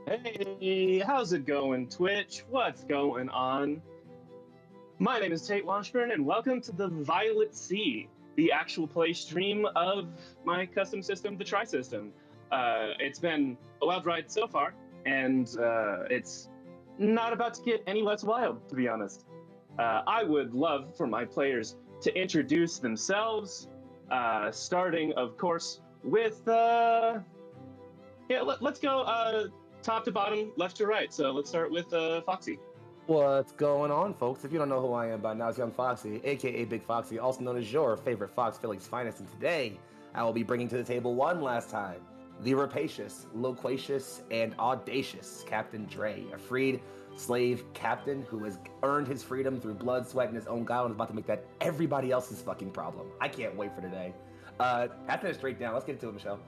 Hey, how's it going, Twitch? What's going on? My name is Tate Washburn, and welcome to the Violet Sea, the actual play stream of my custom system, the Tri System. It's been a wild ride so far, and it's not about to get any less wild, to be honest. I would love for my players to introduce themselves, starting, of course, with let's go top to bottom, left to right. So let's start with Foxy. What's going on, folks? If you don't know who I am by now, it's Young Foxy, aka Big Foxy, also known as your favorite Fox Philly's finest. And today, I will be bringing to the table one last time the rapacious, loquacious, and audacious Captain Dre, a freed slave captain who has earned his freedom through blood, sweat, and his own guile, and is about to make that everybody else's fucking problem. I can't wait for today. Passing it straight down. Let's get into it, Michelle.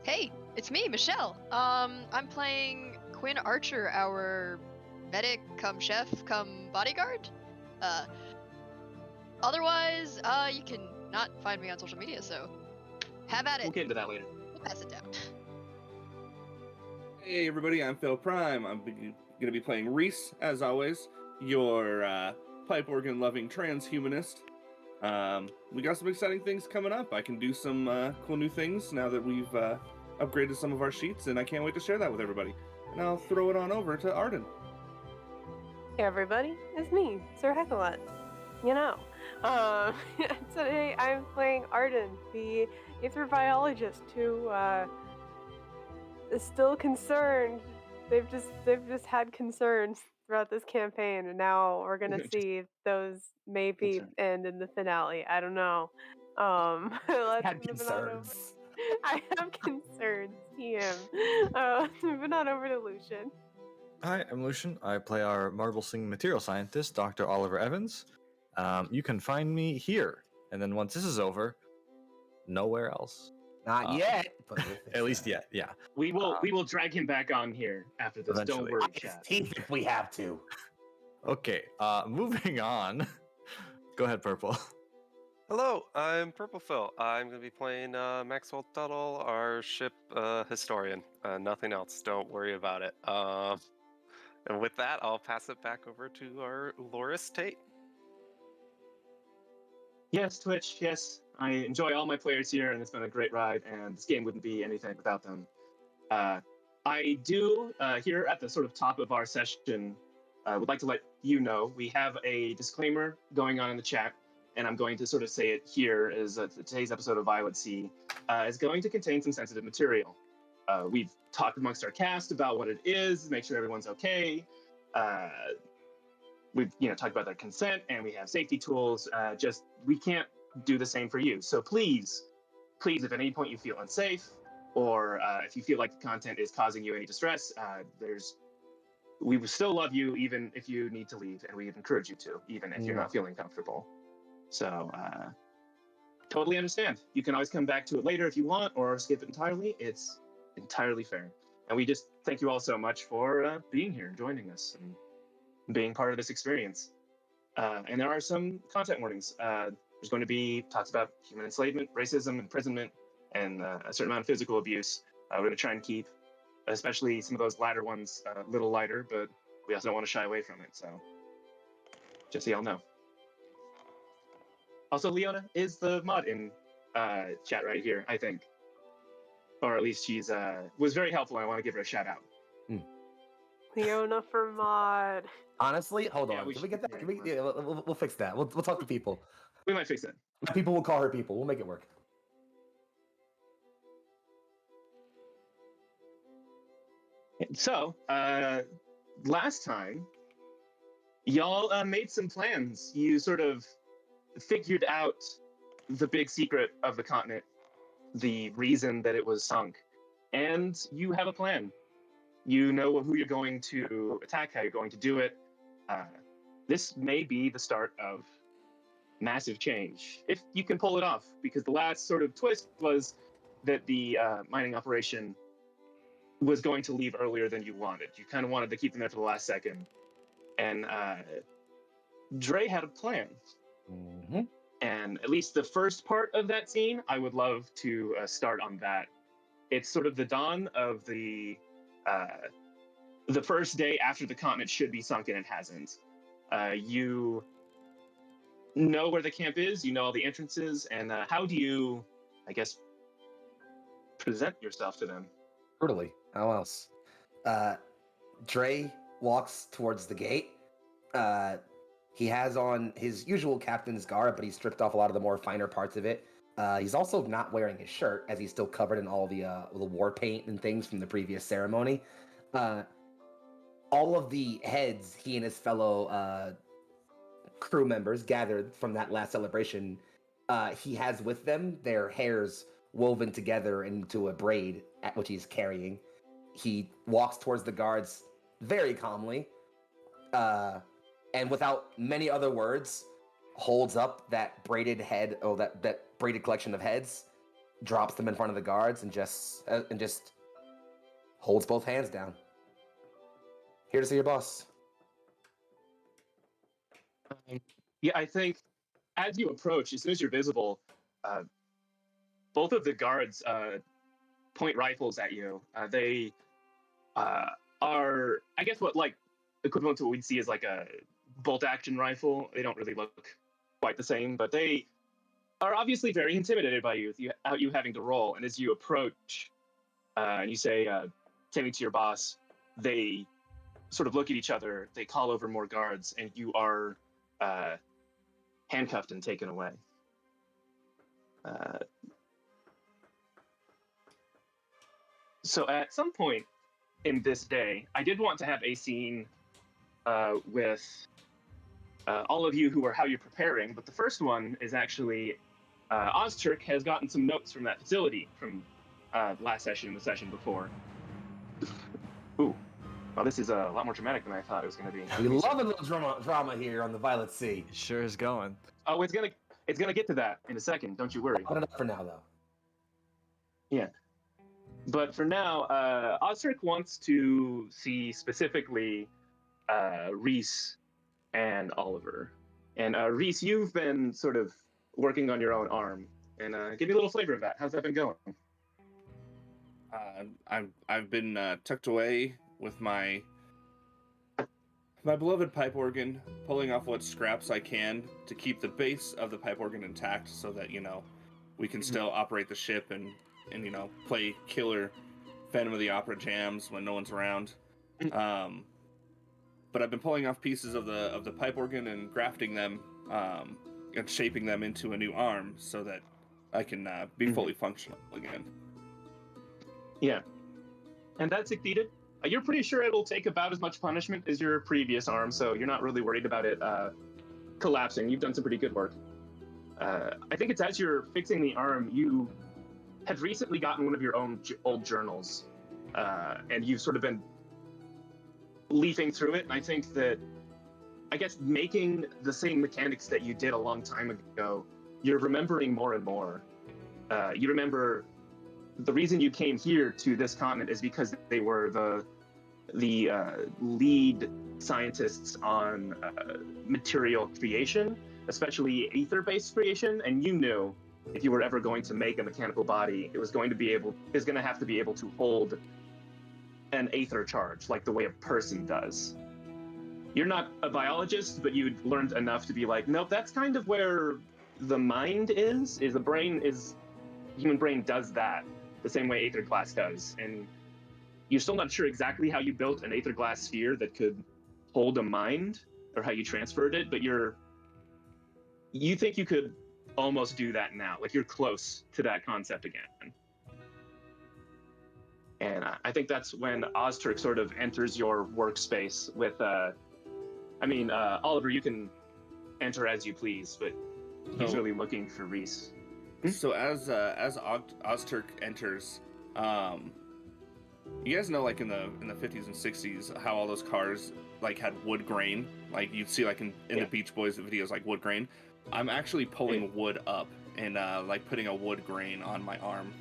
Hey, it's me, Michelle. I'm playing Quinn Archer, our medic, come chef, come bodyguard. Otherwise, you can not find me on social media, so have at it. We'll get into that later. We'll pass it down. Hey everybody, I'm Phil Prime. I'm going to be playing Reese, as always, your pipe organ-loving transhumanist. We got some exciting things coming up. I can do some cool new things now that we've upgraded some of our sheets, and I can't wait to share that with everybody. And I'll throw it on over to Arden. Hey everybody, it's me, Sir Heckalot. You know, today I'm playing Arden, the anthrobiologist who is still concerned. They've just had concerns throughout this campaign, and now we're gonna see those maybe end in the finale. I don't know. Let's Had move on over. concerns. I have concerns, TM. Moving on over to Lucian. Hi, I'm Lucian. I play our marble singing material scientist, Dr. Oliver Evans. You can find me here, and then once this is over, nowhere else. Not yet, but At least yet, yeah. We will drag him back on here after this. Eventually. Don't worry, his chat. teeth if we have to. Okay, moving on. Go ahead, Purple. Hello, I'm Purple Phil. I'm going to be playing Maxwell Tuttle, our ship historian. Nothing else. Don't worry about it. And with that, I'll pass it back over to our Lorist Tate. Yes, Twitch. Yes, I enjoy all my players here, and it's been a great ride. And this game wouldn't be anything without them. I do here at the sort of top of our session. Would like to let you know we have a disclaimer going on in the chat, and I'm going to sort of say it here. Is today's episode of Violet Sea is going to contain some sensitive material. We've talked amongst our cast about what it is, make sure everyone's okay. We've talked about their consent, and we have safety tools. Just we can't do the same for you. So please, if at any point you feel unsafe, or if you feel like the content is causing you any distress, we will still love you even if you need to leave, and we encourage you to, even if you're not feeling comfortable. So totally understand. You can always come back to it later if you want, or skip it entirely. It's entirely fair. And we just thank you all so much for being here, joining us, and being part of this experience. And there are some content warnings. There's going to be talks about human enslavement, racism, imprisonment, and a certain amount of physical abuse. We're going to try and keep, especially some of those latter ones, a little lighter, but we also don't want to shy away from it. So just so y'all know. Also, Leona is the mod in chat right here, I think. Or at least she's was very helpful, and I want to give her a shout out. Leona for mod. Honestly, hold Yeah, on. we Can we should- get that? yeah, We'll fix that. We'll talk to people. We might fix it. People will call her people. We'll make it work. So, last time, y'all made some plans. You sort of figured out the big secret of the continent, the reason that it was sunk, and you have a plan. You know who you're going to attack, how you're going to do it. This may be the start of massive change, if you can pull it off, because the last sort of twist was that the mining operation was going to leave earlier than you wanted. You kind of wanted to keep them there for the last second. And Dre had a plan. Mm-hmm. And at least the first part of that scene, I would love to start on that. It's sort of the dawn of the the first day after the continent should be sunken and hasn't. You know where the camp is, you know all the entrances, and how do you, I guess, present yourself to them? Brutally. How else? Dre walks towards the gate. He has on his usual captain's garb, but he's stripped off a lot of the more finer parts of it. He's also not wearing his shirt, as he's still covered in all the war paint and things from the previous ceremony. All of the heads he and his fellow crew members gathered from that last celebration, he has with them their hairs woven together into a braid, at which he's carrying. He walks towards the guards very calmly, and without many other words, holds up that braided head, that braided collection of heads, drops them in front of the guards, and just holds both hands down. Here to see your boss. Yeah, I think as you approach, as soon as you're visible, both of the guards point rifles at you. They are, I guess, what like equivalent to what we'd see as like a bolt-action rifle. They don't really look quite the same, but they are obviously very intimidated by you, you having to roll. And as you approach, and you say, "Take me to your boss," they sort of look at each other. They call over more guards, and you are handcuffed and taken away. So at some point in this day, I did want to have a scene with all of you who are how you're preparing, but the first one is actually Ozturk has gotten some notes from that facility from last session and the session before. Ooh, well, this is a lot more dramatic than I thought it was going to be. We love a little drama here on the Violet Sea. It sure is going. Oh, it's gonna get to that in a second. Don't you worry. Put it up for now, though. Yeah. But for now, Ozturk wants to see specifically Reese and Oliver. And Reese, you've been sort of working on your own arm. And give me a little flavor of that. How's that been going? I've been tucked away with my beloved pipe organ, pulling off what scraps I can to keep the base of the pipe organ intact, so that we can still operate the ship and play killer Phantom of the Opera jams when no one's around. But I've been pulling off pieces of the pipe organ and grafting them and shaping them into a new arm so that I can be fully functional again. Yeah. And that succeeded. You're pretty sure it'll take about as much punishment as your previous arm, so you're not really worried about it collapsing. You've done some pretty good work. I think it's as you're fixing the arm, you had recently gotten one of your own old journals, and you've sort of been leafing through it. And I think that, I guess, making the same mechanics that you did a long time ago, you're remembering more and more. You remember the reason you came here to this continent is because they were the lead scientists on material creation, especially ether-based creation, and you knew if you were ever going to make a mechanical body, it was going to have to be able to hold an aether charge, like the way a person does. You're not a biologist, but you'd learned enough to be like, nope, that's kind of where the mind is the brain is, human brain does that the same way aether glass does. And you're still not sure exactly how you built an aether glass sphere that could hold a mind, or how you transferred it, but you think you could almost do that now. Like, you're close to that concept again. And I think that's when Ozturk sort of enters your workspace with, Oliver, you can enter as you please, but he's really looking for Reese. So as Ozturk enters, you guys know, like in the 50s and 60s, how all those cars like had wood grain, like you'd see like in the Beach Boys videos, like wood grain. I'm actually pulling wood up and like putting a wood grain on my arm.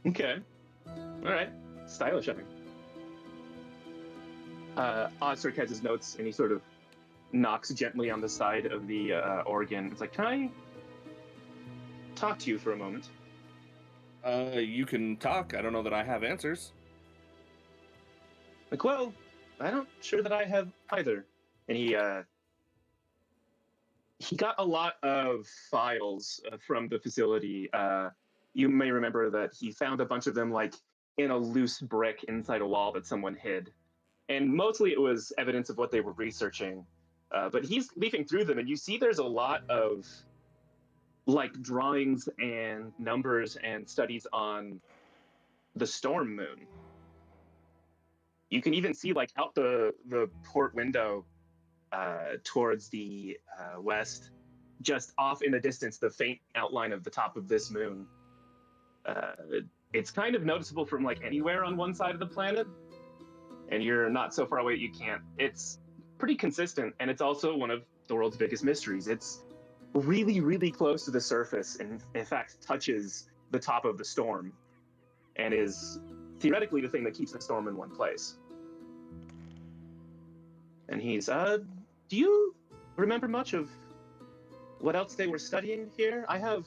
Okay. All right. Stylish of him. Ozturk has his notes, and he sort of knocks gently on the side of the organ. It's like, can I talk to you for a moment? You can talk. I don't know that I have answers. Like, well, I'm not sure that I have either. And he got a lot of files from the facility. You may remember that he found a bunch of them like in a loose brick inside a wall that someone hid. And mostly it was evidence of what they were researching. But he's leafing through them, and you see there's a lot of like drawings and numbers and studies on the storm moon. You can even see like out the port window towards the west, just off in the distance, the faint outline of the top of this moon. It's kind of noticeable from like anywhere on one side of the planet, and you're not so far away that you can't. It's pretty consistent, and it's also one of the world's biggest mysteries. It's really, really close to the surface, and in fact touches the top of the storm, and is theoretically the thing that keeps the storm in one place. And he's, do you remember much of what else they were studying here? I have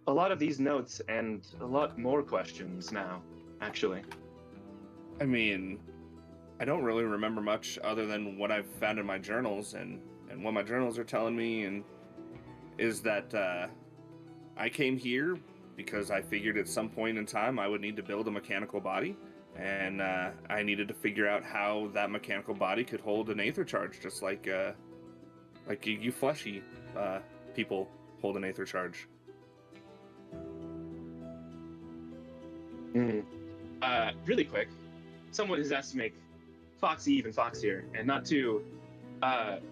a lot of these notes and a lot more questions now, actually. I mean, I don't really remember much other than what I've found in my journals, and what my journals are telling me, and is that I came here because I figured at some point in time I would need to build a mechanical body, and I needed to figure out how that mechanical body could hold an aether charge, just like you fleshy people hold an aether charge. Really quick, someone has asked to make Foxy even foxier, and not to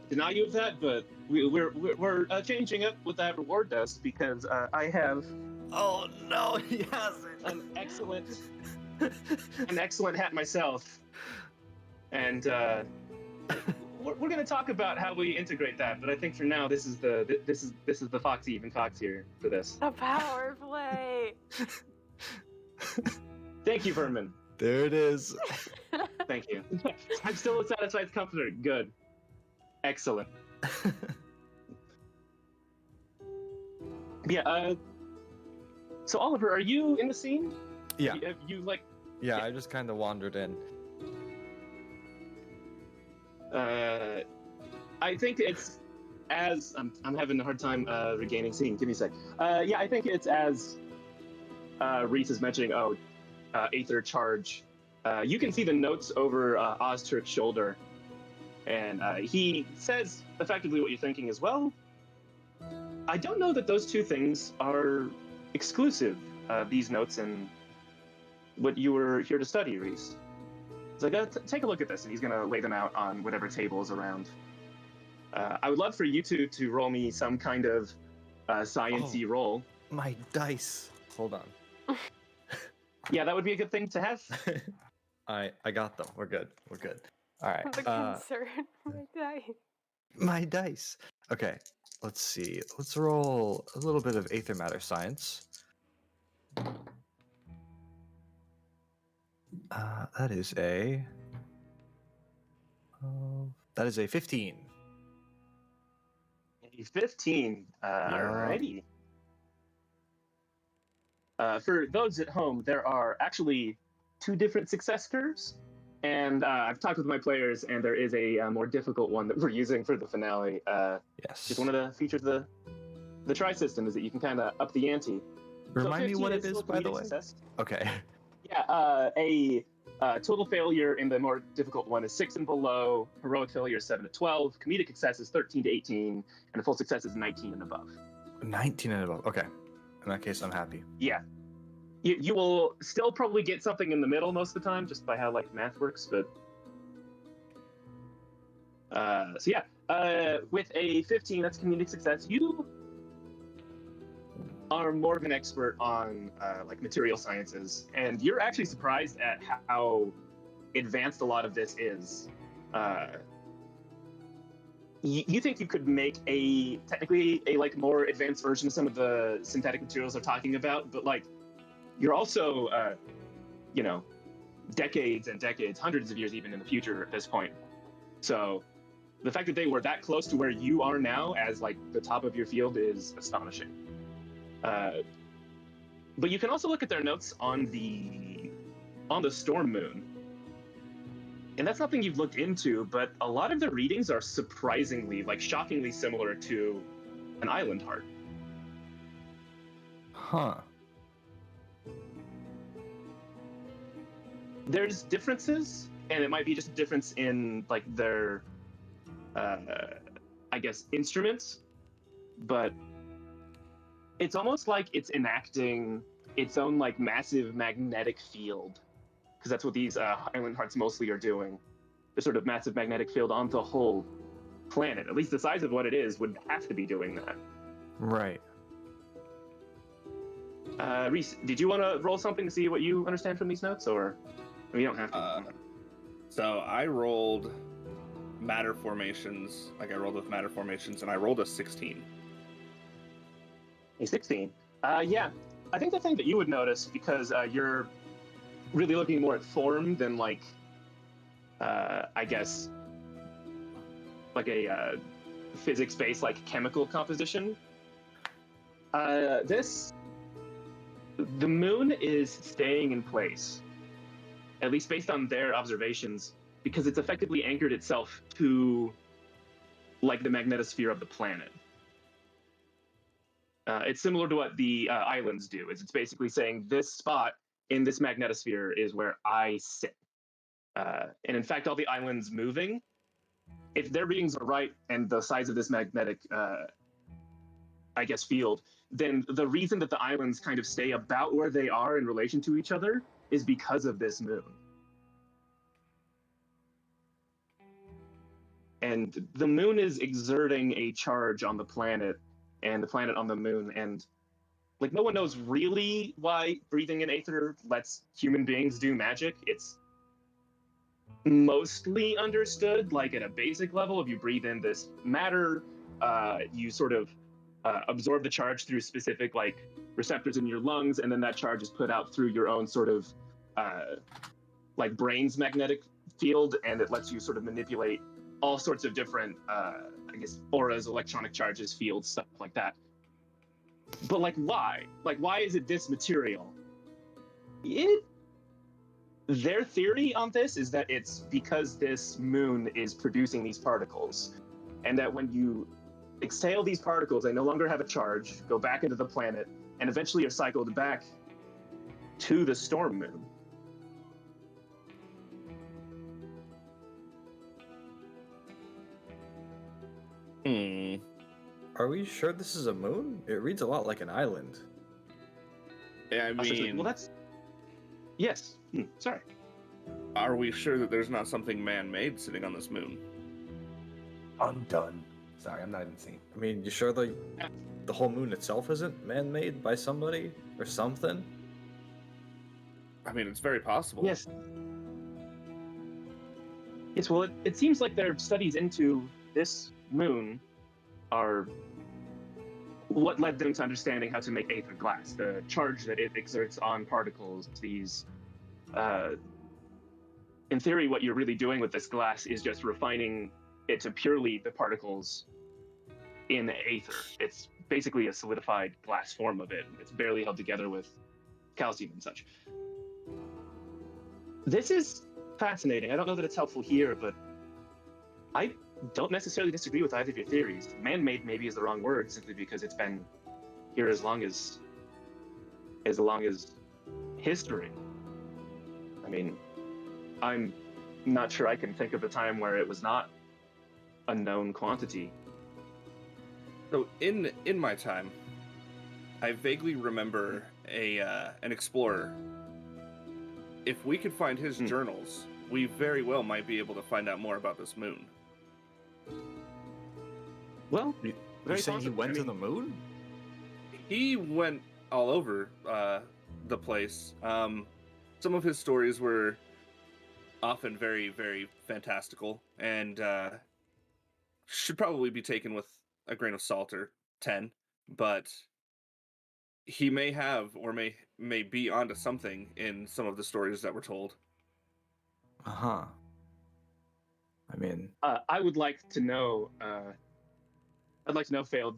deny you of that, but we're changing up what that reward does, because I have Oh no, he hasn't. an excellent hat myself, and we're going to talk about how we integrate that. But I think for now, this is the Foxy even foxier for this. A power play. Thank you, Vermin. There it is. Thank you. I'm still a satisfied comforter. Good. Excellent. Yeah. So Oliver, are you in the scene? Yeah. Have you like? Yeah, I just kind of wandered in. I think it's as I'm having a hard time regaining scene. Give me a sec. Yeah, I think it's as Reese is mentioning. Oh, aether charge. You can see the notes over Ozturk's shoulder, and he says effectively what you're thinking as well. I don't know that those two things are exclusive. These notes and what you were here to study, Reese. So I gotta take a look at this, and he's gonna lay them out on whatever table is around. I would love for you two to roll me some kind of science-y roll. My dice. Hold on. Yeah, that would be a good thing to have. I got them. We're good. We're good. All right. The concern. My dice. My dice. Okay. Let's see. Let's roll a little bit of aether matter science. That is a 15. 15. Alrighty. For those at home, there are actually 2 different success curves, and I've talked with my players, and there is a more difficult one that we're using for the finale. Yes. Just one of the features of the try system is that you can kind of up the ante. Remind me what it still is, by the way. success. Okay. Yeah, a total failure in the more difficult one is 6 and below. Heroic failure is 7 to 12. Comedic success is 13 to 18, and a full success is 19 and above. 19 and above. Okay. In that case, I'm happy. Yeah. You will still probably get something in the middle most of the time, just by how like math works. But so yeah, with a 15, that's comedic success. You are more of an expert on like material sciences, and you're actually surprised at how advanced a lot of this is. You think you could make technically a like more advanced version of some of the synthetic materials they're talking about, but like you're also decades and decades, hundreds of years even in the future at this point. So the fact that they were that close to where you are now as like the top of your field is astonishing. But you can also look at their notes on the storm moon, And that's something you've looked into, but a lot of the readings are surprisingly, like shockingly similar to an island heart. Huh. There's differences, and it might be just a difference in like their, I guess, instruments, but it's almost like it's enacting its own like massive magnetic field, because that's what these island hearts mostly are doing. The sort of massive magnetic field on the whole planet, at least the size of what it is, would have to be doing that. Right. Reese, did you want to roll something to see what you understand from these notes, or you don't have to? So I rolled matter formations, like I rolled with matter formations, and I rolled a 16. A 16. Yeah, I think the thing that you would notice, because you're really looking more at form than like, I guess, like a physics-based like chemical composition. The moon is staying in place, at least based on their observations, because it's effectively anchored itself to like the magnetosphere of the planet. It's similar to what the islands do. It's basically saying this spot in this magnetosphere is where I sit. And in fact, all the islands moving, if their readings are right and the size of this magnetic, I guess, field, then the reason that the islands kind of stay about where they are in relation to each other is because of this moon. And the moon is exerting a charge on the planet and the planet on the moon, and like no one knows really why breathing in aether lets human beings do magic. It's mostly understood, like at a basic level. If you breathe in this matter, you sort of absorb the charge through specific like receptors in your lungs, and then that charge is put out through your own sort of like brain's magnetic field, and it lets you sort of manipulate all sorts of different, I guess, auras, electronic charges, fields, stuff like that. But like, why? Like, why is it this material? Their theory on this is that it's because this moon is producing these particles, and that when you exhale these particles, they no longer have a charge, go back into the planet, and eventually are cycled back to the storm moon. Are we sure this is a moon? It reads a lot like an island. Yeah, I mean, well, that's yes. Sorry. Are we sure that there's not something man-made sitting on this moon? Undone. Sorry, I'm not even seeing. I mean, you sure the whole moon itself isn't man-made by somebody or something? I mean, it's very possible. Yes. Yes, well, it seems like their studies into this moon are what led them to understanding how to make aether glass, the charge that it exerts on particles. These, in theory, what you're really doing with this glass is just refining it to purely the particles in the aether. It's basically a solidified glass form of it. It's barely held together with calcium and such. This is fascinating. I don't know that it's helpful here, but I don't necessarily disagree with either of your theories. Man-made maybe is the wrong word, simply because it's been here as long as history. I mean, I'm not sure I can think of a time where it was not a known quantity. So in my time, I vaguely remember an explorer. If we could find his journals, we very well might be able to find out more about this moon. Well, You're saying he went to the moon? He went all over the place. Some of his stories were often very, very fantastical, and should probably be taken with a grain of salt or 10, but he may have or may be onto something in some of the stories that were told. Uh-huh. I mean... I would like to know, Fail,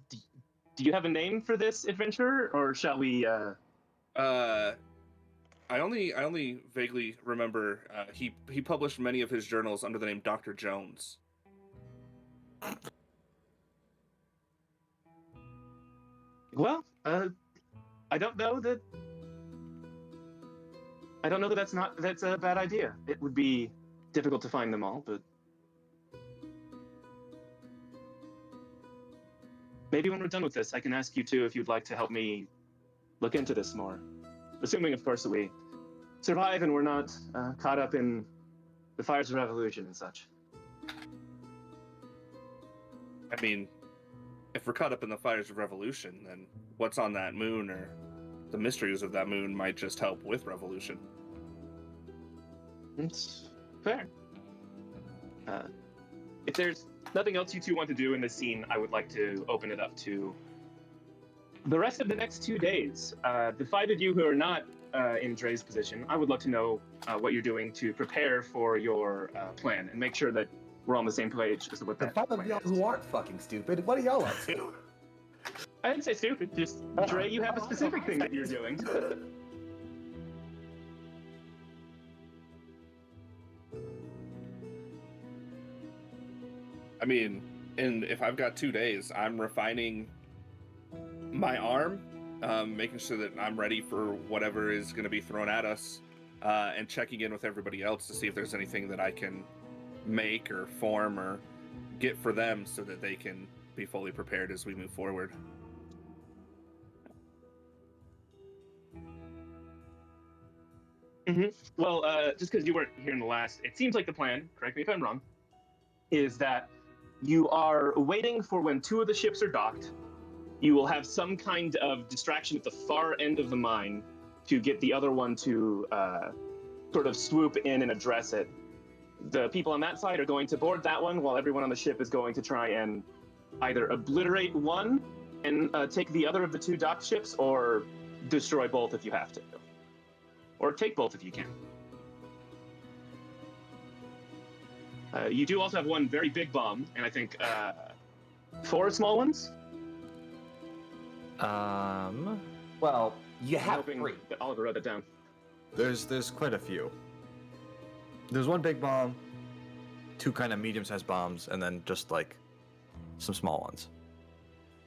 do you have a name for this adventurer, or shall we, I I only vaguely remember he published many of his journals under the name Dr. Jones. Well, I don't know that that's a bad idea. It would be difficult to find them all, but maybe when we're done with this, I can ask you too if you'd like to help me look into this more. Assuming, of course, that we survive and we're not caught up in the fires of revolution and such. I mean, if we're caught up in the fires of revolution, then what's on that moon or the mysteries of that moon might just help with revolution. It's fair. If there's nothing else you two want to do in this scene, I would like to open it up to the rest of the next 2 days. The 5 of you who are not in Dre's position, I would love to know what you're doing to prepare for your plan and make sure that we're on the same page as to what The that 5 of plan y'all is. who aren't fucking stupid, what are y'all up to? I didn't say stupid, just Dre, you have a specific thing that you're doing. I mean, and if I've got 2 days, I'm refining my arm, making sure that I'm ready for whatever is going to be thrown at us, and checking in with everybody else to see if there's anything that I can make or form or get for them so that they can be fully prepared as we move forward. Well, just because you weren't here in the last, it seems like the plan, correct me if I'm wrong, is that you are waiting for when 2 of the ships are docked. You will have some kind of distraction at the far end of the mine to get the other one to sort of swoop in and address it. The people on that side are going to board that one, while everyone on the ship is going to try and either obliterate one and take the other of the 2 docked ships, or destroy both if you have to. Or take both if you can. You do also have 1 very big bomb, and I think 4 small ones. Well, you I'm have hoping 3. that Oliver wrote that down. There's quite a few. There's 1 big bomb, 2 kind of medium-sized bombs, and then just like some small ones.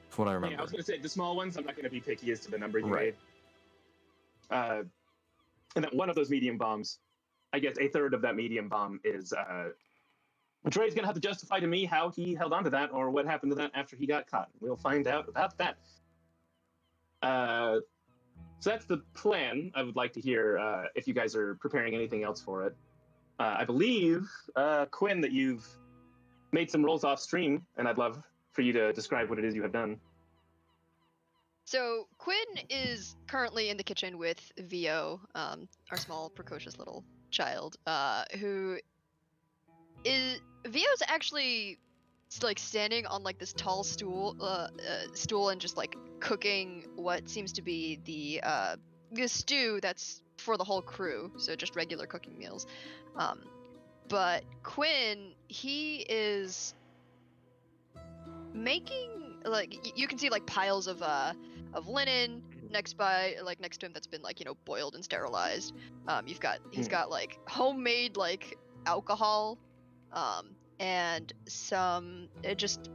From what I remember. Yeah, I was going to say the small ones. I'm not going to be picky as to the number you Right. made. And then 1 of those medium bombs, I guess a third of that medium bomb is. Dre's going to have to justify to me how he held on to that, or what happened to that after he got caught. We'll find out about that. So that's the plan. I would like to hear if you guys are preparing anything else for it. I believe, Quinn, that you've made some rolls off stream, and I'd love for you to describe what it is you have done. So Quinn is currently in the kitchen with Vio, our small precocious little child, who is Vio's actually like standing on like this tall stool and just like cooking what seems to be the stew that's for the whole crew, so just regular cooking meals. But Quinn, he is making, like, you can see like piles of linen next to him that's been like, you know, boiled and sterilized. He's got like homemade like alcohol, and some just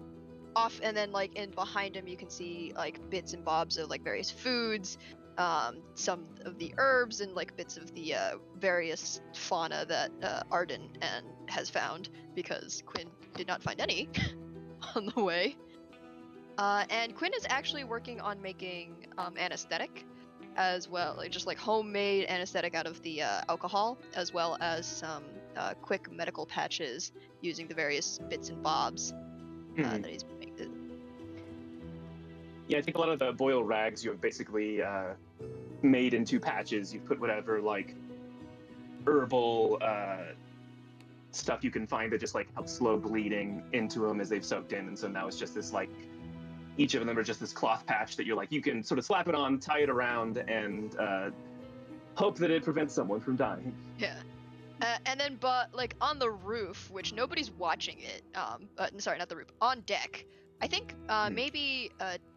off, and then like in behind him you can see like bits and bobs of like various foods, some of the herbs and like bits of the various fauna that Arden has found, because Quinn did not find any on the way. And Quinn is actually working on making anesthetic as well, like just like homemade anesthetic out of the alcohol, as well as some quick medical patches using the various bits and bobs that he's making. Yeah, I think a lot of the boil rags you have basically made into patches. You've put whatever like herbal stuff you can find that just like helps slow bleeding into them as they've soaked in, and so now it's just this like, each of them are just this cloth patch that you're like, you can sort of slap it on, tie it around, and hope that it prevents someone from dying. Yeah. And then, but like on the roof, which nobody's watching it, sorry, not the roof, on deck, I think maybe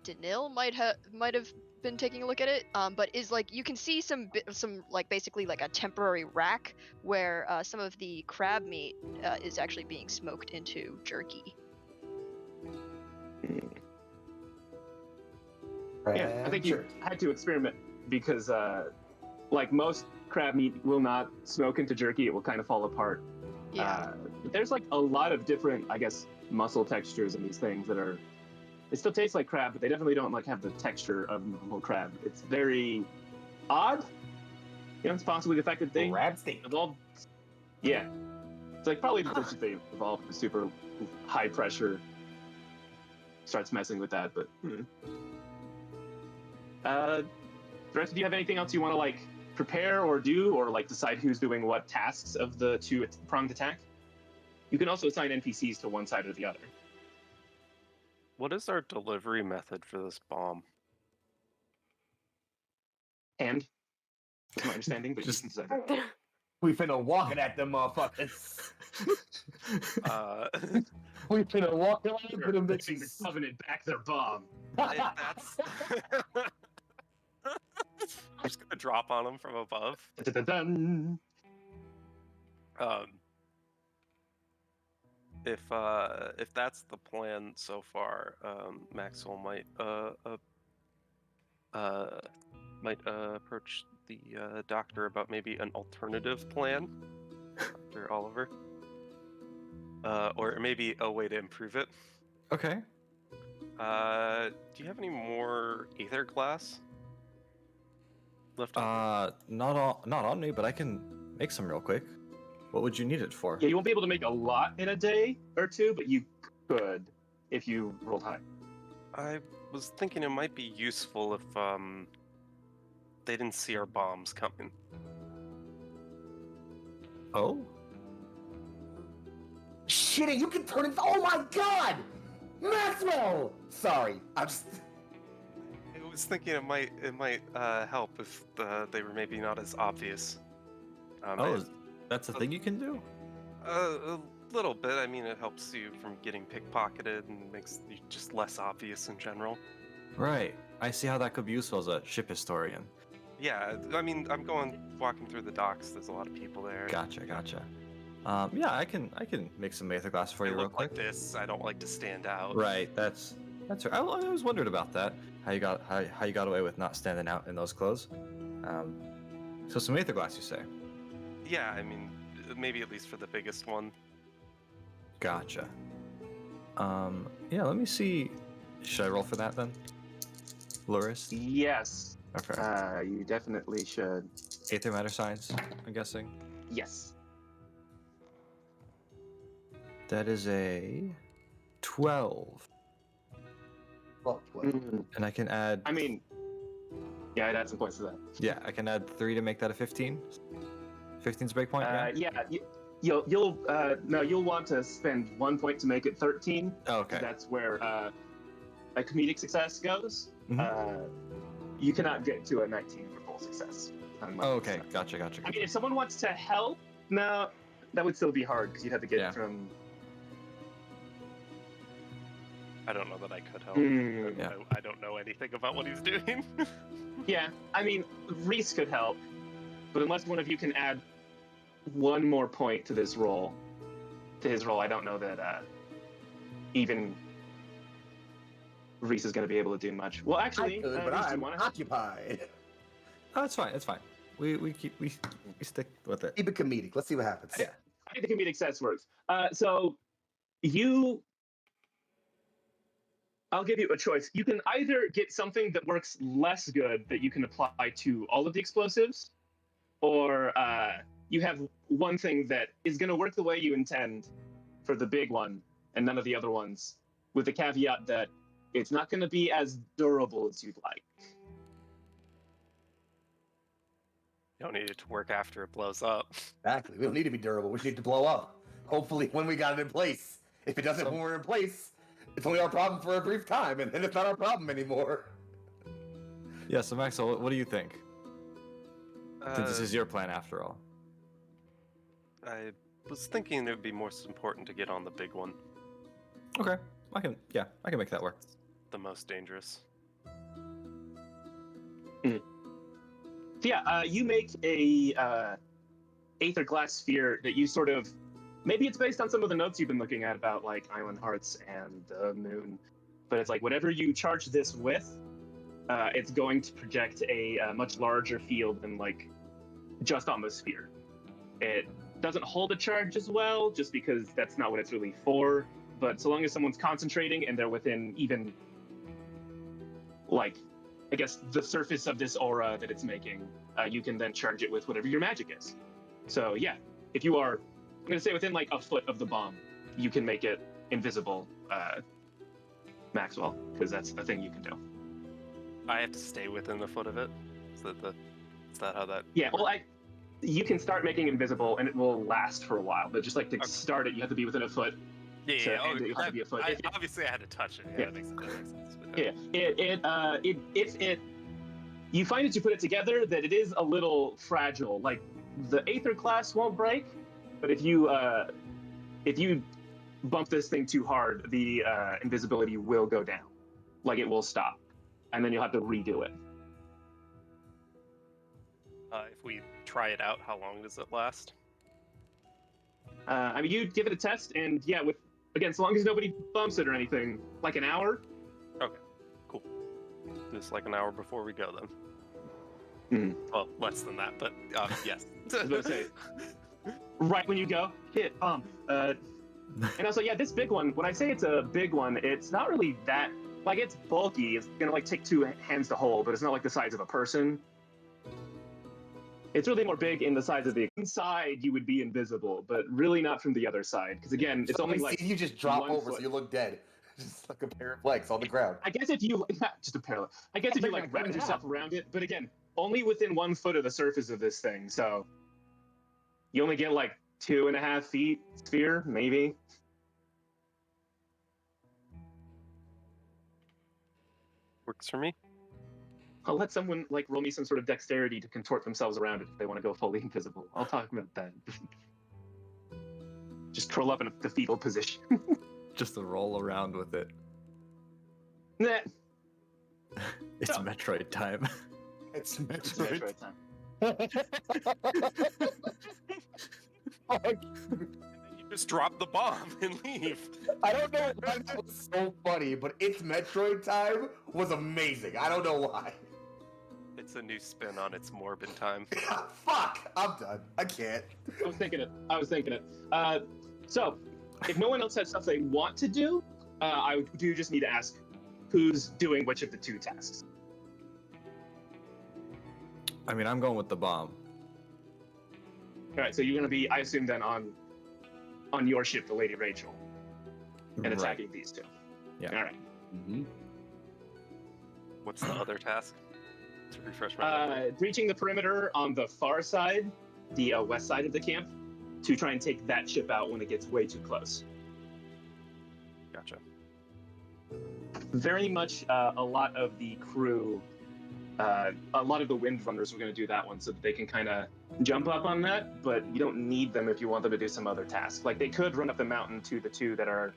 Danil might have been taking a look at it, but is like you can see some like basically like a temporary rack where some of the crab meat is actually being smoked into jerky. Yeah, I think you had to experiment because, like most crab meat will not smoke into jerky; it will kind of fall apart. Yeah. But there's like a lot of different, I guess, muscle textures in these things that are. They still taste like crab, but they definitely don't like have the texture of normal crab. It's very odd. You know, it's possibly the fact that they Crab steak. evolved. Yeah, it's like probably just they evolved with super high pressure. Starts messing with that, but. The rest of you have anything else you want to like prepare or do, or like decide who's doing what tasks of the two-pronged attack? You can also assign NPCs to one side or the other. What is our delivery method for this bomb? And that's my understanding, but Just- you can decide. We finna walk it at them motherfuckers. We finna walk it at Sure, them pushing the bitches. Covenant back their bomb. That's. I'm just gonna drop on them from above. Dun-dun-dun. If that's the plan so far, Maxwell might approach the doctor about maybe an alternative plan, Dr. Oliver, or maybe a way to improve it. Okay. Do you have any more ether glass left over? Not on me, but I can make some real quick. What would you need it for? Yeah, you won't be able to make a lot in a day or two, but you could if you rolled high. I was thinking it might be useful if they didn't see our bombs coming. Oh? Shit, you can turn it. Oh my god! Maxwell! Sorry, I'm just. I was thinking it might help if they were maybe not as obvious. That's a thing you can do? A little bit. I mean, it helps you from getting pickpocketed and makes you just less obvious in general. Right. I see how that could be useful as a ship historian. Yeah, I mean, I'm walking through the docks. There's a lot of people there. Gotcha. Yeah, I can make some Aether glass for I you real look quick. like this. I don't like to stand out. Right. That's right. I always wondered about that. How you got away with not standing out in those clothes. So some Aether glass, you say? Yeah, I mean, maybe at least for the biggest one. Gotcha. Yeah, let me see. Should I roll for that then? Lorist? Yes. Okay. You definitely should. Aether matter science, I'm guessing. Yes. That is a 12. Well, And I can add. I mean, yeah, I'd add some points to that. Yeah, I can add 3 to make that a 15. 15's breakpoint. Yeah. You'll want to spend 1 point to make it 13. Oh, okay. That's where a comedic success goes. Mhm. You cannot get to a 19 for full success. Oh, okay. Gotcha. I mean, if someone wants to help, no, that would still be hard because you'd have to get Yeah. from. I don't know that I could help. Yeah. I don't know anything about what he's doing. Yeah, I mean, Reese could help, but unless one of you can add 1 more point to his roll, I don't know that even Reese is going to be able to do much. Well, actually, I could, but Reese, do you I'm wanna- occupied. Oh, it's fine. It's fine. We stick with it. Keep it comedic. Let's see what happens. Yeah. I think the comedic sense works. I'll give you a choice. You can either get something that works less good that you can apply to all of the explosives, or you have one thing that is going to work the way you intend for the big one and none of the other ones, with the caveat that it's not going to be as durable as you'd like. You don't need it to work after it blows up. Exactly. We don't need to be durable. We just need to blow up. Hopefully, when we got it in place. If it doesn't when we're in place, it's only our problem for a brief time, and then it's not our problem anymore. Yeah. So Maxwell, what do you think? Since this is your plan after all. I was thinking it would be most important to get on the big one, Okay. I can make that work. the most dangerous. So yeah, you make a aether glass sphere that you sort of, maybe it's based on some of the notes you've been looking at about like island hearts and the moon, but it's like whatever you charge this with, it's going to project a much larger field than like just on the sphere. It doesn't hold a charge as well, just because that's not what it's really for. But so long as someone's concentrating and they're within even, like, I guess the surface of this aura that it's making, you can then charge it with whatever your magic is. So yeah, if you are, I'm gonna say within like a foot of the bomb, you can make it invisible, Maxwell, because that's the thing you can do. I have to stay within a foot of it. Is that how that? Yeah, well, you can start making it invisible and it will last for a while, but just like to start it, you have to be within a foot. Yeah, So, yeah. and you have to be a foot. Obviously, I had to touch it. Yeah. That makes sense. But, If you find as you put it together that it is a little fragile. Like the aether glass won't break, but if you bump this thing too hard, the invisibility will go down. Like it will stop, and then you'll have to redo it. if we try it out, how long does it last? I mean, you give it a test, and yeah, with again, so long as nobody bumps it or anything, like an hour. Okay, cool. Just like an hour before we go, then. Well, less than that, but yes. I was gonna say, right when you go, hit and also, yeah, this big one. When I say it's a big one, it's not really that. Like, it's bulky. It's gonna like take 2 hands to hold, but it's not like the size of a person. It's really more big in the size of the inside. You would be invisible, but really not from the other side, because again, it's only like you just drop 1 over, foot. so you look dead, just like a pair of legs on the ground. I guess if you just a parallel. I guess if you like wrap yourself around it, but again, only within 1 foot of the surface of this thing. So you only get like 2.5 feet sphere, maybe. Works for me. I'll let someone like roll me some sort of dexterity to contort themselves around it if they want to go fully invisible. I'll talk about that. Just curl up in the fetal position. Just to roll around with it. Nah. It's No. Metroid time. It's It's Metroid time. You just drop the bomb and leave. I don't know why that was so funny, but It's Metroid Time was amazing. I don't know why. It's a new spin on its morbid time. Fuck! I'm done. I can't. I was thinking it. So, if no one else has stuff they want to do, I do just need to ask who's doing which of the 2 tasks. I mean, I'm going with the bomb. All right, so you're gonna be, I assume, then on your ship, the Lady Rachel, and attacking these 2. Yeah. All right. What's the other task? To refresh my memory. Breaching the perimeter on the far side, the west side of the camp, to try and take that ship out when it gets way too close. Gotcha. Very much a lot of the crew, a lot of the Windrunners were going to do that one so that they can kind of jump up on that, but you don't need them if you want them to do some other task. Like, they could run up the mountain to the 2 that are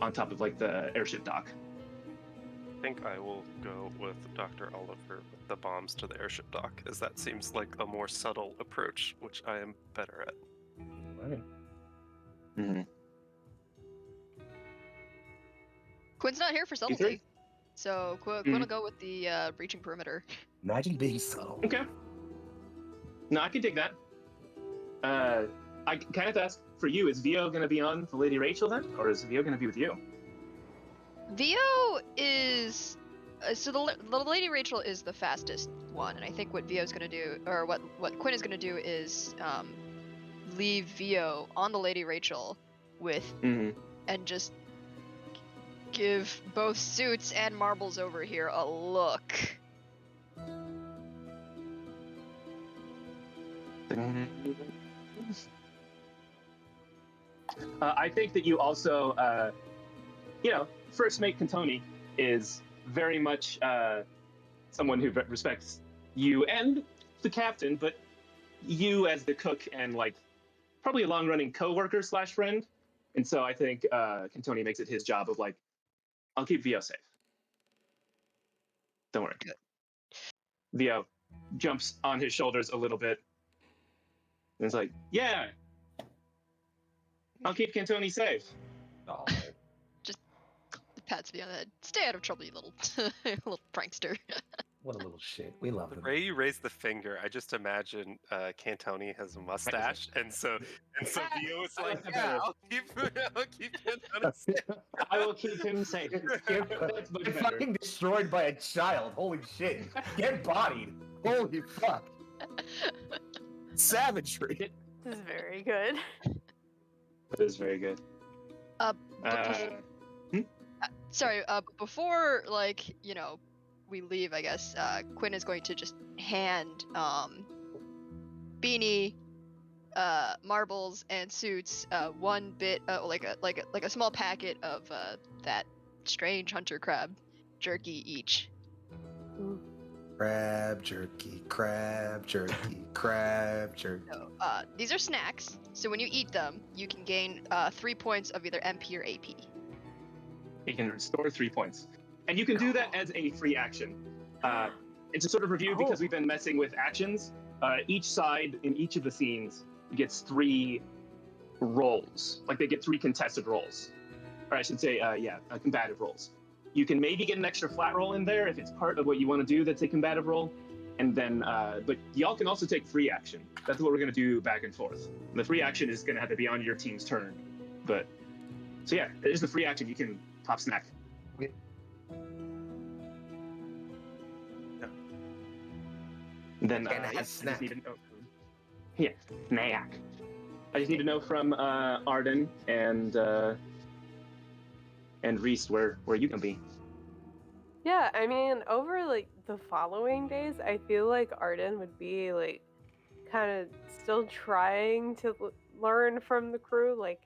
on top of, like, the airship dock. I think I will go with Dr. Oliver with the bombs to the airship dock, as that seems like a more subtle approach, which I am better at. Mm-hmm. Quinn's not here for subtlety, so Quinn will go with the breaching perimeter. Imagine being subtle. Okay. No, I can dig that. I kind of have to ask for you, is Vio going to be on the Lady Rachel then? Or is Vio going to be with you? Vio is so the Lady Rachel is the fastest one, and I think what Vio's gonna do, or what Quinn is gonna do, is leave Vio on the Lady Rachel with, and just give both Suits and Marbles over here a look. I think that you also, First Mate Cantoni is very much someone who respects you and the captain, but you as the cook and like probably a long-running co-worker / friend. And so I think Cantoni makes it his job of like, I'll keep Vio safe. Don't worry. Good. Theo jumps on his shoulders a little bit. And it's like, yeah, I'll keep Cantoni safe. Oh, Pats me on the head. Stay out of trouble, you little little prankster. what a little shit. We love The him. way you raise the finger, I just imagine Cantoni has a mustache, and so Theo is like, yeah, I'll keep Cantoni safe. I will keep him safe. That's much Get better. fucking destroyed by a child. Holy shit. Get bodied. Holy fuck. Savagery. This is very good. That is very good. Sorry, before, like, you know, we leave, I guess, Quinn is going to just hand Beanie, Marbles, and Suits one bit, like a small packet of that strange hunter crab jerky each. Crab jerky, crab jerky, crab jerky. So, these are snacks, so when you eat them, you can gain 3 points of either MP or AP. He can restore 3 points. And you can do that as a free action. It's a sort of review because we've been messing with actions. Each side in each of the scenes gets 3 rolls. Like they get 3 contested rolls. Or I should say, combative rolls. You can maybe get an extra flat roll in there if it's part of what you want to do that's a combative roll. And then, but y'all can also take free action. That's what we're going to do back and forth. The free action is going to have to be on your team's turn. But, so yeah, there's the free action. You can pop snack. Then I just need to know. Yeah, snack. I just need to know from Arden and Reese where you can be. Yeah, I mean, over like the following days, I feel like Arden would be like kind of still trying to learn from the crew, like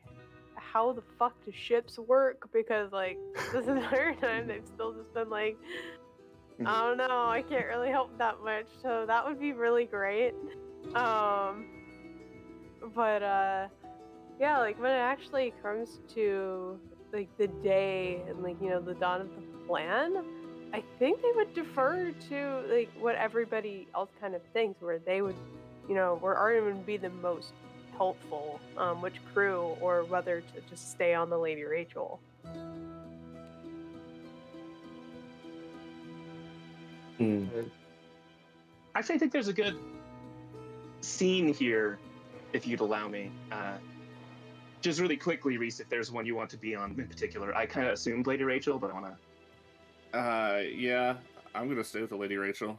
how the fuck do ships work? Because like this entire time they've still just been like, I don't know, I can't really help that much. So that would be really great. But yeah, like when it actually comes to like the day and like, you know, the dawn of the plan, I think they would defer to like what everybody else kind of thinks, where they would, you know, where Arden would be the most helpful, which crew, or whether to just stay on the Lady Rachel. Actually, I think there's a good scene here, if you'd allow me. Just really quickly, Reese, if there's one you want to be on in particular. I kind of assumed Lady Rachel, but I want to... Yeah, I'm going to stay with the Lady Rachel.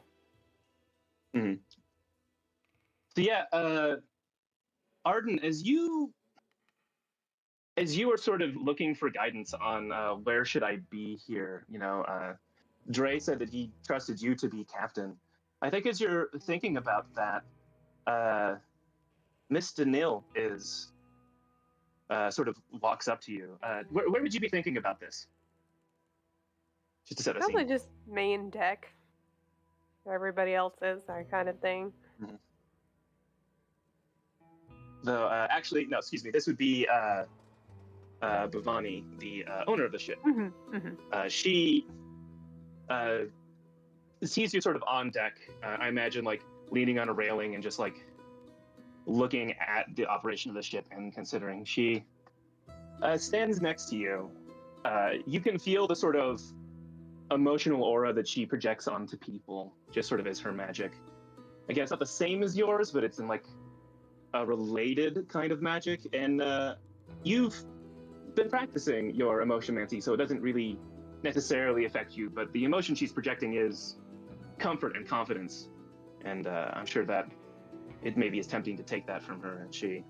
Mm-hmm. So yeah, Arden, as you are sort of looking for guidance on where should I be here, you know, Dre said that he trusted you to be captain. I think as you're thinking about that, Miss Danil is sort of walks up to you. Where would you be thinking about this? Just to set a scene. Probably just main deck, where everybody else is, that kind of thing. Mm-hmm. Though, actually, no, excuse me. This would be Bhavani, the owner of the ship. Mm-hmm. Mm-hmm. She sees you sort of on deck. I imagine like leaning on a railing and just like looking at the operation of the ship and considering. She stands next to you. You can feel the sort of emotional aura that she projects onto people, just sort of as her magic. Again, it's not the same as yours, but it's in like a related kind of magic. And you've been practicing your emotionmancy, so it doesn't really necessarily affect you, but the emotion she's projecting is comfort and confidence. And I'm sure that it maybe is tempting to take that from her, and she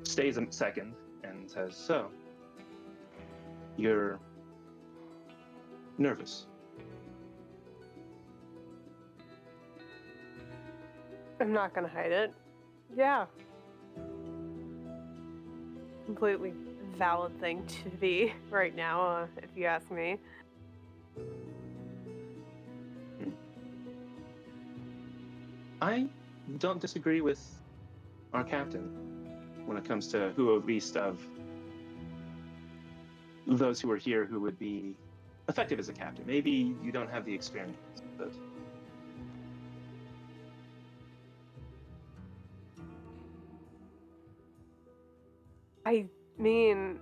stays a second and says, so, you're nervous. I'm not gonna hide it. Yeah. Completely valid thing to be right now, if you ask me. I don't disagree with our captain when it comes to who, at least of those who are here, who would be effective as a captain. Maybe you don't have the experience, but I mean,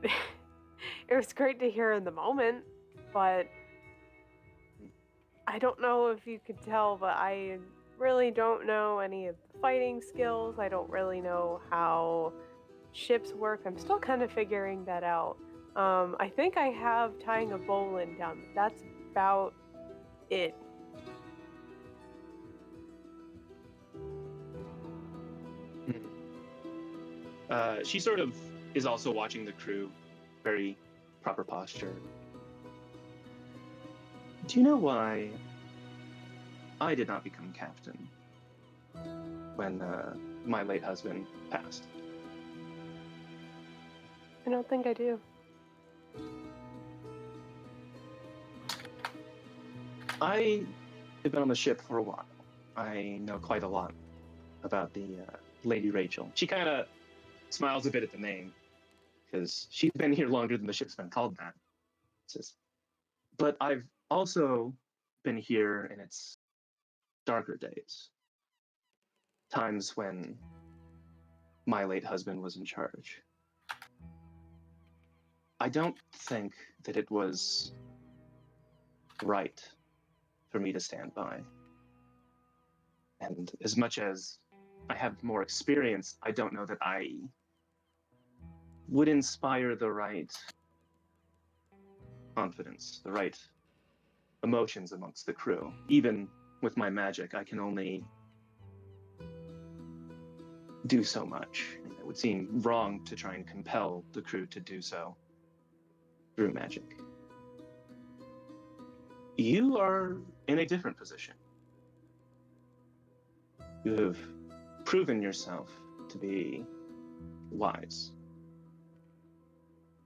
it was great to hear in the moment, but I don't know if you could tell, but I really don't know any of the fighting skills. I don't really know how ships work. I'm still kind of figuring that out. I think I have tying a bowline down. That's about it. She sort of is also watching the crew, very proper posture. Do you know why I did not become captain when my late husband passed? I don't think I do. I have been on the ship for a while. I know quite a lot about the Lady Rachel. She kind of smiles a bit at the name, because she's been here longer than the ship's been called that. Says, but I've also been here in its darker days. Times when my late husband was in charge. I don't think that it was right for me to stand by. And as much as I have more experience, I don't know that I would inspire the right confidence, the right emotions amongst the crew. Even with my magic, I can only do so much. And it would seem wrong to try and compel the crew to do so through magic. You are in a different position. You have proven yourself to be wise.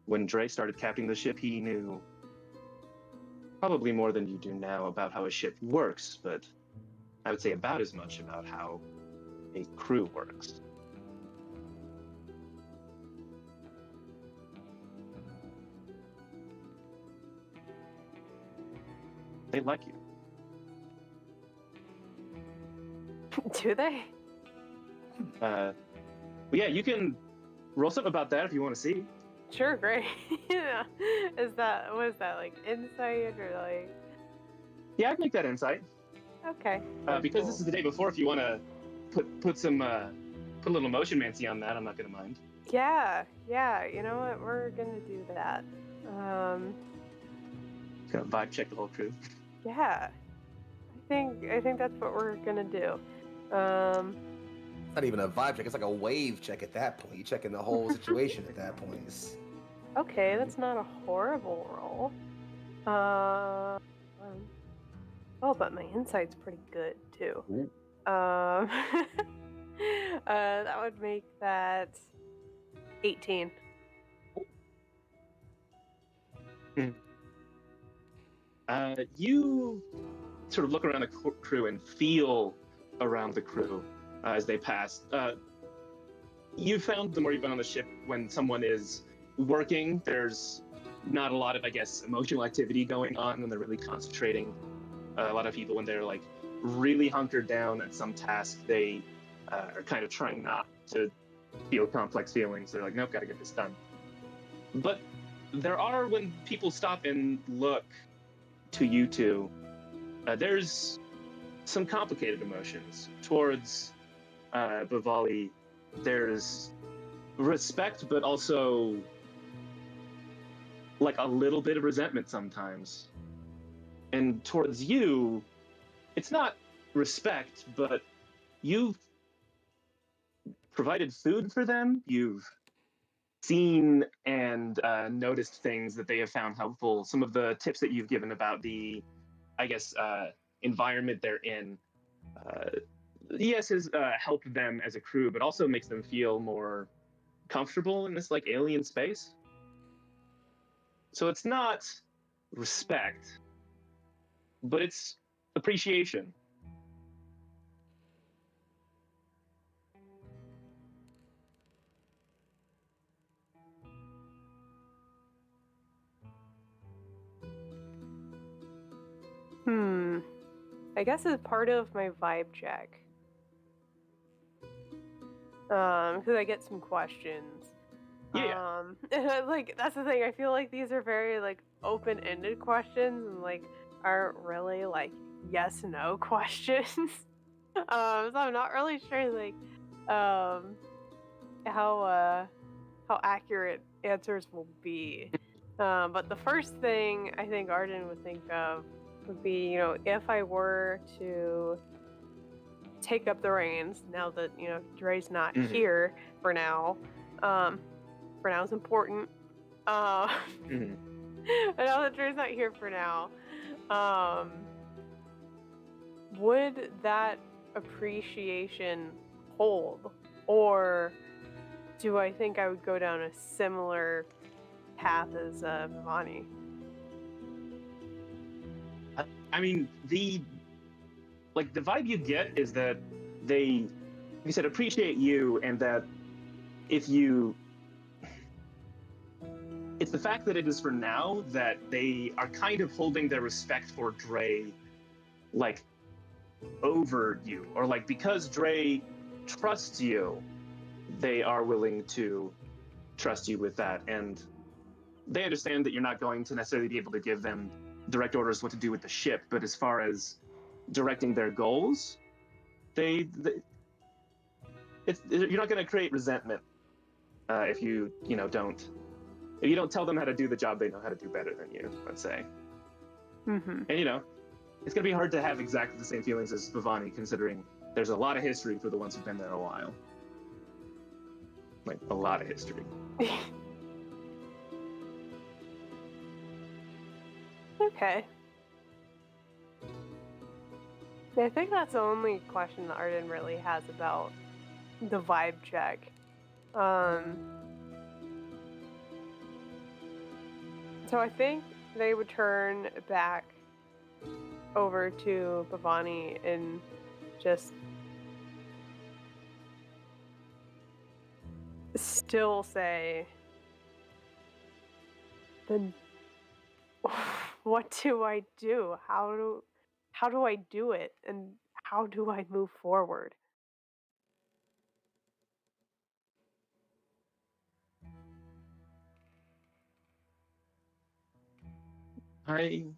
When Dre started captaining the ship, he knew probably more than you do now about how a ship works, but I would say about as much about how a crew works. They like you. Do they? Well, yeah, you can roll something about that if you want to see. Sure, great. Yeah. Was that like insight or like? Yeah, I'd make that insight. Okay. Because cool. this is the day before, if you want to put a little motion mancy on that, I'm not gonna mind. Yeah, you know what? We're gonna do that. Just gonna vibe check the whole crew. Yeah. I think that's what we're gonna do. It's not even a vibe check. It's like a wave check at that point. You're checking the whole situation at that point. Okay, that's not a horrible roll. Oh, but my insight's pretty good too. Ooh. That would make that 18. You sort of look around the crew and feel around the crew as they pass. You found the more you've been on the ship, when someone is working, there's not a lot of, I guess, emotional activity going on when they're really concentrating. A lot of people, when they're like really hunkered down at some task, they are kind of trying not to feel complex feelings. They're like, nope, gotta get this done. But there are, when people stop and look to you two, there's some complicated emotions. Towards Bavali, there's respect, but also like a little bit of resentment sometimes. And towards you, it's not respect, but you've provided food for them. You've seen and noticed things that they have found helpful. Some of the tips that you've given about the, I guess, environment they're in, yes, has helped them as a crew, but also makes them feel more comfortable in this like alien space. So it's not respect, but it's appreciation. I guess as part of my vibe check, because I get some questions. Yeah. Like that's the thing. I feel like these are very like open-ended questions and like aren't really like yes/no questions. So I'm not really sure like how accurate answers will be. But the first thing I think Arden would think of would be, you know, if I were to take up the reins now that, you know, Dre's not Mhm. here for now. For now is important. Mhm. But now that Dre's not here for now, would that appreciation hold? Or do I think I would go down a similar path as Vivani? I mean, the vibe you get is that they, like you said, appreciate you, and that if you, it's the fact that it is for now that they are kind of holding their respect for Dre, like, over you, or like because Dre trusts you, they are willing to trust you with that, and they understand that you're not going to necessarily be able to give them direct orders what to do with the ship, but as far as directing their goals, they you're not going to create resentment if you don't tell them how to do the job they know how to do better than you, let's say. Mm-hmm. And it's going to be hard to have exactly the same feelings as Vivani, considering there's a lot of history for the ones who've been there a while. Like, a lot of history. Okay. I think that's the only question that Arden really has about the vibe check. So I think they would turn back over to Bhavani and just still say, then what do I do? How do I do it? And how do I move forward? I'm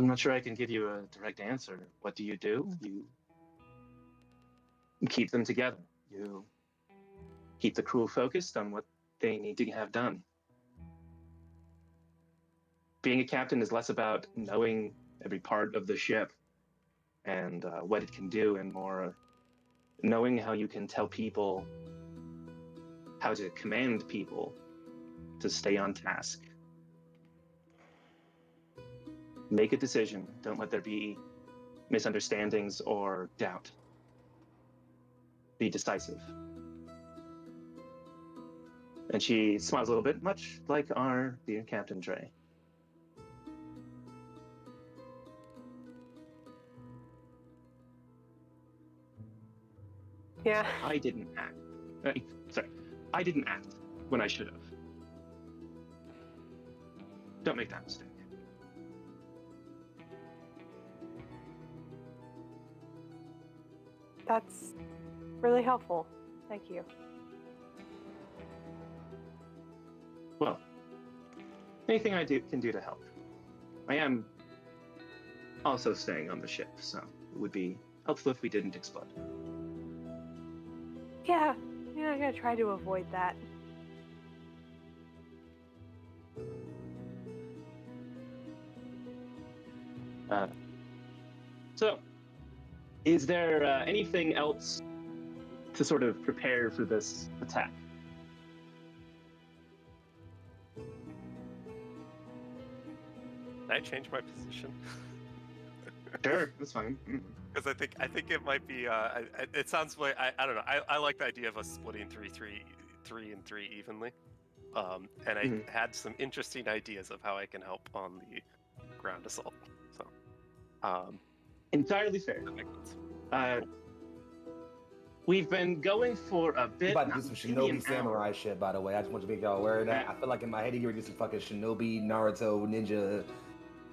not sure I can give you a direct answer. What do? You keep them together. You keep the crew focused on what they need to have done. Being a captain is less about knowing every part of the ship and what it can do, and more knowing how you can tell people how to command people to stay on task. Make a decision. Don't let there be misunderstandings or doubt. Be decisive. And she smiles a little bit, much like our dear Captain Dre. Yeah. I didn't act. I didn't act when I should have. Don't make that mistake. That's really helpful. Thank you. Well, anything I can do to help. I am also staying on the ship, so it would be helpful if we didn't explode. Yeah, I'm gonna try to avoid that. So, is there anything else to sort of prepare for this attack? Can I change my position? Sure, that's fine. Because I think it might be. It sounds like I don't know. I like the idea of us splitting 3 and 3 evenly. And I had some interesting ideas of how I can help on the ground assault. So, entirely fair. that makes sense. We've been going for a bit. You about to do some Shinobi Samurai shit, by the way. I just want to make y'all aware of that. I feel like in my head, you're gonna do some fucking Shinobi, Naruto, Ninja,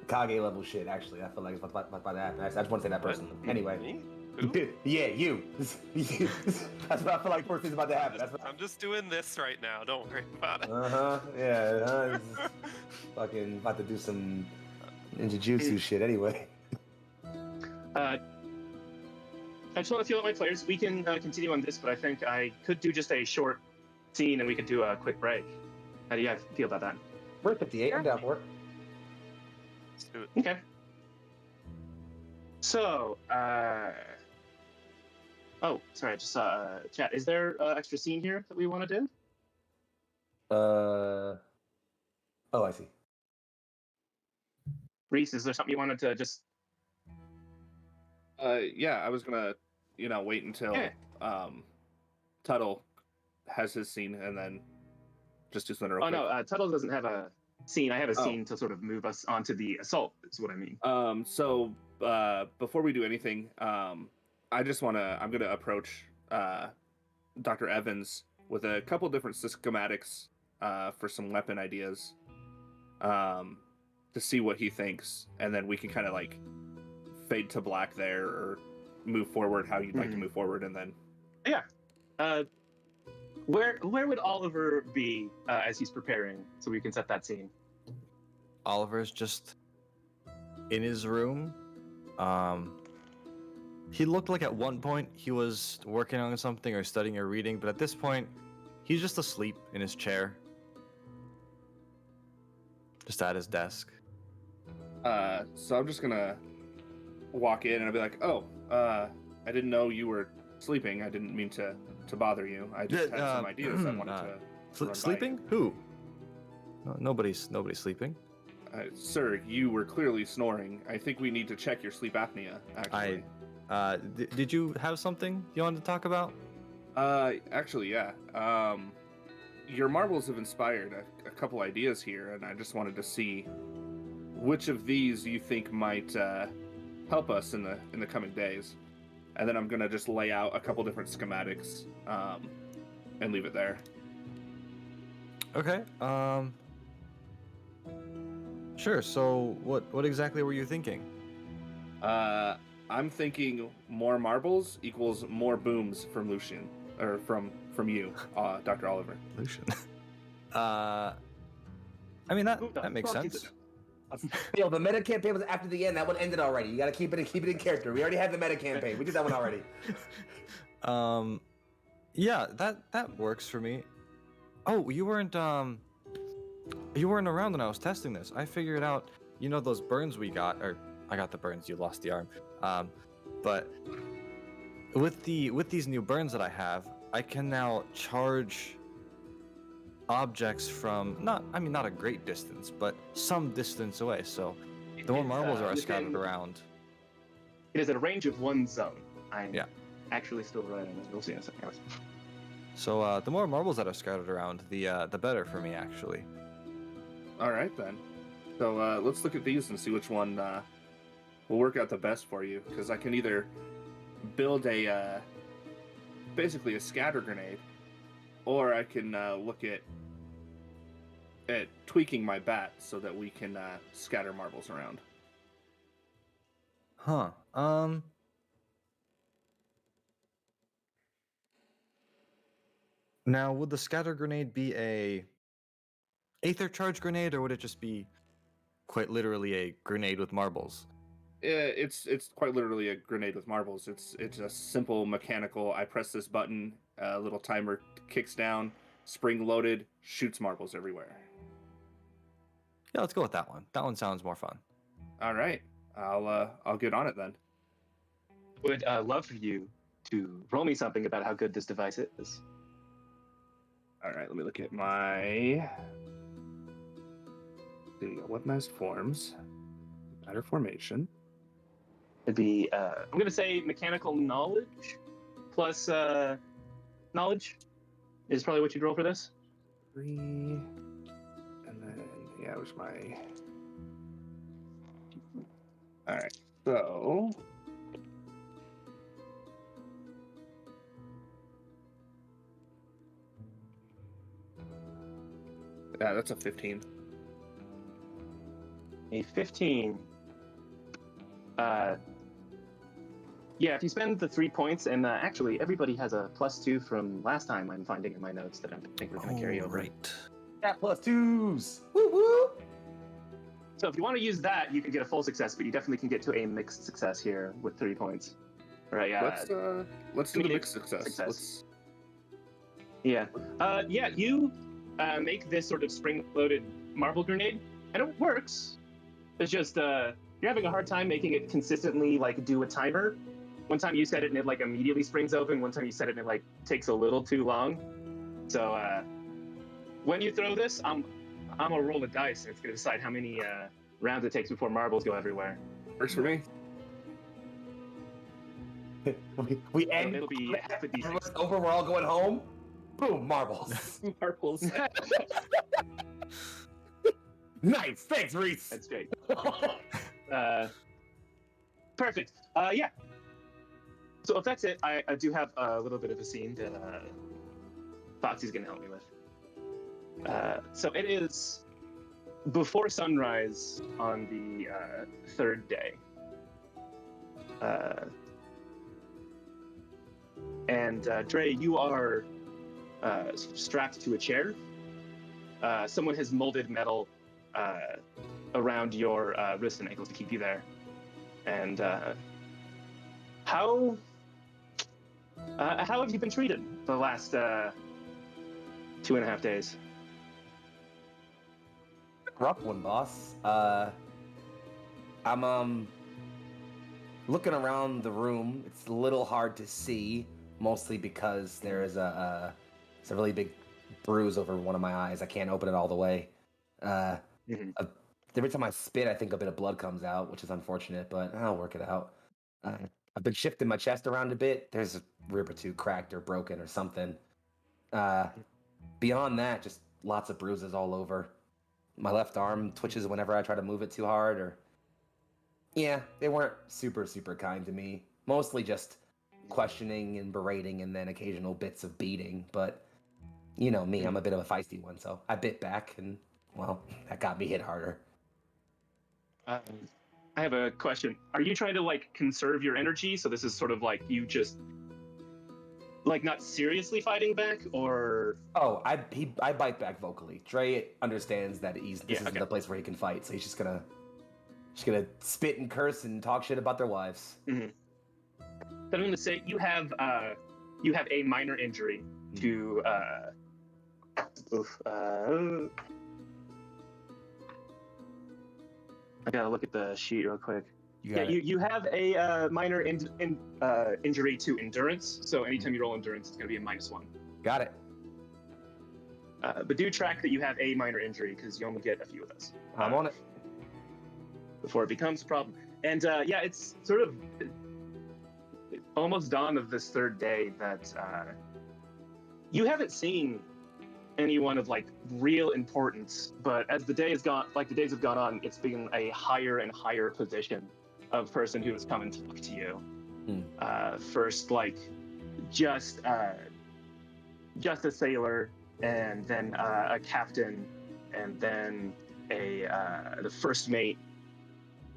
Kage level shit. Actually, I feel like it's about to happen. I just want to say that personally. Anyway. Me? Who? Yeah, you. That's what I feel like first thing's about to happen. That's what. I'm just doing this right now. Don't worry about it. Yeah. Fucking about to do some ninjutsu shit anyway. I just want to feel out my players. We can continue on this, but I think I could do just a short scene and we could do a quick break. How do you guys feel about that? We're at 58. I'm down for it. Let's do it. Okay. So, oh, sorry, I just saw chat. Is there an extra scene here that we want to do? Oh, I see. Reese, is there something you wanted to just... Yeah, I was gonna, wait until Tuttle has his scene and then just do something real quick. No, Tuttle doesn't have a scene. I have a scene to sort of move us onto the assault, is what I mean. So before we do anything, I'm gonna approach Dr. Evans with a couple different schematics for some weapon ideas to see what he thinks, and then we can kind of like fade to black there or move forward how you'd like to move forward, and then where would Oliver be as he's preparing so we can set that scene? Oliver's just in his room. He looked like at one point he was working on something or studying or reading, but at this point, he's just asleep in his chair. Just at his desk. So I'm just gonna walk in and I'll be like, oh, I didn't know you were sleeping. I didn't mean to bother you. I just had some ideas I wanted to run by sleeping? Who? No, nobody's sleeping. Sir, you were clearly snoring. I think we need to check your sleep apnea, actually. Did you have something you wanted to talk about? Actually, yeah. Your marbles have inspired a couple ideas here, and I just wanted to see which of these you think might help us in the coming days. And then I'm gonna just lay out a couple different schematics and leave it there. Okay. Sure. So, what exactly were you thinking? I'm thinking more marbles equals more booms from Lucian, or from you, Dr. Oliver. Lucian. I mean that makes sense. Yo, the meta campaign was after the end. That one ended already. You gotta keep it in character. We already had the meta campaign. We did that one already. Yeah, that works for me. Oh, you weren't around when I was testing this. I figured out, those burns we got, or I got the burns, you lost the arm. But with these new burns that I have, I can now charge objects from not a great distance, but some distance away. So the more marbles are scattered around. It is at a range of one zone. I'm Yeah. actually still writing it. We'll see in a second. So the more marbles that are scattered around, the better for me, actually. All right, then. So let's look at these and see which one will work out the best for you. Because I can either build basically a scatter grenade, or I can look at tweaking my bat so that we can scatter marbles around. Huh. Now, would the scatter grenade be a aether charge grenade, or would it just be quite literally a grenade with marbles? It's quite literally a grenade with marbles. It's a simple mechanical. I press this button, a little timer kicks down, spring loaded, shoots marbles everywhere. Yeah, let's go with that one. That one sounds more fun. All right, I'll get on it then. Would love for you to roll me something about how good this device is. All right, let me look at my weaponized forms, matter formation. It'd be I'm gonna say mechanical knowledge plus knowledge is probably what you'd roll for this. 3, and then where's my? All right, so. Yeah, that's a 15. A 15. Yeah, if you spend the 3 points, and actually everybody has a +2 from last time. I'm finding in my notes that I think we're going to carry over. Right. Got +2s. Woo woo. So if you want to use that, you can get a full success, but you definitely can get to a mixed success here with 3 points. Right? Let's do the mixed success. Yeah. You make this sort of spring-loaded marble grenade, and it works. It's just you're having a hard time making it consistently like do a timer. One time you set it and it like immediately springs open. One time you set it and it like takes a little too long. So when you throw this, I'm gonna roll a dice and it's gonna decide how many rounds it takes before marbles go everywhere. Works for me. we end. It'll be half a Everyone's d6. over. We're all going home. Boom, marbles. Marbles. Nice. Thanks, Reese. That's great. Perfect. Yeah. So if that's it, I do have a little bit of a scene that Foxy's gonna help me with. So it is before sunrise on the third day. And Dre, you are strapped to a chair. Someone has molded metal around your wrists and ankles to keep you there. And how have you been treated the last 2.5 days? Rough one, boss. I'm looking around the room. It's a little hard to see, mostly because there is a really big bruise over one of my eyes. I can't open it all the way. Every time I spit, I think a bit of blood comes out, which is unfortunate, but I'll work it out. I've been shifting my chest around a bit. There's a rib or two cracked or broken or something. Beyond that, just lots of bruises all over. My left arm twitches whenever I try to move it too hard, or... Yeah, they weren't super kind to me. Mostly just questioning and berating and then occasional bits of beating, but you know me, I'm a bit of a feisty one, so I bit back and, well, that got me hit harder. I have a question. Are you trying to like conserve your energy? So this is sort of like you just like not seriously fighting back, or Oh, I bite back vocally. Dre understands that this isn't the place where he can fight, so he's just gonna spit and curse and talk shit about their wives. Mm-hmm. So I'm gonna say you have a minor injury to I gotta look at the sheet real quick. You have a minor injury to endurance. So anytime you roll endurance, it's gonna be a -1. Got it. But do track that you have a minor injury because you only get a few of those. I'm on it. Before it becomes a problem. And it's sort of almost dawn of this third day that you haven't seen anyone of like real importance, but as the days have gone on, it's been a higher and higher position of person who has come and talked to you. First, like just a sailor, and then a captain, and then the first mate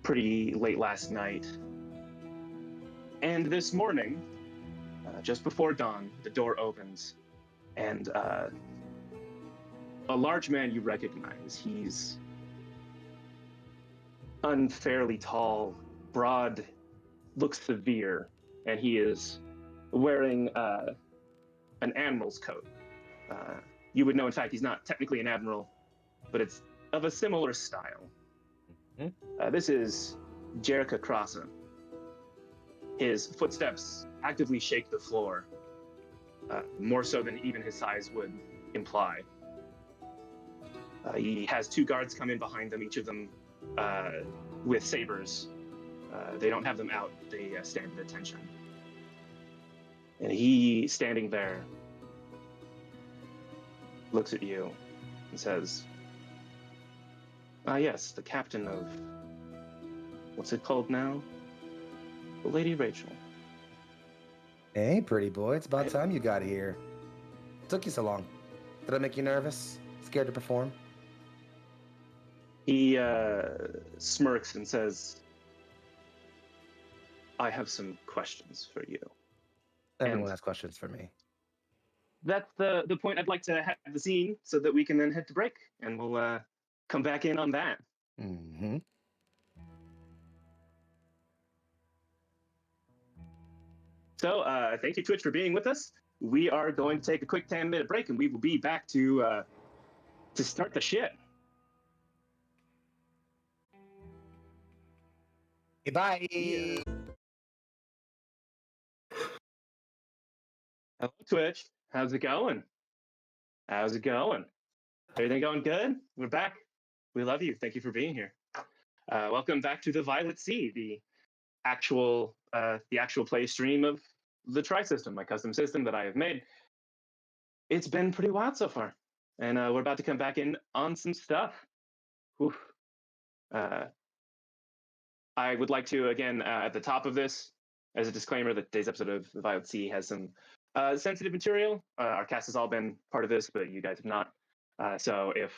pretty late last night. And this morning, just before dawn, the door opens, and a large man you recognize. He's unfairly tall, broad, looks severe, and he is wearing an admiral's coat. You would know, in fact, he's not technically an admiral, but it's of a similar style. This is Jerica Crossa. His footsteps actively shake the floor, more so than even his size would imply. He has 2 guards come in behind them, each of them with sabers. They don't have them out, they stand at attention. And he, standing there, looks at you and says, yes, the captain of... what's it called now? The Lady Rachel. Hey, pretty boy, it's about time you got here. Took you so long. Did I make you nervous? Scared to perform? He smirks and says, I have some questions for you. Everyone And- has questions for me. That's the point. I'd like to have the scene so that we can then head to break, and we'll come back in on that. Mm-hmm. So thank you, Twitch, for being with us. We are going to take a quick 10-minute break, and we will be back to start the shit. Bye. Hello, Twitch. How's it going? How's it going? Everything going good? We're back. We love you. Thank you for being here. Welcome back to the Violet Sea, the actual play stream of the Tri System, my custom system that I have made. It's been pretty wild so far, and we're about to come back in on some stuff. Oof. I would like to, again, at the top of this, as a disclaimer, that today's episode of the Violet Sea has some sensitive material. Our cast has all been part of this, but you guys have not. So if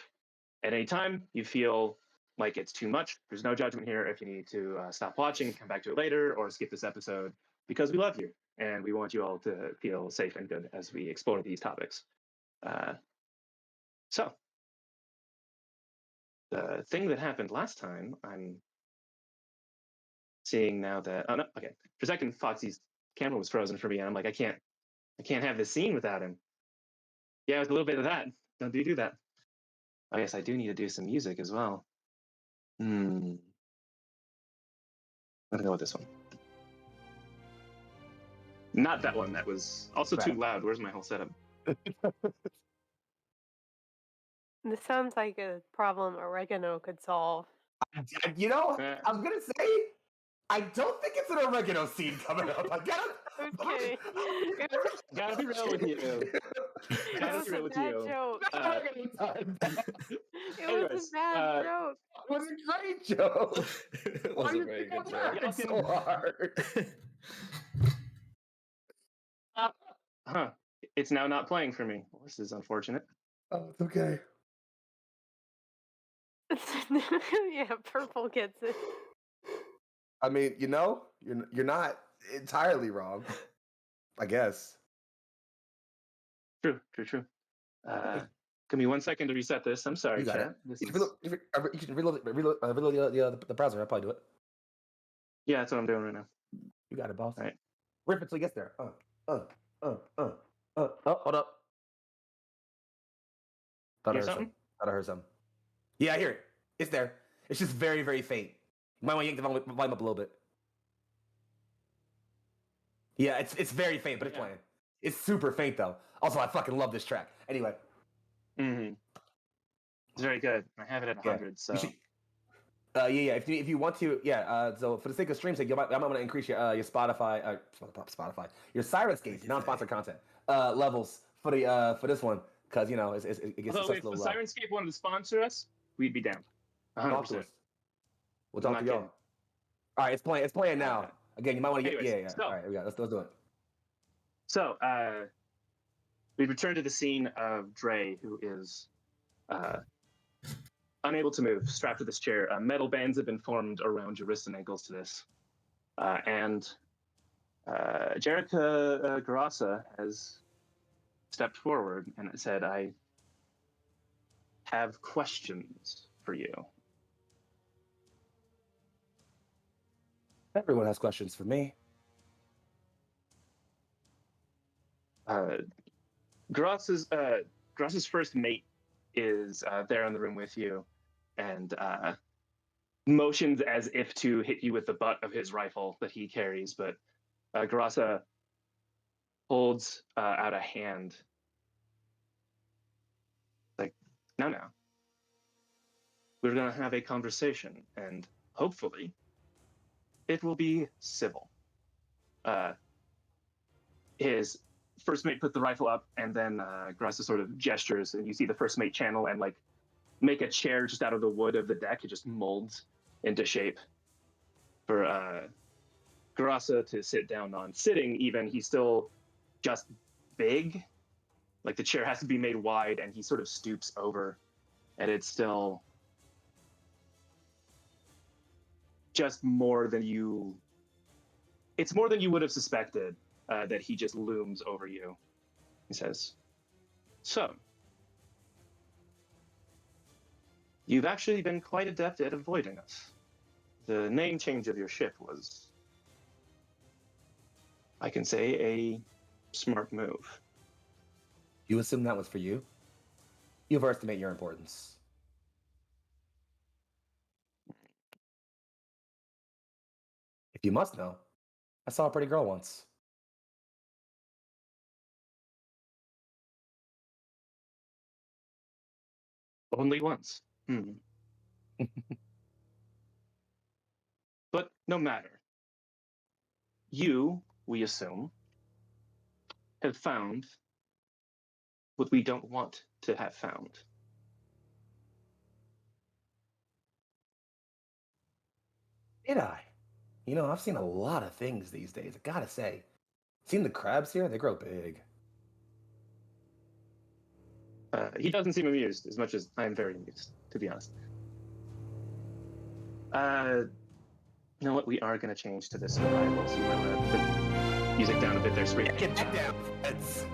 at any time you feel like it's too much, there's no judgment here. If you need to stop watching and come back to it later, or skip this episode, because we love you and we want you all to feel safe and good as we explore these topics. So the thing that happened last time, I'm seeing now that, oh no, okay. For a second, Foxy's camera was frozen for me, and I'm like, I can't have this scene without him. Yeah, it was a little bit of that. Don't do that. I guess I do need to do some music as well. I'm gonna go with this one. Not that one. That was also too loud. Where's my whole setup? This sounds like a problem oregano could solve. You know, I'm gonna say, I don't think it's an oregano scene coming up. I gotta. I was kidding. Gotta be real with you. It Gotta was be real a with bad you. joke. It It was a bad joke. was a great joke. It Why was do a you very think I'm good joke. laughing so hard? Huh. It's now not playing for me. Well, this is unfortunate. Oh, it's okay. Yeah, purple gets it. I mean, you know, you're not entirely wrong. I guess. True. Give me 1 second to reset this. I'm sorry, You got chat. it. This You is... can reload the browser. I'll probably do it. Yeah, that's what I'm doing right now. You got it, boss. All right. Rip it till he gets there. Oh, hold up. Thought I Hear heard something? something. Yeah, I hear it. It's there. It's just very, very faint. You might want to yank the volume up a little bit. Yeah, it's very faint, but it's playing. It's super faint though. Also, I fucking love this track. Anyway. Mm-hmm. It's very good. I have it at 100, so... Yeah. If you want to, so for the sake of stream sake, I might want to increase your Spotify, your Sirenscape non-sponsored content levels for this one, because you know it gets Although such if a the little low. Sirenscape wanted to sponsor us, we'd be down. 100%. We'll talk to y'all. kidding. All right, it's playing now. Okay. Again, you might want to get Anyways, so- all right, let's do it. So, we return to the scene of Dre, who is unable to move, strapped to this chair. Metal bands have been formed around your wrists and ankles to this. And Jerica Garasa has stepped forward and said, I have questions for you. Everyone has questions for me. Gross's first mate is there in the room with you, and motions as if to hit you with the butt of his rifle that he carries, but Grassa holds out a hand. Like, no. We're going to have a conversation, and hopefully it will be civil. His first mate put the rifle up, and then Grassa sort of gestures, and you see the first mate channel and like make a chair just out of the wood of the deck. It just molds into shape for Grassa to sit down on. Sitting even, he's still just big. Like the chair has to be made wide, and he sort of stoops over, and it's still just more than you it's more than you would have suspected that he just looms over you. He says, "So, you've actually been quite adept at avoiding us. The name change of your ship was, I can say, a smart move." You assume that was for you? You overestimate your importance. If you must know, I saw a pretty girl once. Only once. But no matter. You, we assume, have found what we don't want to have found. Did I? You know, I've seen a lot of things these days, I gotta say. Seen the crabs here? They grow big. He doesn't seem amused as much as I am very amused, to be honest. You know what? We are going to change to this survival, so you might want to put music down a bit there, Sweet. Get down, Feds.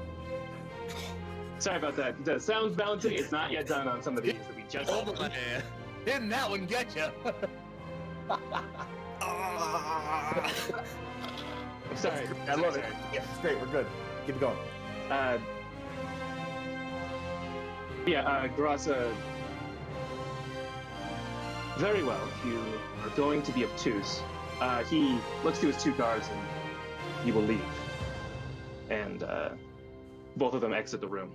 Sorry about that. The sound balancing is not yet done on some of these that we just. Oh, man. Didn't that one get you? I'm sorry. I love it. Yeah, it's great. We're good. Keep it going. Grasa. Very well. If you are going to be obtuse, he looks to his two guards and he will leave. And both of them exit the room.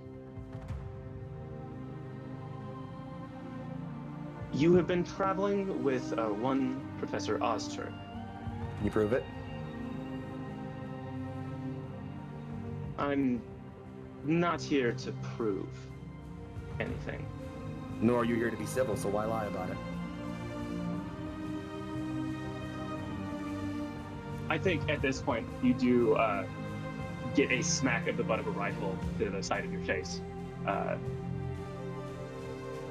You have been traveling with one Professor Ozturk. Can you prove it? I'm not here to prove anything. Nor are you here to be civil, so why lie about it? I think at this point you do get a smack of the butt of a rifle to the side of your face.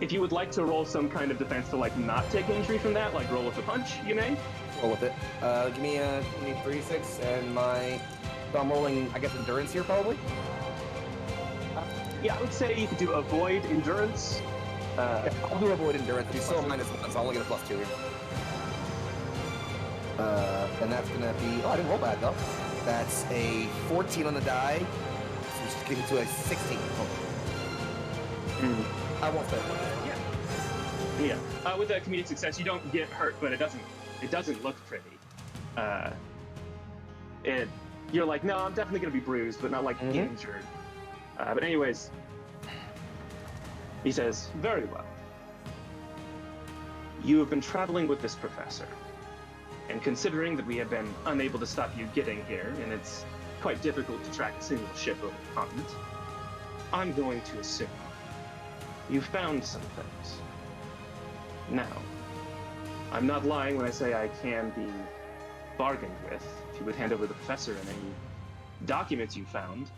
If you would like to roll some kind of defense to like not take injury from that, like roll with a punch, you may. Roll with it. Give me 3-6 and my. So I'm rolling, I guess, endurance here probably. Yeah, I would say you could do avoid endurance. Yeah, I'll do avoid endurance. He's still -1, so I'll only get a +2 here. And that's gonna be. Oh, I didn't roll bad though. That's a 14 on the die. So we just give it to a 16. I won't spend it. Yeah. With that comedic success, you don't get hurt, but it doesn't look pretty. You're like, no, I'm definitely gonna be bruised, but not like injured. But anyways, he says, very well. You have been traveling with this professor. And considering that we have been unable to stop you getting here, and it's quite difficult to track a single ship over the continent, I'm going to assume you found some things. Now, I'm not lying when I say I can be bargained with if you would hand over the professor and any documents you found.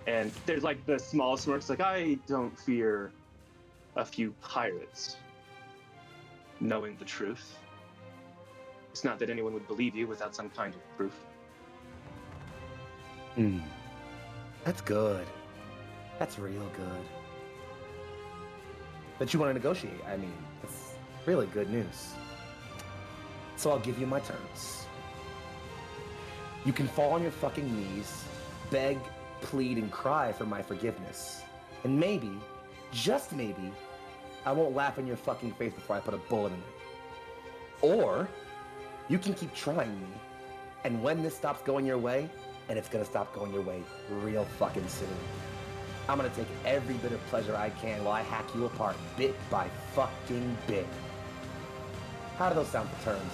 And there's like the small smirks, like, I don't fear a few pirates knowing the truth. It's not that anyone would believe you without some kind of proof. That's good. That's real good. That you want to negotiate. I mean, that's really good news. So I'll give you my terms. You can fall on your fucking knees, beg, plead, and cry for my forgiveness. And maybe, just maybe, I won't laugh in your fucking face before I put a bullet in it. Or you can keep trying me, and when this stops going your way, and it's gonna stop going your way real fucking soon, I'm gonna take every bit of pleasure I can while I hack you apart bit by fucking bit. How do those sound for terms?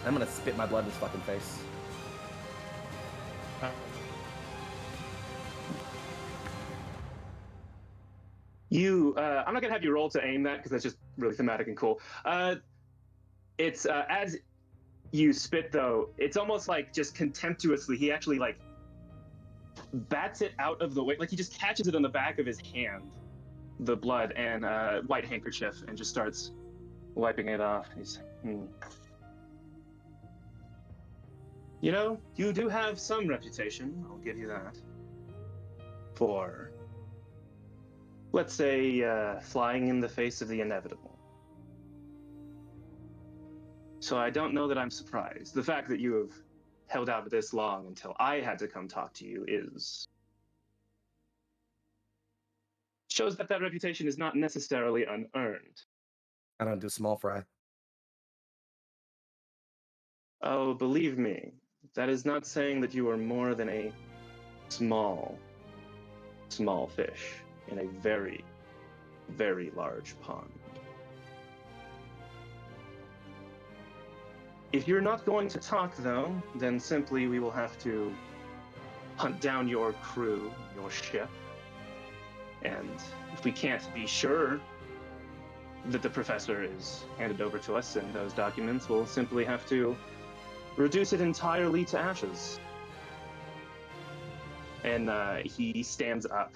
I'm gonna spit my blood in his fucking face. I'm not gonna have you roll to aim that because that's just really thematic and cool. It's as you spit though, it's almost like just contemptuously, he actually like bats it out of the way, like he just catches it on the back of his hand, the blood and white handkerchief, and just starts wiping it off. He's You know, you do have some reputation, I'll give you that, for, let's say, flying in the face of the inevitable. So I don't know that I'm surprised. The fact that you have held out this long until I had to come talk to you shows that that reputation is not necessarily unearned. I don't do small fry. Oh, believe me, that is not saying that you are more than a small fish in a very, very large pond. If you're not going to talk, though, then simply we will have to hunt down your crew, your ship, and if we can't be sure that the professor is handed over to us in those documents, we'll simply have to reduce it entirely to ashes. And he stands up,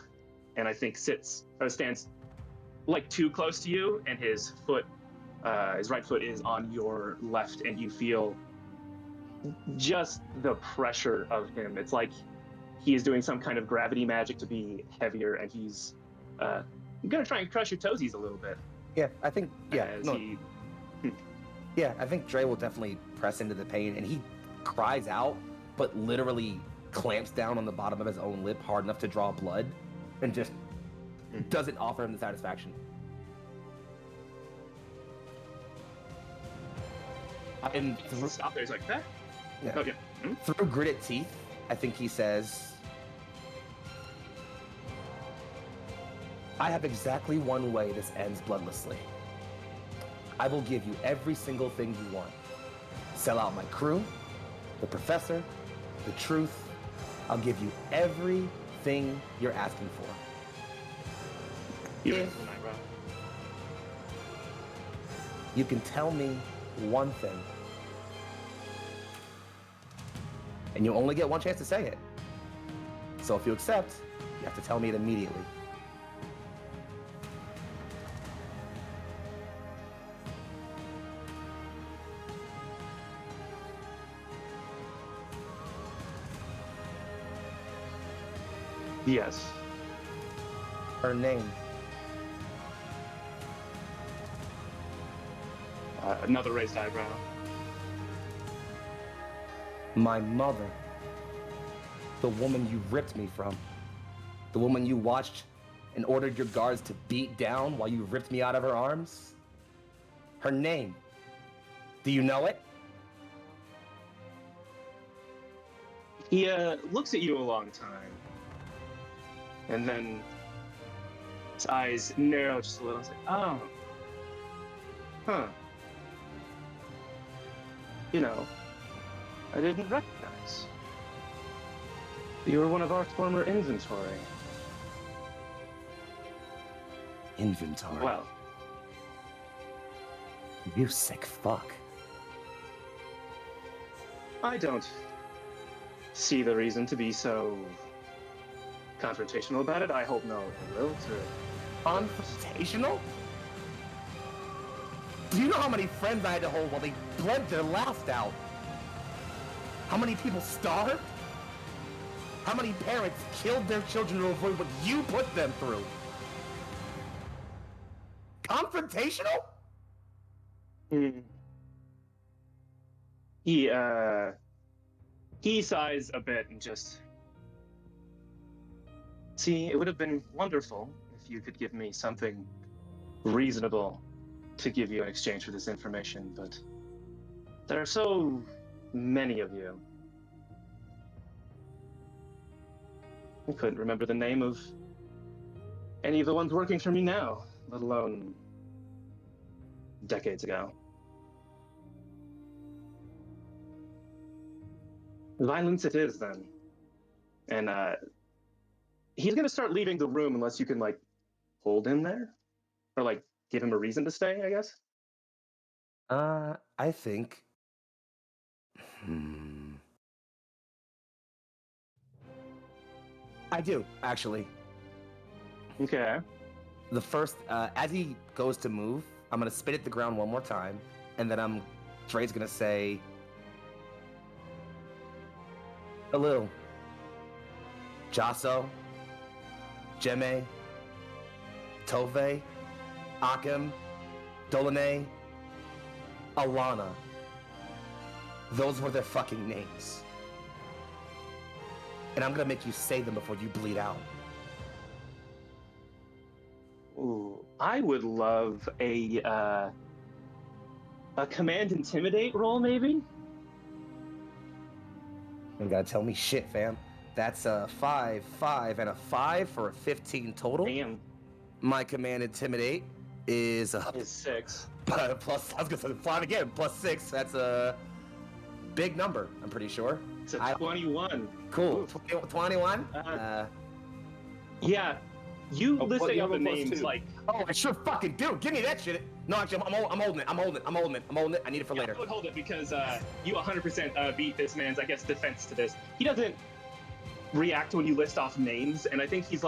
and I think stands like too close to you, and his right foot is on your left, and you feel just the pressure of him. It's like he is doing some kind of gravity magic to be heavier, and he's gonna try and crush your toesies a little bit. Yeah, I think. Yeah, as yeah, I think Dre will definitely press into the pain, and he cries out, but literally clamps down on the bottom of his own lip hard enough to draw blood, and just doesn't offer him the satisfaction. And stop there. He's like, that? Yeah. Okay. Through gritted teeth, I think he says, I have exactly one way this ends bloodlessly. I will give you every single thing you want. Sell out my crew, the professor, the truth. I'll give you everything you're asking for. If you can tell me one thing, and you only get one chance to say it. So if you accept, you have to tell me it immediately. Yes. Her name. Another raised eyebrow. My mother. The woman you ripped me from. The woman you watched and ordered your guards to beat down while you ripped me out of her arms. Her name. Do you know it? He looks at you a long time, and then his eyes narrow just a little. He's like, oh, huh. You know, I didn't recognize. You were one of our former inventory. Inventory? Well, You sick fuck. I don't see the reason to be so confrontational about it. I hope no one will. Confrontational? Do you know how many friends I had to hold while they bled their last out? How many people starved? How many parents killed their children to avoid what you put them through? Confrontational? He sighs a bit and just... See, it would have been wonderful if you could give me something reasonable to give you in exchange for this information, but there are so many of you. I couldn't remember the name of any of the ones working for me now, let alone decades ago. Violence it is, then. And he's gonna start leaving the room unless you can, like, hold him there? Or, like, give him a reason to stay, I guess? I think... I do, actually. Okay. The first, as he goes to move, I'm gonna spit at the ground one more time, and then Dre's gonna say, Hello. Jaso, Jeme, Tove, Akim, Dolane, Alana. Those were their fucking names. And I'm gonna make you say them before you bleed out. Ooh, I would love a command intimidate roll, maybe. You gotta tell me shit, fam. That's a 5, 5, and a 5 for a 15 total. Damn, My command intimidate is is 6. plus. I was gonna say 5 again. Plus 6. That's a big number. I'm pretty sure. It's a 21. Cool. Oof. 21. Yeah, you Oh, listing you out have the a plus names 2. like Oh, I sure fucking do. Give me that shit. No, actually, I'm holding it. I'm holding it. I need it for later. I would hold it because you 100% beat this man's, I guess, defense to this. He doesn't react when you list off names, and I think he's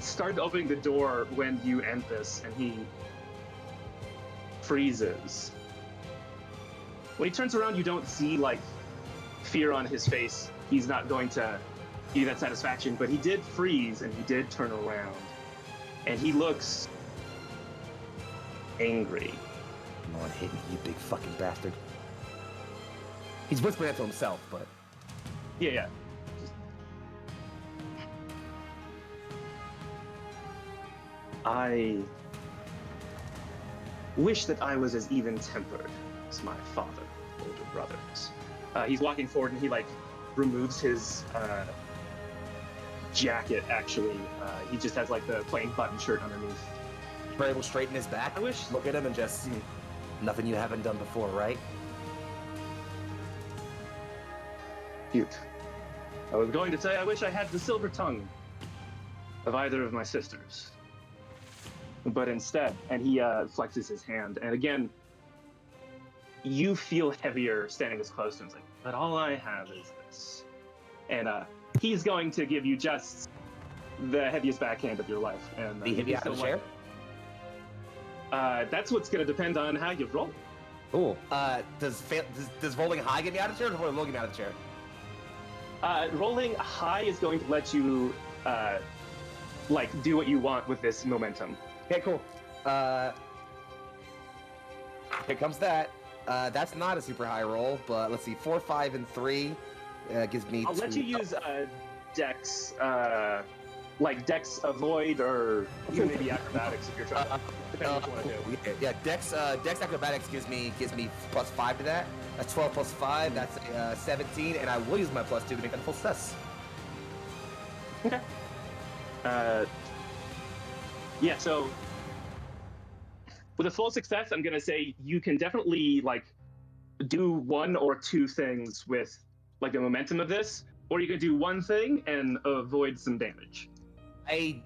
started opening the door when you end this, and he freezes. When he turns around, you don't see like fear on his face. He's not going to give you that satisfaction, but he did freeze and he did turn around, and he looks angry. Come on, hit me, you big fucking bastard. He's whispering that to himself, but Yeah. I wish that I was as even-tempered as my father, older brothers. He's walking forward and he like removes his jacket. Actually, he just has like the plain button shirt underneath. Bray will straighten his back. I wish. Look at him and just nothing you haven't done before, right? Cute. I was going to say I wish I had the silver tongue of either of my sisters. But instead, and he flexes his hand, and again, you feel heavier standing this close to him. It's like, but all I have is this. And he's going to give you just the heaviest backhand of your life. And He hit me out of the chair. That's what's going to depend on how you roll. Cool. Does rolling high get me out of the chair, or does rolling low get me out of the chair? Rolling high is going to let you like do what you want with this momentum. Okay, cool. Here comes that. That's not a super high roll, but let's see, 4, 5, and 3 gives me. I'll let you use Dex, like Dex avoid, or even maybe acrobatics if you're trying to. Depending on what you want to do. Yeah, Dex acrobatics gives me plus 5 to that. That's 12 plus 5. That's 17, and I will use my plus 2 to make that a full success. Okay. Yeah, so with a full success, I'm gonna say you can definitely like do 1 or 2 things with like the momentum of this, or you can do one thing and avoid some damage. I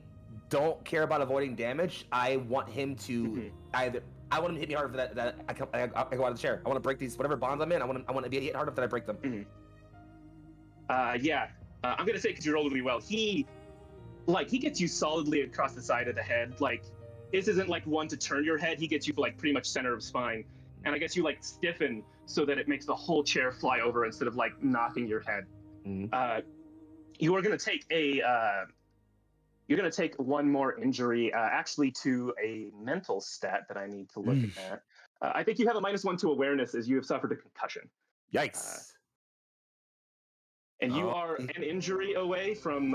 don't care about avoiding damage. I want him to I want him to hit me hard for that I go out of the chair. I want to break these whatever bonds I'm in. I want to be hit hard enough that I break them. I'm gonna say because you rolled really well. He gets you solidly across the side of the head. Like this isn't like one to turn your head. He gets you like pretty much center of spine, and I guess you like stiffen so that it makes the whole chair fly over instead of like knocking your head. You are gonna take you're gonna take 1 more injury, actually to a mental stat that I need to look at. I think you have a -1 to awareness as you have suffered a concussion. Yikes. And you are an injury away from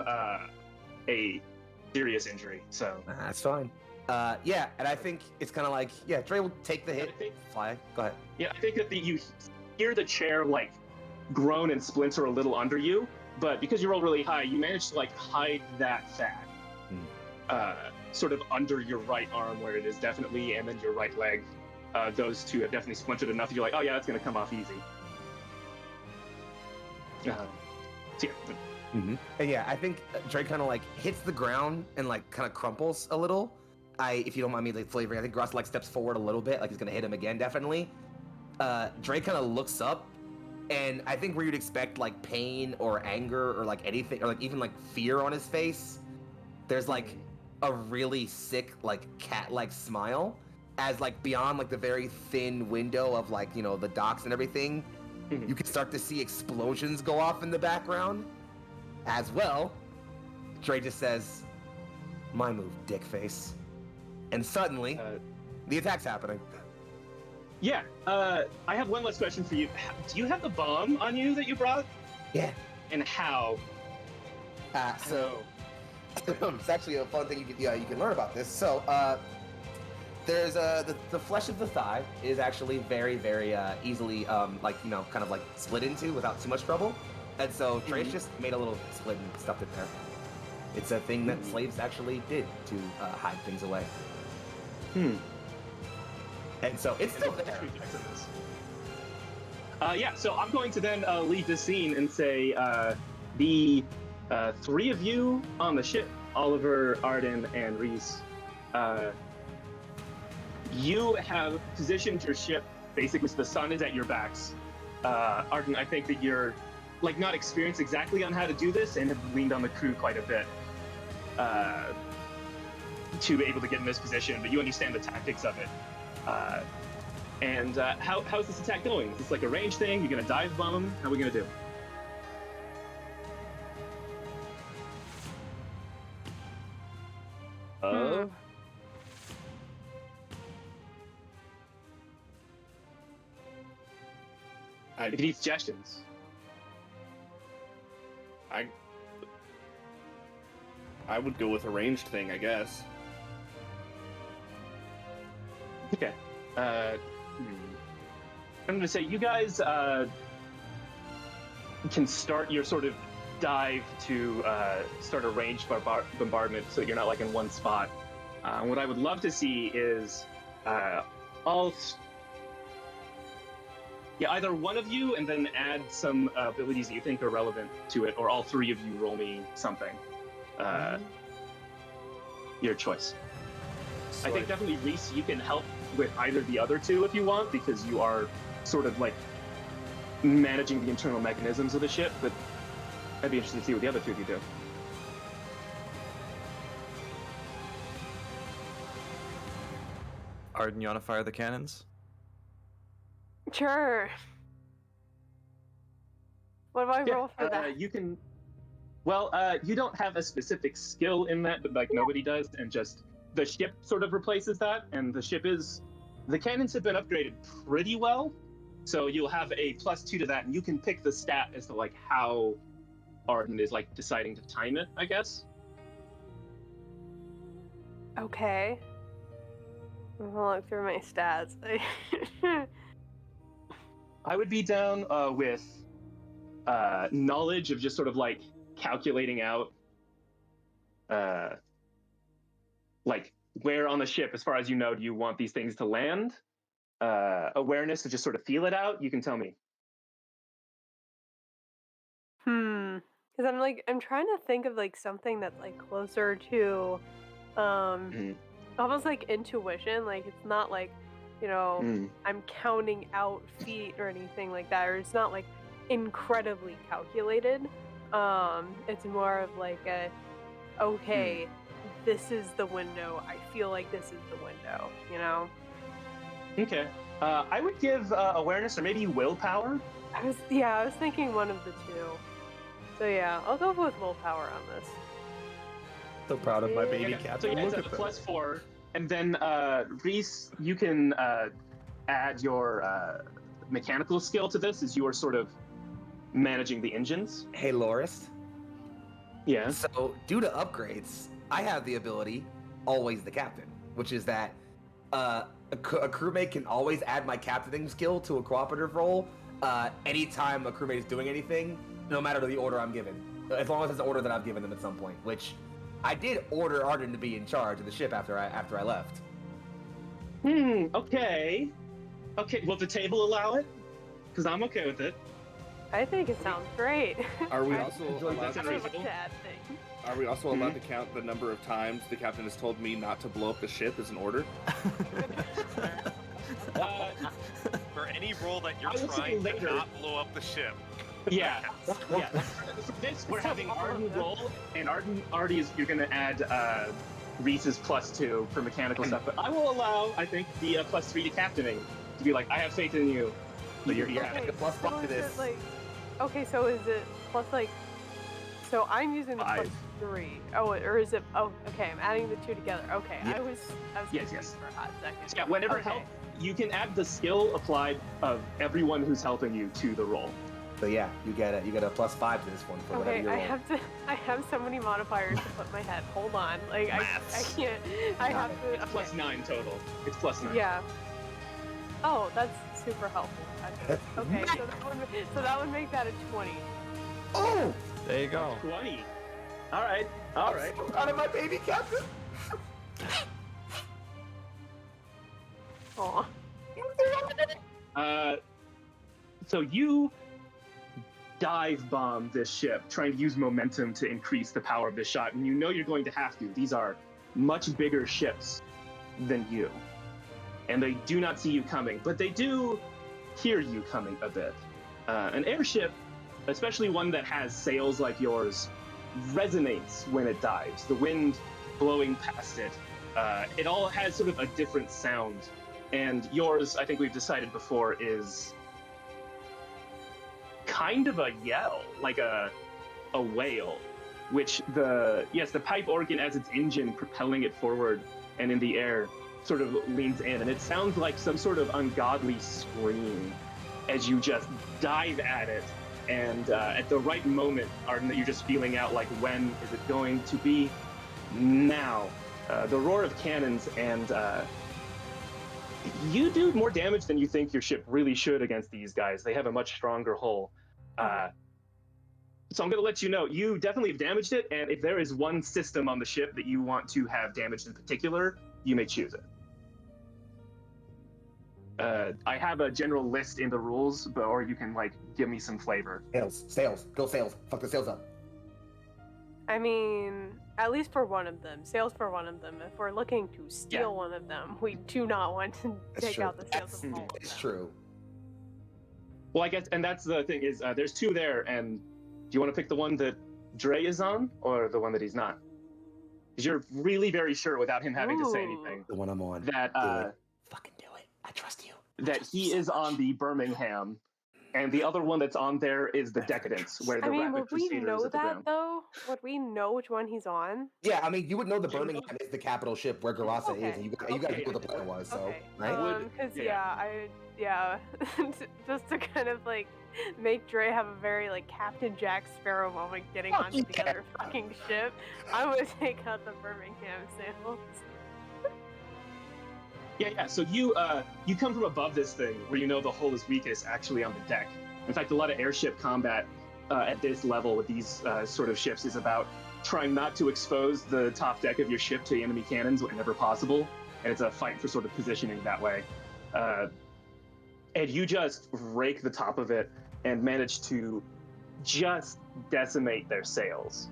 a serious injury, so That's fine. Yeah, and I think it's kind of like, yeah, Dre will take the hit. Fly. Go ahead. yeah, I think that you hear the chair like groan and splinter a little under you, but because you rolled really high, you managed to like hide that fat sort of under your right arm where it is definitely, and then your right leg. Those two have definitely splintered enough that you're like, oh yeah, that's gonna come off easy. So yeah. And yeah, I think Dre kind of like hits the ground and like kind of crumples a little. If you don't mind me like flavoring, I think Gross like steps forward a little bit, like he's gonna hit him again, definitely. Dre kind of looks up, and I think where you'd expect like pain or anger or like anything, or like even like fear on his face, there's like a really sick like cat-like smile, as like beyond like the very thin window of like, you know, the docks and everything, Mhm. You can start to see explosions go off in the background. As well, Dre just says, "My move, dickface." And suddenly, the attack's happening. Yeah, I have one last question for you. Do you have the bomb on you that you brought? Yeah. And how? So it's actually a fun thing you can learn about this. So there's the flesh of the thigh is actually very easily kind of like split into without too much trouble, and so Trace just made a little split and stuffed it there. It's a thing that slaves actually did to hide things away. And so it's still there. Yeah, so I'm going to then leave this scene and say the three of you on the ship, Oliver, Arden, and Reese, you have positioned your ship basically so the sun is at your backs. Arden, I think that you're not experienced exactly on how to do this and have leaned on the crew quite a bit to be able to get in this position, but you understand the tactics of it. How's this attack going? Is this like a range thing? You're gonna dive bomb? How are we gonna do? If you need suggestions. I would go with a ranged thing, I guess. Okay. I'm gonna say you guys can start your sort of dive to start a ranged bombardment, so you're not in one spot. What I would love to see is either one of you and then add some abilities that you think are relevant to it, or all three of you roll me something. Your choice. So I think definitely, Reese, you can help with either the other two if you want, because you are sort of managing the internal mechanisms of the ship, but I'd be interested to see what the other two of you do. Arden, you want to fire the cannons? Sure. What do I roll for that? You can. Well, you don't have a specific skill in that, but nobody does, and just the ship sort of replaces that. And the cannons have been upgraded pretty well, so you'll have a +2 to that, and you can pick the stat as to how Arden is deciding to time it, I guess. Okay. I'm gonna look through my stats. I would be down with knowledge of just sort of calculating out where on the ship, as far as you know, do you want these things to land? Awareness to just sort of feel it out. You can tell me. Because I'm trying to think of something that's closer to almost intuition. It's not I'm counting out feet or anything like that, or it's not incredibly calculated. It's more of okay, this is the window. I feel like this is the window, Okay. I would give awareness or maybe willpower. I was thinking one of the two. So yeah, I'll go with willpower on this. So proud of my baby Okay. cat. So yeah, it's Look a at that. +4, and then Reese, you can add your mechanical skill to this as you are sort of managing the engines. Hey, Lorist. Yeah. So, due to upgrades, I have the ability, always the captain, which is that a crewmate can always add my captaining skill to a cooperative role anytime a crewmate is doing anything, no matter the order I'm given. As long as it's the order that I've given them at some point, which I did order Arden to be in charge of the ship after I left. Okay. Okay, will the table allow it? Because I'm okay with it. I think it sounds great. Are we also allowed That's I don't reasonable. like to add things. Are we also allowed to count the number of times the captain has told me not to blow up the ship as an order? For any role that you're I will say trying to later. not blow up the ship. Yeah. Yeah. For this, we're having Arden roll, and you're going to add Reese's +2 for mechanical stuff, but I will allow, I think, the +3 to captaining to be I have faith in you. So you're Yeah, adding a plus so 5 to is it this. like, okay, so is it plus like, so I'm using the plus 5. 3. Oh, or is it? Oh, okay, I'm adding the 2 together. Okay, Yeah. I was Yes, confused yes. for a hot second. So yeah, whenever Okay. help, you can add the skill applied of everyone who's helping you to the roll. So yeah, you get a plus 5 to this one for whatever Okay, you roll. I have so many modifiers to put in my head. Hold on, like I Maths. can't. I have to. It's plus 9 total. It's plus 9. Yeah. Oh, that's super helpful. Actually. Okay, so that would make that a 20. Oh! There you go. 20. All right. All right. I'm so proud of my baby captain. Aw. So you dive bomb this ship, trying to use momentum to increase the power of this shot, and you know you're going to have to. These are much bigger ships than you, and they do not see you coming, but they do hear you coming a bit. An airship, especially one that has sails like yours, resonates when it dives. The wind blowing past it. It all has sort of a different sound, and yours, I think we've decided before, is kind of a yell, like a wail, which the pipe organ as its engine propelling it forward and in the air sort of leans in, and it sounds like some sort of ungodly scream as you just dive at it, and at the right moment, Arden, that you're just feeling out, like, when is it going to be? Now. The roar of cannons, and you do more damage than you think your ship really should against these guys. They have a much stronger hull. So I'm going to let you know, you definitely have damaged it, and if there is one system on the ship that you want to have damaged in particular, you may choose it. I have a general list in the rules, or you can, like, give me some flavor. Sails. Go sails. Fuck the sails up. I mean, at least for one of them, sails for one of them. If we're looking to steal one of them, we do not want to take out the sails of all of them. It's true. Well, I guess, and that's the thing is, there's 2 there, and do you want to pick the one that Dre is on, or the one that he's not? Because you're really very sure, without him having to say anything, The one I'm on. that Fucking do it. I trust you. that he is on the Birmingham, and the other one that's on there is the Decadence, where the I mean, Rapid would we Crusader is know at the that ground. though? Would we know which one he's on? Yeah, I mean, you would know the Birmingham is the capital ship where Garasa is, and you guys Okay. knew what the plan was, so Okay. right? Because yeah. just to kind of like make Dre have a very like Captain Jack Sparrow moment getting Fuck onto you, the other fucking ship, I would take out the Birmingham sails. Yeah. So you come from above this thing, where you know the hull is weakest, actually on the deck. In fact, a lot of airship combat at this level with these sort of ships is about trying not to expose the top deck of your ship to enemy cannons whenever possible, and it's a fight for sort of positioning that way. And you just rake the top of it and manage to just decimate their sails.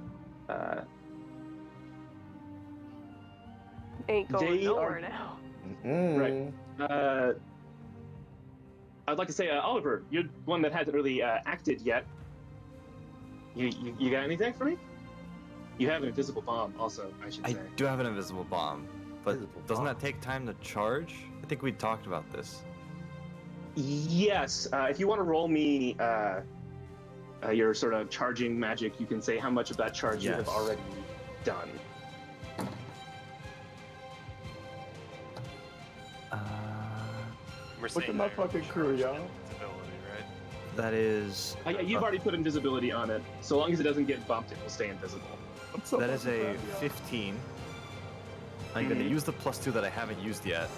Ain't going They nowhere are- now. Mm. Right. I'd like to say, Oliver, you're one that hasn't really acted yet. You got anything for me? You have an invisible bomb, also, I should I say. do have an invisible bomb, but Invisible doesn't bomb. that take time to charge? I think we talked about this. Yes. If you want to roll me your sort of charging magic, you can say how much of that charge you have Yes. already done. We're Look at saying my there, fucking crew, charged y'all. invisibility, right? That is. Yeah, you've already put invisibility on it. So long as it doesn't get bumped, it will stay invisible. I'm so That is fucking a proud of y'all. 15. I'm going to Mhm. use the +2 that I haven't used yet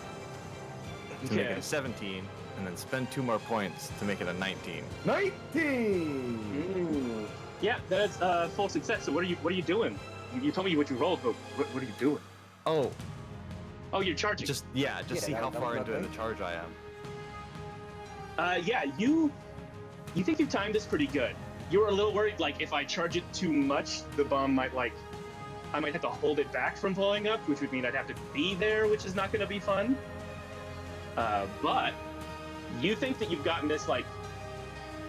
to make it Okay. a 17, and then spend 2 more points to make it a 19. 19! Yeah, that's full success. So what are you doing? You told me what you rolled, but what are you doing? Oh, Oh, you're charging. just Yeah, see that- how that far was into nothing. the charge I am. Yeah, you think you timed this pretty good. You were a little worried, like, if I charge it too much, the bomb might, like, I might have to hold it back from blowing up, which would mean I'd have to be there, which is not going to be fun. But you think that you've gotten this, like,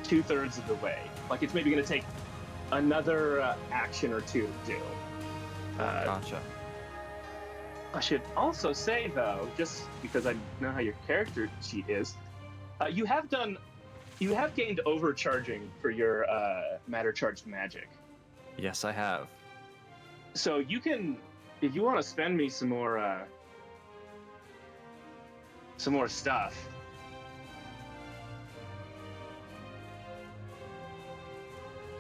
2/3 of the way. Like, it's maybe going to take another action or two to do. Gotcha. I should also say, though, just because I know how your character sheet is, you have done you have gained overcharging for your matter charged magic. Yes, I have. So you can, if you want to spend me some more stuff.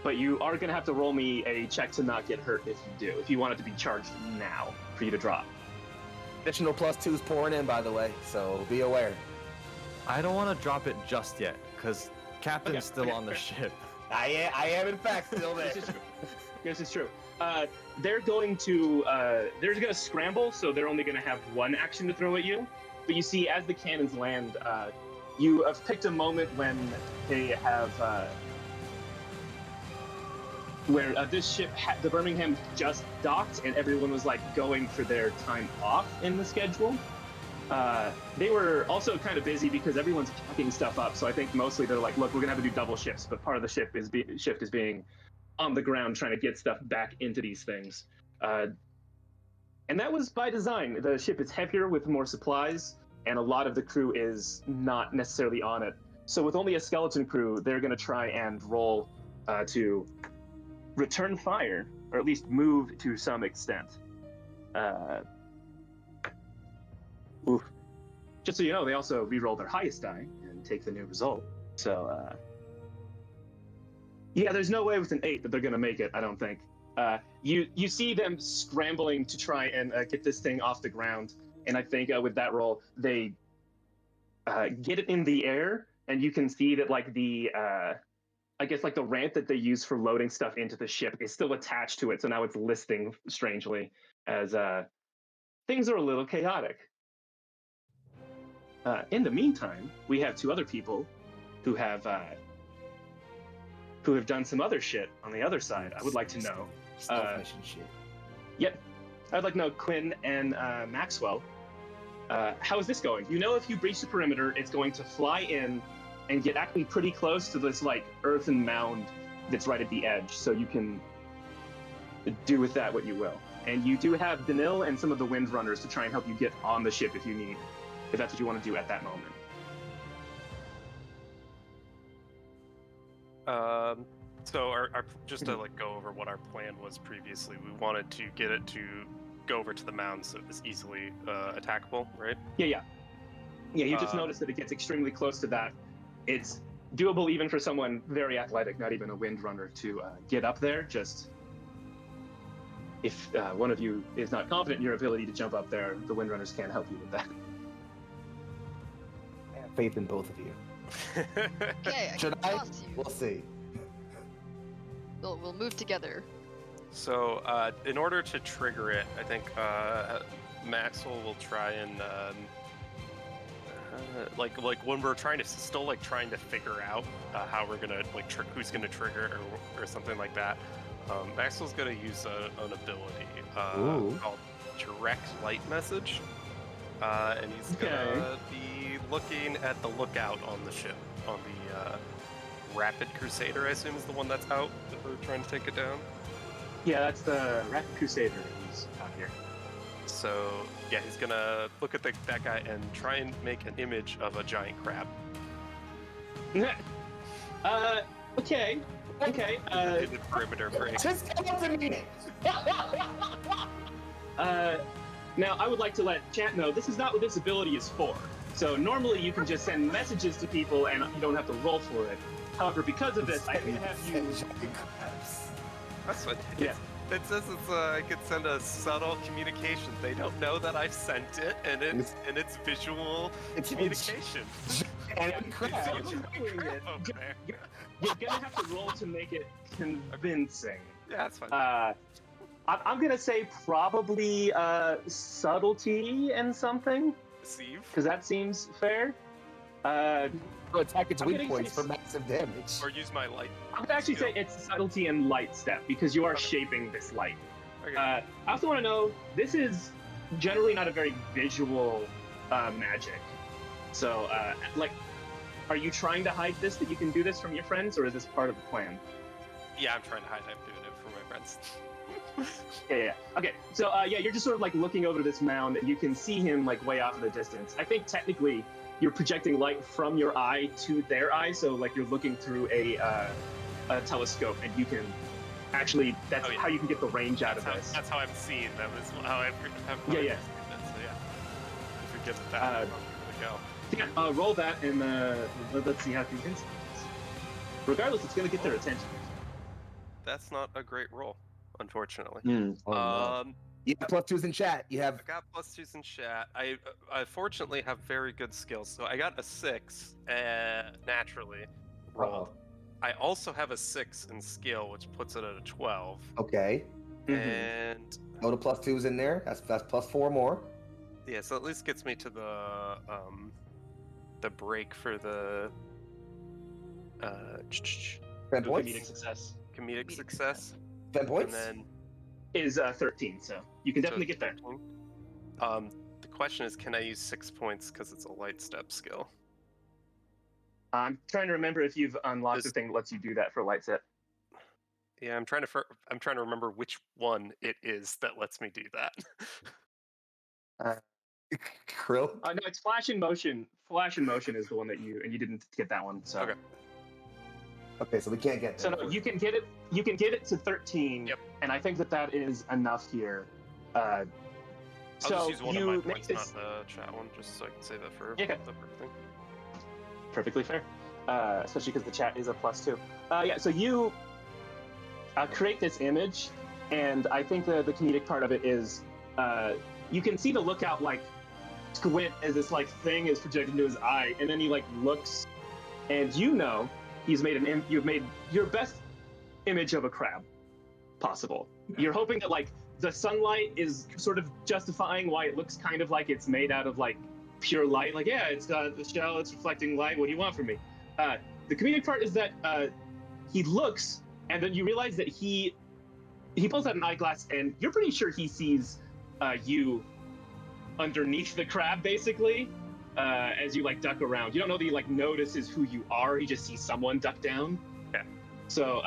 But you are going to have to roll me a check to not get hurt if you do, if you want it to be charged now for you to drop. Additional +2s pouring in, by the way, so be aware. I don't want to drop it just yet, because Captain's still on the ship. I am in fact still there. This is true. They're going to scramble, so they're only going to have one action to throw at you. But you see, as the cannons land, you have picked a moment when they have, where this ship, the Birmingham, just docked, and everyone was like going for their time off in the schedule. They were also kind of busy because everyone's packing stuff up. So I think mostly they're like, look, we're gonna have to do double shifts, but part of the shift is being on the ground trying to get stuff back into these things. And that was by design. The ship is heavier with more supplies, and a lot of the crew is not necessarily on it. So with only a skeleton crew, they're gonna try and roll to return fire, or at least move to some extent. Just so you know, they also re-roll their highest die and take the new result. So, yeah, there's no way with an 8 that they're gonna make it, I don't think. You see them scrambling to try and get this thing off the ground, and I think with that roll, they get it in the air, and you can see that like the I guess like the ramp that they use for loading stuff into the ship is still attached to it, so now it's listing strangely as things are a little chaotic. In the meantime, we have 2 other people who have done some other shit on the other side. I would like to know. Shit. Yep, I'd like to know Quinn and Maxwell. How is this going? You know, if you breach the perimeter, it's going to fly in and get actually pretty close to this like earthen mound that's right at the edge, so you can do with that what you will. And you do have Danil and some of the Windrunners to try and help you get on the ship if you need, if that's what you want to do at that moment. So our just to like go over what our plan was previously, we wanted to get it to go over to the mound so it was easily attackable, right? Yeah, you just noticed that it gets extremely close to that. It's doable even for someone very athletic, not even a Windrunner, to get up there. Just if one of you is not confident in your ability to jump up there, the Windrunners can't help you with that. I have faith in both of you. Okay, Should I I? can toss you. We'll see. We'll move together. So in order to trigger it, I think Maxwell will try and like when we're trying to figure out how we're gonna like who's gonna trigger or something like that. Maxwell's gonna use an ability called Direct Light Message, and he's gonna be looking at the lookout on the ship, on the Rapid Crusader, I assume is the one that's out that we're trying to take it down. Yeah, that's the Rapid Crusader who's out here. So yeah, he's gonna look at that guy and try and make an image of a giant crab. Okay. In the perimeter break. Just come up to me! Now, I would like to let chat know this is not what this ability is for. So normally you can just send messages to people and you don't have to roll for it. However, because of this, I can have you... That's what. Yeah. It says I could send a subtle communication. They don't know that I've sent it, and it's visual communication. And You're you're gonna have to roll to make it convincing. Yeah, that's fine. I'm gonna say probably subtlety and something, Deceive. because that seems fair. Go attack its I'm weak gonna points say- for massive damage. Or use my light. I would actually say it's subtlety and light step, because you are shaping this light. Okay. I also want to know, this is generally not a very visual magic. So, are you trying to hide this, that you can do this from your friends, or is this part of the plan? Yeah, I'm trying to hide. I'm doing it for my friends. Yeah. Okay. So you're just sort of like looking over this mound, and you can see him like way off in the distance. I think technically you're projecting light from your eye to their eye, so like you're looking through a telescope, and you can actually that's how you can get the range out of this. That's how I'm seeing them. Is how I've Yeah. So yeah, if we get to that, we're gonna go. Yeah. Roll that, and let's see how convincing it is. Regardless, it's gonna get their attention. That's not a great roll, unfortunately. Oh, no. You have +2s in chat. You have. I got +2s in chat. I fortunately have very good skills, so I got a 6 naturally rolled. I also have a 6 in skill, which puts it at a 12. Okay. And Go to +2s in there. That's +4 more. yeah, so at least gets me to the break for the 10 points. Comedic success comedic success. 10 points. And then is 13, so you can definitely get there. 13. The question is, can I use 6 points because it's a light step skill? I'm trying to remember if you've unlocked the thing that lets you do that for light step. Yeah, I'm trying to remember which one it is that lets me do that. Krill. No, it's flash in motion. Flash in motion is the one that you didn't get that one. So Okay, so we can't get so there. no, you can get it. You can get it to 13. Yep. And I think that is enough here. I'll So just use one of my you make points, this not the chat one, just so I can say that for Yeah. the first thing. perfectly fair, especially because the chat is a +2. So you create this image, and I think the comedic part of it is you can see the lookout like squint as this like thing is projected into his eye, and then he like looks, and he's made you've made your best image of a crab possible. You're hoping that like the sunlight is sort of justifying why it looks kind of like it's made out of like pure light. Like, yeah, it's got the shell, it's reflecting light. What do you want from me? The comedic part is that he looks, and then you realize that he pulls out an eyeglass, and you're pretty sure he sees you underneath the crab, basically, as you like duck around. You don't know that he like notices who you are. He just sees someone duck down. Yeah. So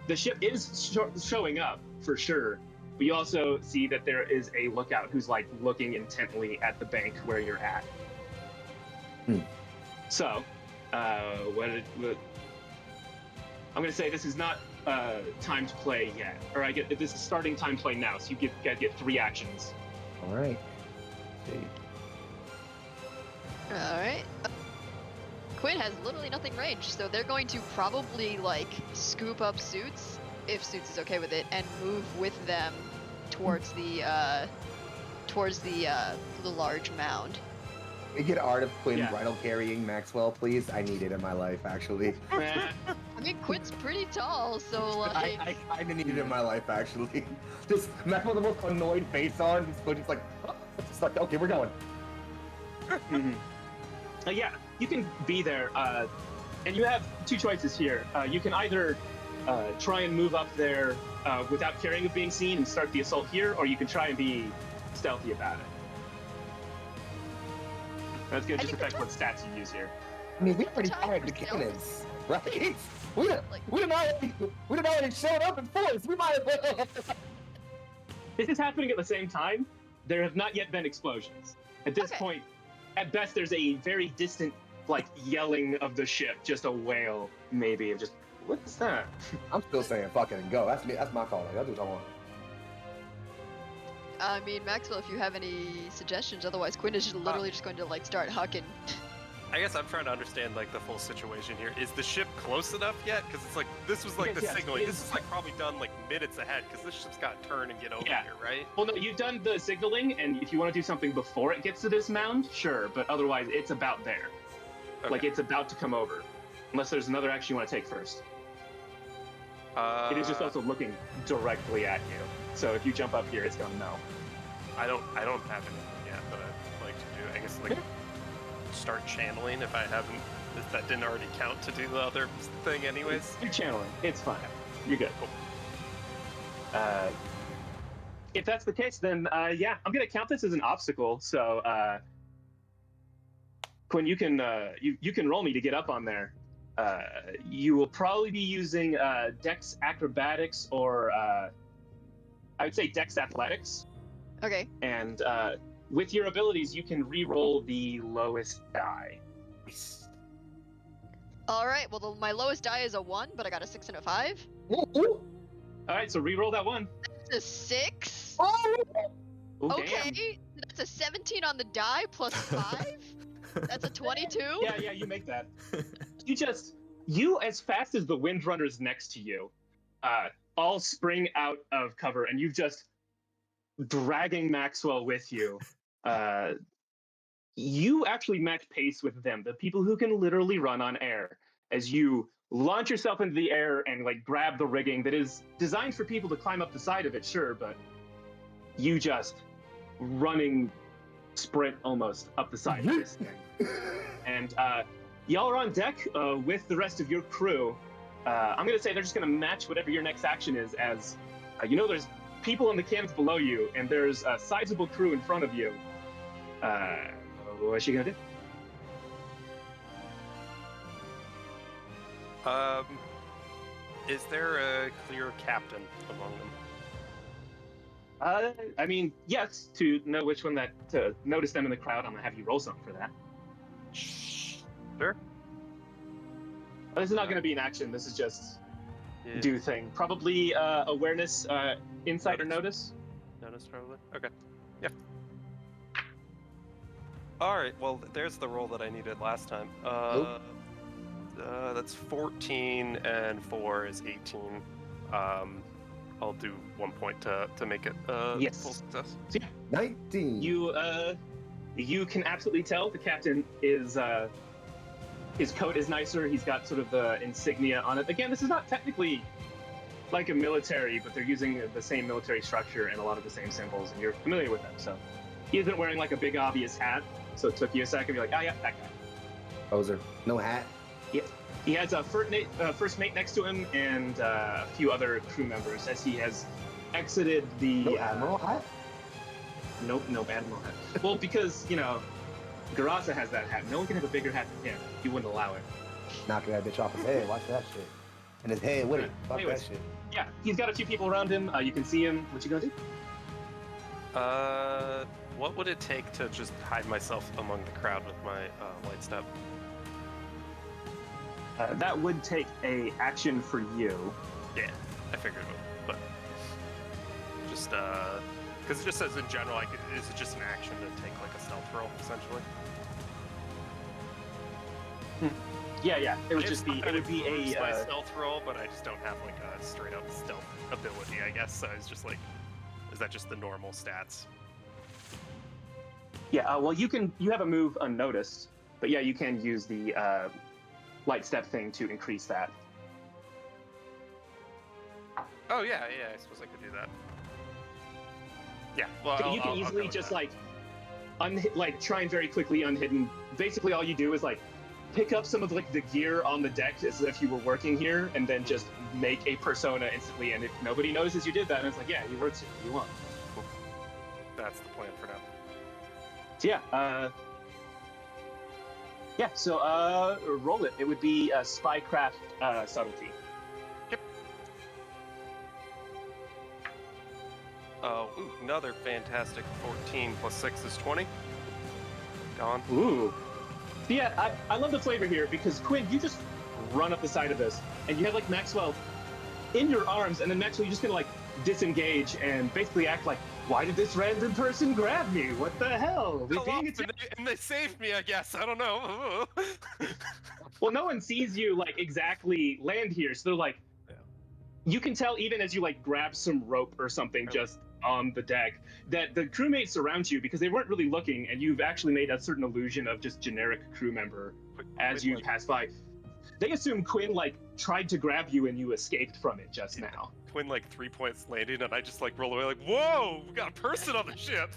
the ship is showing up for sure. But you also see that there is a lookout who's like looking intently at the bank where you're at. So, I'm gonna say this is not time to play yet, or this is starting time play now. So you get 3 actions. All right. All right. Quinn has literally nothing ranged, so they're going to probably like scoop up Suits, if Suits is okay with it, and move with them towards the large mound. We get art of Quinn Yeah. bridle carrying Maxwell, please. I need it in my life, actually. I mean, Quinn's pretty tall, so like. I kind of need it in my life, actually. Just Maxwell with the most annoyed face on. He's like, it's like, okay, we're going. Yeah, you can be there, and you have 2 choices here. You can either try and move up there without caring of being seen and start the assault here, or you can try and be stealthy about it. That's gonna just affect what stats you use here. I mean, we already fired the cannons, right? We didn't already showed up in force. We might as well. This is happening at the same time. There have not yet been explosions. At this point, at best, there's a very distant, like, yelling of the ship, just a wail, maybe, of just, what's that? I'm still saying fuck it and go. That's me. That's my call. Like, I'll do what I want. I mean, Maxwell, if you have any suggestions, otherwise Quinn is just literally just going to like start hucking. I guess I'm trying to understand like the full situation here. Is the ship close enough yet? Because it's like this was like the signaling. This is like probably done like minutes ahead because this ship's got to turn and get over here, right? Well, no, you've done the signaling, and if you want to do something before it gets to this mound, sure. But otherwise, it's about there. Okay. Like it's about to come over, unless there's another action you want to take first. It is just also looking directly at you. So if you jump up here, it's gonna know. I don't have anything yet that I'd like to do. I guess like start channeling if that didn't already count to do the other thing anyways. You're channeling. It's fine. You're good. Cool. If that's the case, then yeah, I'm gonna count this as an obstacle. So Quinn, you can roll me to get up on there. You will probably be using Dex Acrobatics or I would say Dex Athletics, Okay. and with your abilities, you can re-roll the lowest die. All right. Well, my lowest die is a 1, but I got a 6 and a 5. All right, so re-roll that one. It's a 6. Oh, Okay. damn. That's a 17 on the die plus 5. That's a 22. Yeah, you make that. You as fast as the windrunners next to you, all spring out of cover, and you've just dragging Maxwell with you. You actually match pace with them, the people who can literally run on air, as you launch yourself into the air and like grab the rigging that is designed for people to climb up the side of it, sure, but you just running sprint almost up the side of this thing. And y'all are on deck with the rest of your crew. I'm going to say they're just going to match whatever your next action is, as there's people in the cannons below you, and there's a sizable crew in front of you. What's she going to do? Is there a clear captain among them? I mean, yes, to know which one to notice them in the crowd, I'm going to have you roll something for that. Sure. This is not going to be an action. This is just do thing. Probably awareness, insight, or notice. Notice, probably. Okay. Yeah. All right. Well, there's the roll that I needed last time. That's 14 and 4 is 18. I'll do 1 point to make it yes. full success. So, yeah. 19. You can absolutely tell the captain is his coat is nicer. He's got sort of the insignia on it. Again, this is not technically like a military, but they're using the same military structure and a lot of the same symbols, and you're familiar with them. So he isn't wearing like a big obvious hat. So it took you a second to be like, oh yeah, that guy. Poser. No hat. Yeah. He has a first mate next to him and a few other crew members as he has exited the... No admiral hat? Nope, no admiral hat. Well, because, Garasa has that hat. No one can have a bigger hat than him. He wouldn't allow it. Knocking that bitch off his head. Watch that shit. And his head with it. Fuck Anyways, that shit. Yeah, he's got a few people around him. You can see him. What you gonna do? What would it take to just hide myself among the crowd with my light step? That would take a action for you. Yeah, I figured it would, but just because it just says in general, is it just an action to take like a stealth roll essentially? Yeah. It would just be. It would be my a. stealth roll, but I just don't have like a straight up stealth ability, I guess. So it's just like, is that just the normal stats? Yeah. Well, you have a move unnoticed, but yeah, you can use the light step thing to increase that. Oh yeah, I suppose I could do that. Yeah, well, you can easily just like try and very quickly unhidden. Basically, all you do is like pick up some of like the gear on the deck as if you were working here, and then just make a persona instantly. And if nobody notices you did that, and it's like, yeah, you worked here, you won. Cool. That's the plan for now. So yeah. So roll it. It would be spycraft subtlety. Yep. Oh, another fantastic 14 plus 6 is 20. Gone. Ooh. So yeah, I love the flavor here because Quinn, you just run up the side of this, and you have like Maxwell in your arms, and then Maxwell, you just gonna like disengage and basically act like, why did this random person grab me? What the hell? Are we being attacked? And they saved me, I guess. I don't know. Well, no one sees you like exactly land here, so they're like, you can tell even as you like grab some rope or something just on the deck that the crewmates surround you because they weren't really looking, and you've actually made a certain illusion of just generic crew member as you pass by. They assume Quinn like tried to grab you and you escaped from it just now. Quinn like 3 points landing, and I just like roll away like, whoa, we got a person on the ship.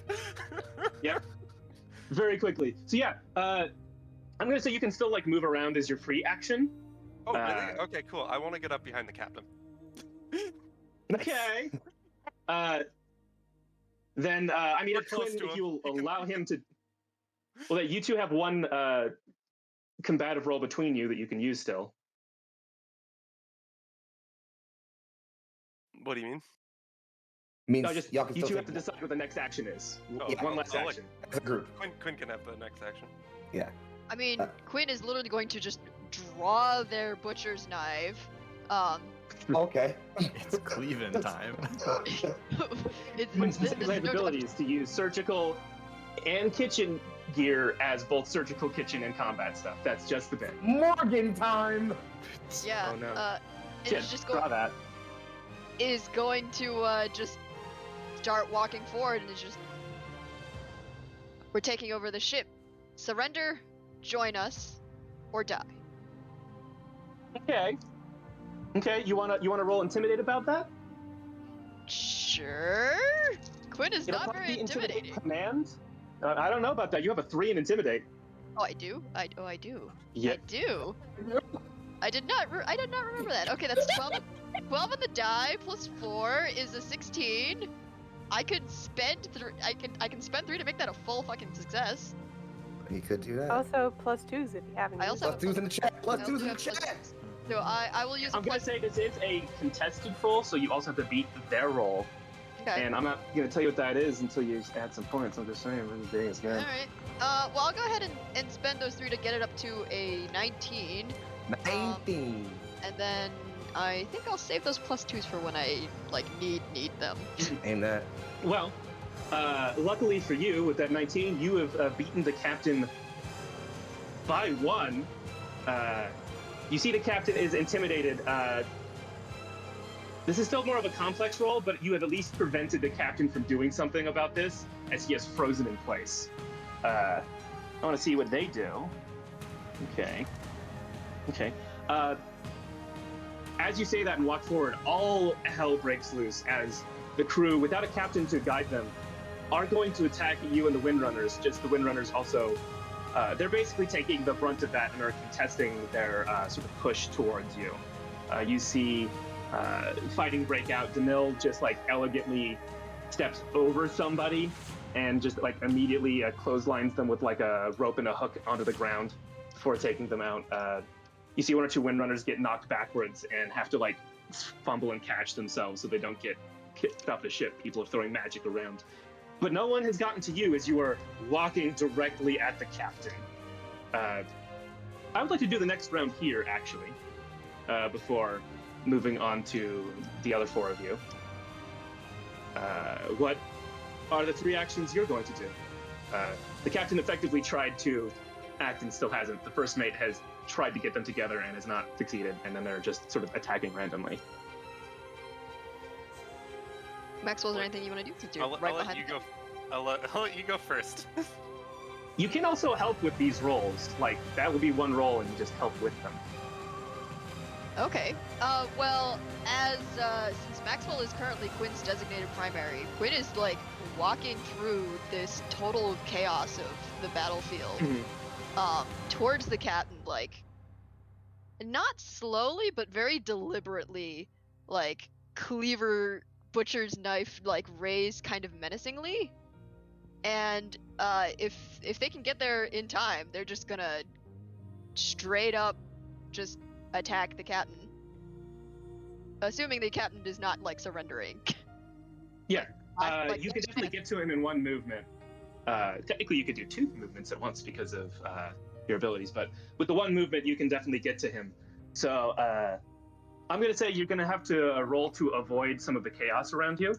Yep. Very quickly. So yeah, I'm gonna say you can still like move around as your free action. Oh really? Okay, cool. I want to get up behind the captain. Okay. Then I mean, if you will allow him to, well, you two have one combative roll between you that you can use still. What do you mean? Means No, just y'all can you still two have to take decide what the next action is. Oh, One last I'll let action. as a group. Quinn can have the next action. Yeah. I mean, Uh, Quinn is literally going to just draw their butcher's knife. Okay. It's cleaving time. Quinn's this specific is no ability is to use surgical and kitchen gear as both surgical, kitchen, and combat stuff. That's just the bit. Morgan time. Yeah. Oh, no. And Shit, it's just draw that. is going to just start walking forward, and it's just, we're taking over the ship. Surrender, join us, or die. Okay. Okay, you wanna roll intimidate about that? Sure. Quinn is It'll not probably very be intimidate intimidating. command. I don't know about that. You have a 3 in intimidate. Oh, I do. I do. Yeah. I do. I did not remember that. Okay, that's 12. 12 on the die plus 4 is a 16. I could spend I can spend 3 to make that a full fucking success. You could do that. Also, +2s if you haven't. I used also Plus twos in the chat. Plus I twos also in the have plus chat. twos. So I will use a I'm gonna plus. say this is a contested roll, so you also have to beat their roll. Okay. And I'm not gonna tell you what that is until you add some points. I'm just saying, this is big as All good. right. Well, I'll go ahead and spend those 3 to get it up to a 19. 19. And then I think I'll save those plus 2s for when I need them. Aim that. Well, luckily for you, with that 19, you have beaten the captain by 1. You see the captain is intimidated. This is still more of a complex role, but you have at least prevented the captain from doing something about this, as he has frozen in place. I want to see what they do. Okay. As you say that and walk forward, all hell breaks loose as the crew, without a captain to guide them, are going to attack you and the Windrunners. Just the Windrunners also, they're basically taking the brunt of that and are contesting their sort of push towards you. You see fighting break out. DeMille just elegantly steps over somebody and just immediately clotheslines them with a rope and a hook onto the ground before taking them out. You see 1 or 2 Windrunners get knocked backwards and have to fumble and catch themselves so they don't get kicked off the ship. People are throwing magic around. But no one has gotten to you as you are walking directly at the captain. I would like to do the next round here, actually, before moving on to the other 4 of you. What are the 3 actions you're going to do? The captain effectively tried to act and still hasn't. The first mate has tried to get them together and has not succeeded, and then they're just sort of attacking randomly. Maxwell, is there anything you want to do? Since you're I'll right let behind you me? go. I'll let you go first. You can also help with these rolls. That would be 1 roll, and you just help with them. Okay. Well, as since Maxwell is currently Quinn's designated primary, Quinn is walking through this total chaos of the battlefield, towards the captain, not slowly but very deliberately, cleaver butcher's knife raised kind of menacingly. And if they can get there in time, they're just gonna straight up just attack the captain, assuming the captain is not surrendering. Yeah, Like, you can definitely get to him in 1 movement. Technically, you could do 2 movements at once because of your abilities, but with the 1 movement, you can definitely get to him. So I'm going to say you're going to have to roll to avoid some of the chaos around you.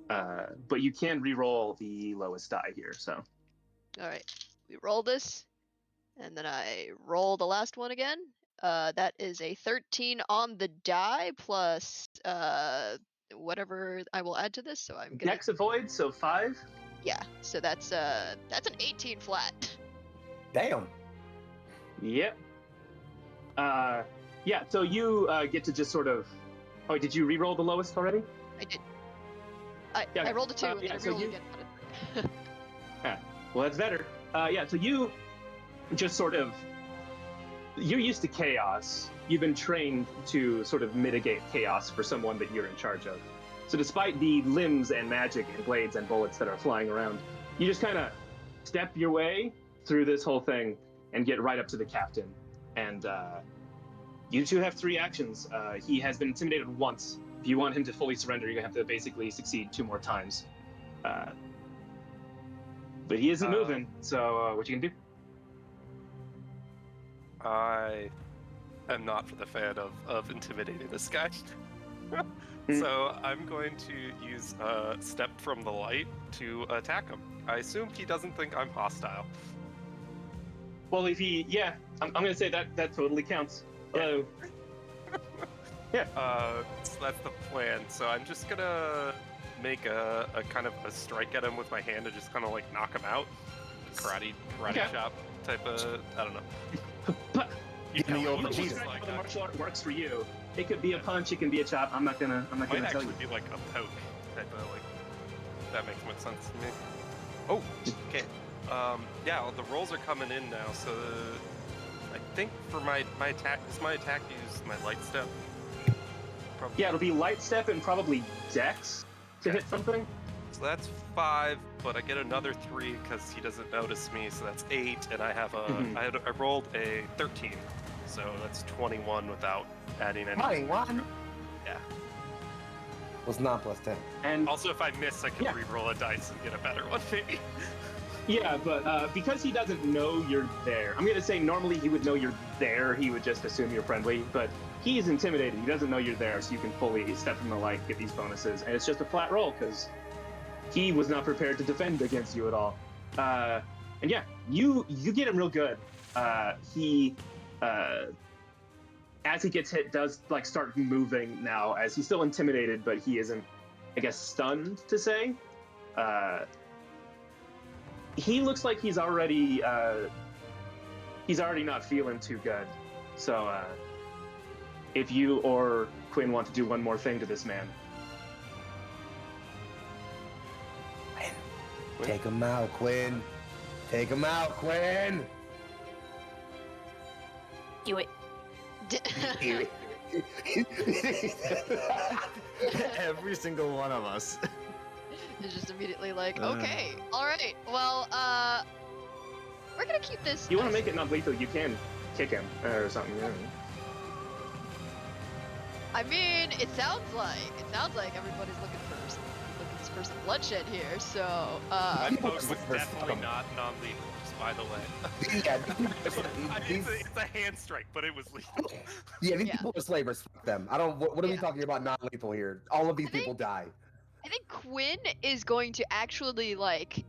But you can re-roll the lowest die here. So. All right, we roll this, and then I roll the last one again. That is a 13 on the die plus whatever I will add to this. So I'm gonna Dex avoid, so 5. Yeah, so that's an 18 flat. Damn. Yep. Yeah. So you get to just sort of. Oh, did you re-roll the lowest already? I did. Yeah, I rolled a 2 and then yeah, I so rolled you- again. Well, that's better. Yeah. So you just sort of. You're used to chaos. You've been trained to sort of mitigate chaos for someone that you're in charge of. So despite the limbs and magic and blades and bullets that are flying around, you just kind of step your way through this whole thing and get right up to the captain. And you two have 3 actions. He has been intimidated once if you want him to fully surrender, you're gonna have to basically succeed 2 more times. But he isn't moving, so what you can do? I am not for the fan of intimidating this guy. So I'm going to use Step from the Light to attack him. I assume he doesn't think I'm hostile. Well, if he, yeah, I'm gonna say that totally counts. Hello. Yeah. So that's the plan. So I'm just gonna make a kind of a strike at him with my hand to just kind of like knock him out. Karate Okay. chop type of, I don't know. But You Give me know, over almost Jesus. how like the a- martial art works for you. It could be a punch, it can be a chop. I'm not gonna might tell actually you. be like a poke type of like. That makes much sense to me. Oh, okay. Yeah, well, the rolls are coming in now. So I think for my attack, does my attack use my light step? Probably. Yeah, it'll be light step and probably dex to Okay. hit something. So that's 5, but I get another 3 because he doesn't notice me. So that's 8, and I have a Mhm. I rolled a 13, so that's 21 without adding any. 21? Yeah. Was 9 plus 10. And Also, if I miss, I can Yeah. re-roll a dice and get a better one, maybe. yeah, but because he doesn't know you're there, I'm gonna say normally he would know you're there. He would just assume you're friendly, but he's intimidated. He doesn't know you're there, so you can fully step from the light, get these bonuses, and it's just a flat roll because he was not prepared to defend against you at all. And yeah, you get him real good. He as he gets hit, does like start moving now, as he's still intimidated, but he isn't, I guess, stunned to say. He looks like he's already not feeling too good. So if you or Quinn want to do one more thing to this man, Take him out, Quinn. Take him out, Quinn. Do it. Every single one of us. It's just immediately like, okay, all right, well, we're gonna keep this. if you want to make it non-lethal, you can kick him or something. You know. I mean, it sounds like everybody's looking for some bloodshed here. So, My People poke was just first definitely come. not non-lethal, just by the way. Yeah, It's a hand strike, but it was lethal. yeah, these Yeah. people are slavers. Fuck them. I don't. What are we Yeah. talking about? Non-lethal here. All of these I think- people die. I think Quinn is going to actually like,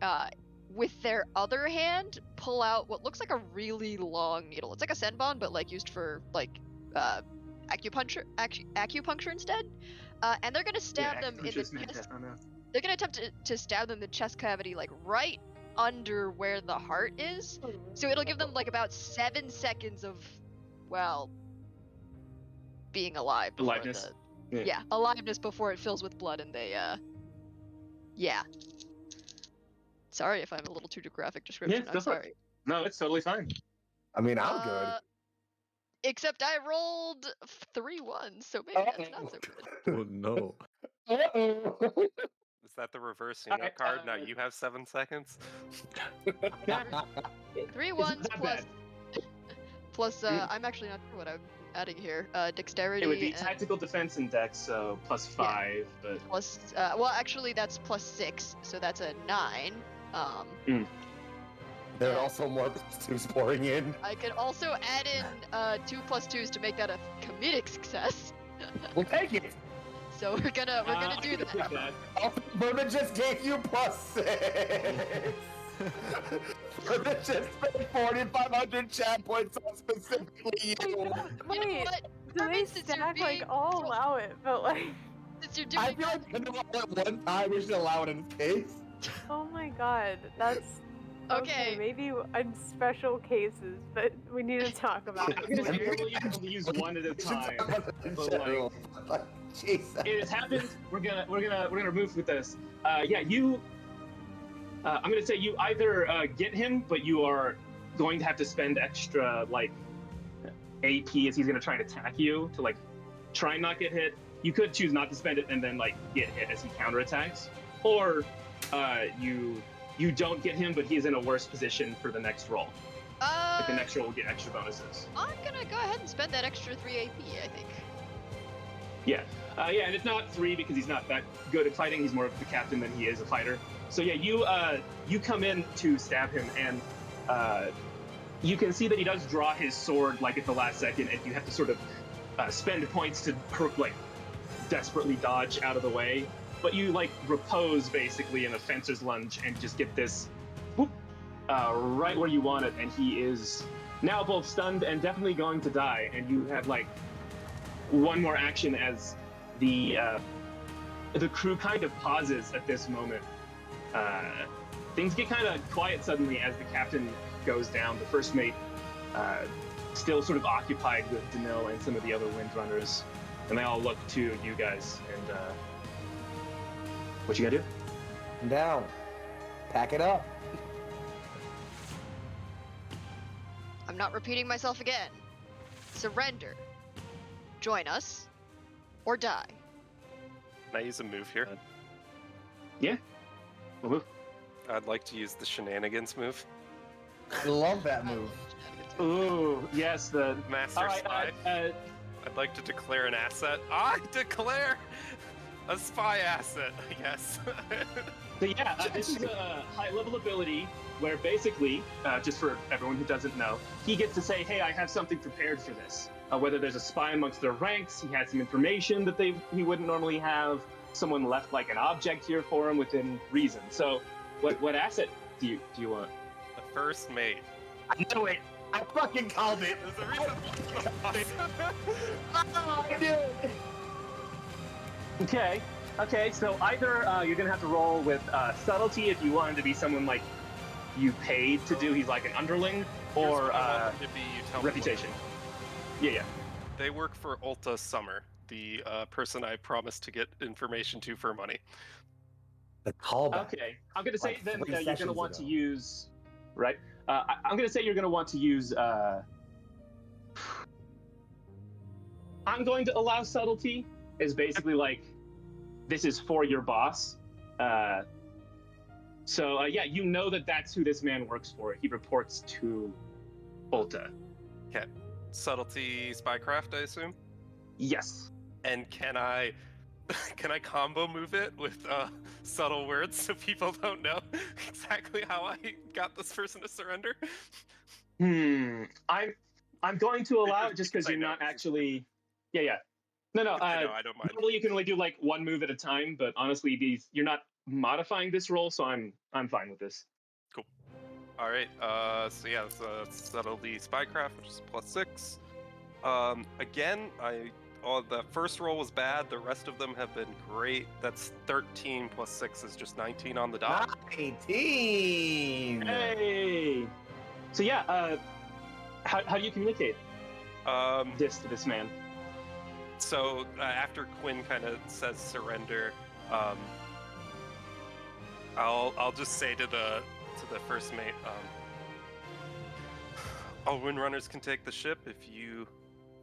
with their other hand, pull out what looks like a really long needle. It's like a senbon, but like used for like acupuncture instead. And they're gonna stab them in the chest. They're gonna attempt to stab them in the chest cavity, like right under where the heart is. So it'll give them like about 7 seconds of, well, being alive. before Aliveness. the- Yeah. aliveness before it fills with blood, and they, yeah. Sorry if I'm a little too graphic description. go I'm for it. sorry. No, it's totally fine. I mean, I'm good. Except I rolled 3 1s, so maybe that's not so good. Oh no. Is that the reverse Alright, card? Now you have 7 seconds. 3 It's 1s not plus, bad. plus I'm actually not sure what I'm adding here. Dexterity. It would be and tactical defense and dex, so plus 5. But plus, well, actually that's plus 6, so that's a 9. There are also more twos pouring in. I could also add in 2 plus 2s to make that a comedic success. We'll take it. So we're gonna do that. Berta just gave you plus 6. Berta just spent 4,500 chat points on specifically you. You know Wait, what? do Carmen, they since you're stack like being I'll so- allow it, but like, Since you're I doing feel like you know what, at one time we should allow it in this case. oh my god, that's Okay. Maybe in special cases, but we need to talk about I'm gonna say it. normally you can only use one at a We should time. talk about it in but, general. Jesus. It has happened. We're gonna move with this. Yeah, you. I'm gonna say you either get him, but you are going to have to spend extra like AP as he's gonna try and attack you to like try and not get hit. You could choose not to spend it and then like get hit as he counterattacks, or you don't get him, but he is in a worse position for the next roll. Like the next roll will get extra bonuses. I'm gonna go ahead and spend that extra 3 AP, I think. Yeah, and it's not 3 because he's not that good at fighting. He's more of the captain than he is a fighter. So yeah, you come in to stab him, and you can see that he does draw his sword like at the last second, and you have to sort of spend points to like desperately dodge out of the way. But you like repose basically in a fencer's lunge and just get this whoop, right where you want it, and he is now both stunned and definitely going to die. And you have like one more action as the crew kind of pauses at this moment. Things get kind of quiet suddenly as the captain goes down. The first mate still sort of occupied with Danil and some of the other windrunners, and they all look to you guys. And what you gotta do? I'm down. Pack it up. I'm not repeating myself again. Surrender. Join us. Or die. Can I use a move here? Yeah. We'll I'd like to use the shenanigans move. I love that move. Ooh, yes, the Master all right, Spy. I'd like to declare an asset. I declare a spy asset, I guess. So yeah, this is a high-level ability where basically, just for everyone who doesn't know, he gets to say, hey, I have something prepared for this. Whether there's a spy amongst their ranks, he has some information that he wouldn't normally have, someone left like an object here for him within reason. So what asset do you want? The first mate. I knew it. I fucking called it. There's a reason. Oh, I knew it. Okay, so either you're gonna have to roll with subtlety if you want him to be someone like you paid to do, he's like an underling, or reputation. Yeah. They work for Ulta Summer, the person I promised to get information to for money. The callback. Okay, I'm gonna say Like then 3 you're gonna sessions want to ago. use, right? I'm gonna say you're gonna want to use. I'm going to allow subtlety. Is basically like, this is for your boss. So yeah, you know that's who this man works for. He reports to Ulta. Okay. Subtlety spycraft, I assume? Yes. And can I combo move it with subtle words so people don't know exactly how I got this person to surrender? I'm going to allow it just because you're not actually. Yeah. No. I don't mind. Normally you can only do like one move at a time, but honestly, you're not modifying this roll, so I'm fine with this. Cool. All right. So yeah, it's subtlety spycraft, which is +6. Again, the first roll was bad. The rest of them have been great. That's 13 + 6 is just 19 on the dot. 19. Hey. So yeah, how do you communicate this to this man? So after Quinn kind of says surrender, I'll just say to the first mate, all windrunners can take the ship. If you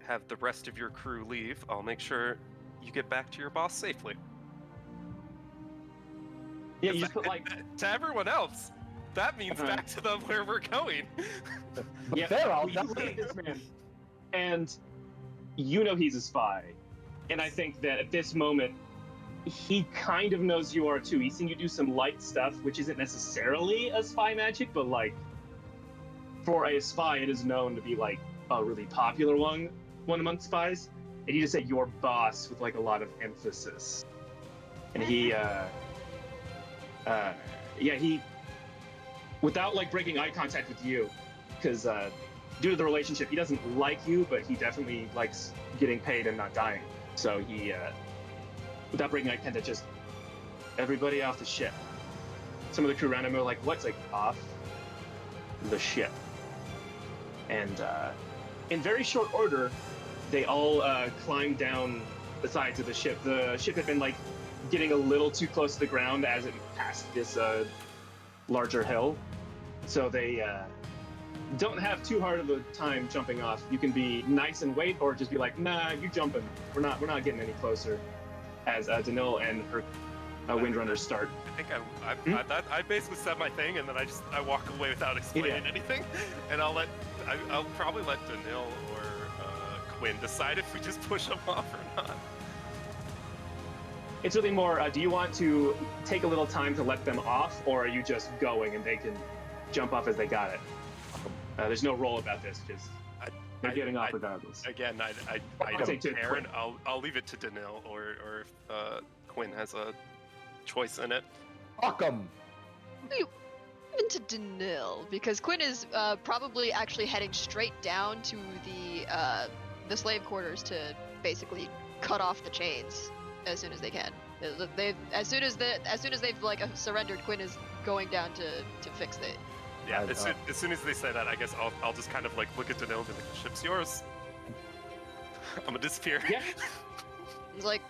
have the rest of your crew leave, I'll make sure you get back to your boss safely. Yeah, you just put like to everyone else. That means back to them where we're going. yeah, They're all you look at this man, and you know he's a spy, and I think that at this moment, he kind of knows you are too. He's seen you do some light stuff, which isn't necessarily a spy magic, but like for a spy, it is known to be like a really popular one amongst spies. And you just say your boss with like a lot of emphasis, and he without like breaking eye contact with you, because due to the relationship, he doesn't like you, but he definitely likes getting paid and not dying. So he, without breaking eye contact, just everybody off the ship. Some of the crew around him are like, what's like off the ship? And in very short order, they all climbed down the sides of the ship. The ship had been like getting a little too close to the ground as it passed this larger hill. So they don't have too hard of a time jumping off. You can be nice and wait, or just be like, nah, you're jumping. We're not getting any closer. As Danil and her windrunners start. I think I basically said my thing, and then I walk away without explaining anything, and I'll probably let Danil or Quinn decide if we just push them off or not. it's really more, do you want to take a little time to let them off, or are you just going and they can jump off as they got it? There's no roll about this, just they're getting off regardless. Again, I I'll don't take to care, Quinn. and I'll leave it to Danil, or if Quinn has a choice in it. Fuck 'em. Even to Danil, because Quinn is probably actually heading straight down to the slave quarters to basically cut off the chains as soon as they can. As soon as they've like surrendered, Quinn is going down to fix it. Yeah, as soon as they say that, I guess I'll just kind of like look at Danil and be like, the ship's yours. I'm gonna disappear. Yeah. He's like,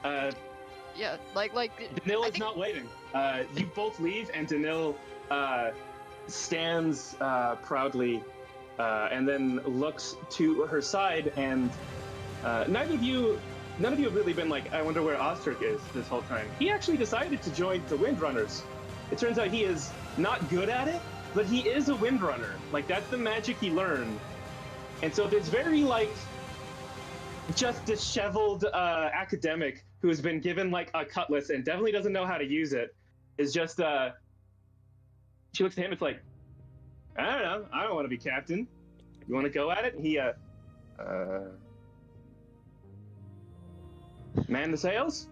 yeah, like Danil is not waiting. You both leave, and Danil stands proudly and then looks to her side, and none of you have really been like, I wonder where Ozturk is this whole time. He actually decided to join the Windrunners. It turns out he is not good at it, but he is a Windrunner. Like, that's the magic he learned. And so this very, like, just disheveled academic who has been given, like, a cutlass and definitely doesn't know how to use it, is just, she looks at him, it's like, I don't know, I don't want to be captain. You want to go at it? He, man the sails?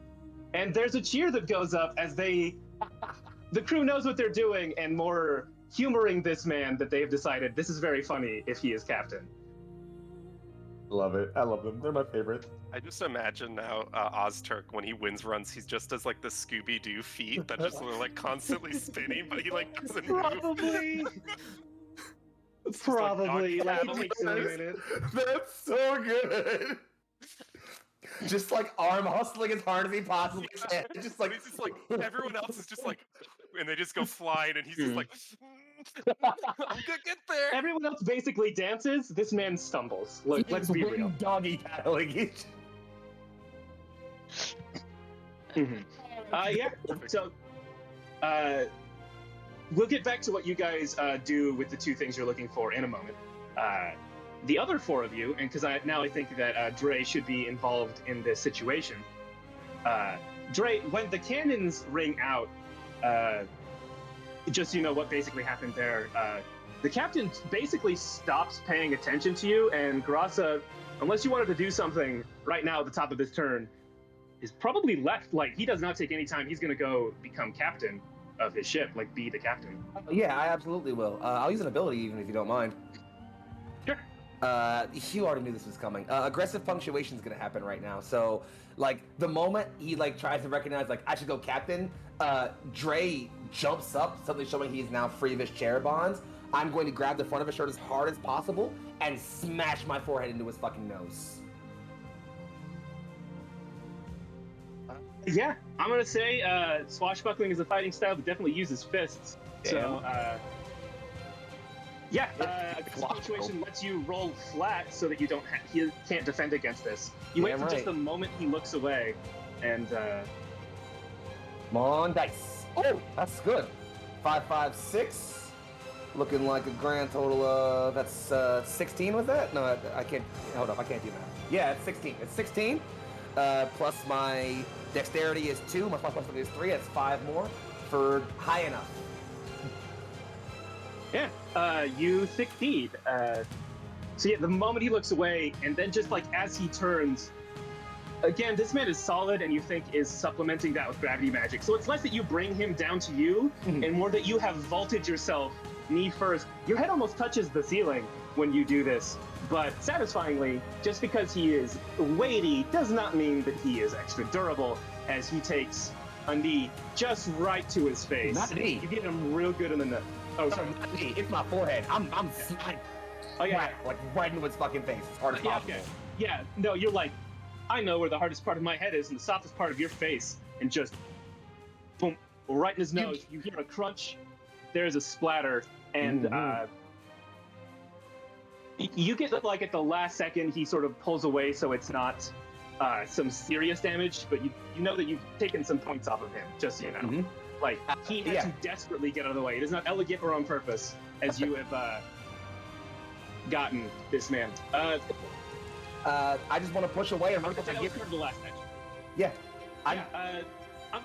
And there's a cheer that goes up as the crew knows what they're doing, and more humoring this man that they've decided this is very funny if he is captain. Love it. I love them. They're my favorite. I just imagine now Ozturk, when he wins runs, he's just does like the Scooby-Doo feet that just are like constantly spinning, but he like doesn't Probably. move. Probably. Like, Like, it takes a minute. That's so good. Just like arm hustling as hard as he possibly can. Just like, he's just like, everyone else is just like, and they just go flying, and he's just like, I'm gonna get there. Everyone else basically dances. This man stumbles. Look, let's be real. Doggy paddling. Yeah. So, we'll get back to what you guys do with the two things you're looking for in a moment. The other four of you, and because I think that Dre should be involved in this situation. Dre, when the cannons ring out, just so you know what basically happened there, the captain basically stops paying attention to you, and Grasa, unless you wanted to do something right now at the top of this turn, is probably left. Like, he does not take any time. He's going to go become captain of his ship, like be the captain. Yeah, I absolutely will. I'll use an ability even if you don't mind. Sure. You already knew this was coming. Aggressive punctuation is gonna happen right now. So, like, the moment he like tries to recognize, like, I should go captain, Dre jumps up, suddenly showing he is now free of his chair bonds. I'm going to grab the front of his shirt as hard as possible and smash my forehead into his fucking nose. Yeah, I'm gonna say swashbuckling is a fighting style that definitely uses fists. So, yeah, this situation lets you roll flat so that you don't he can't defend against this. You wait for just the moment he looks away, and come on, dice. Oh, that's good. 5, 5, 6. Looking like a grand total of, that's 16 was that? No, I can't, hold up, I can't do that. Yeah, it's 16. It's 16, plus my dexterity is 2, my plus is 3, that's 5 more for high enough. Yeah, you succeed. So yeah, the moment he looks away, and then just like as he turns, again, this man is solid, and you think is supplementing that with gravity magic. So it's less that you bring him down to you, and more that you have vaulted yourself knee first. Your head almost touches the ceiling when you do this, but satisfyingly, just because he is weighty does not mean that he is extra durable, as he takes a knee just right to his face. Not knee. You get him real good in the nut. Oh, sorry. Not knee. It's my forehead. I'm Oh yeah. like right into his fucking face as hard as possible. Okay. Yeah, no, you're like, I know where the hardest part of my head is and the softest part of your face, and just boom, right in his nose. You hear a crunch, there's a splatter, and you get like at the last second he sort of pulls away, so it's not some serious damage, but you know that you've taken some points off of him, just so you know. Like, he had to desperately get out of the way. It is not elegant or on purpose, as you have gotten this man. I just want to push away and that was part of the last match. Yeah. I'm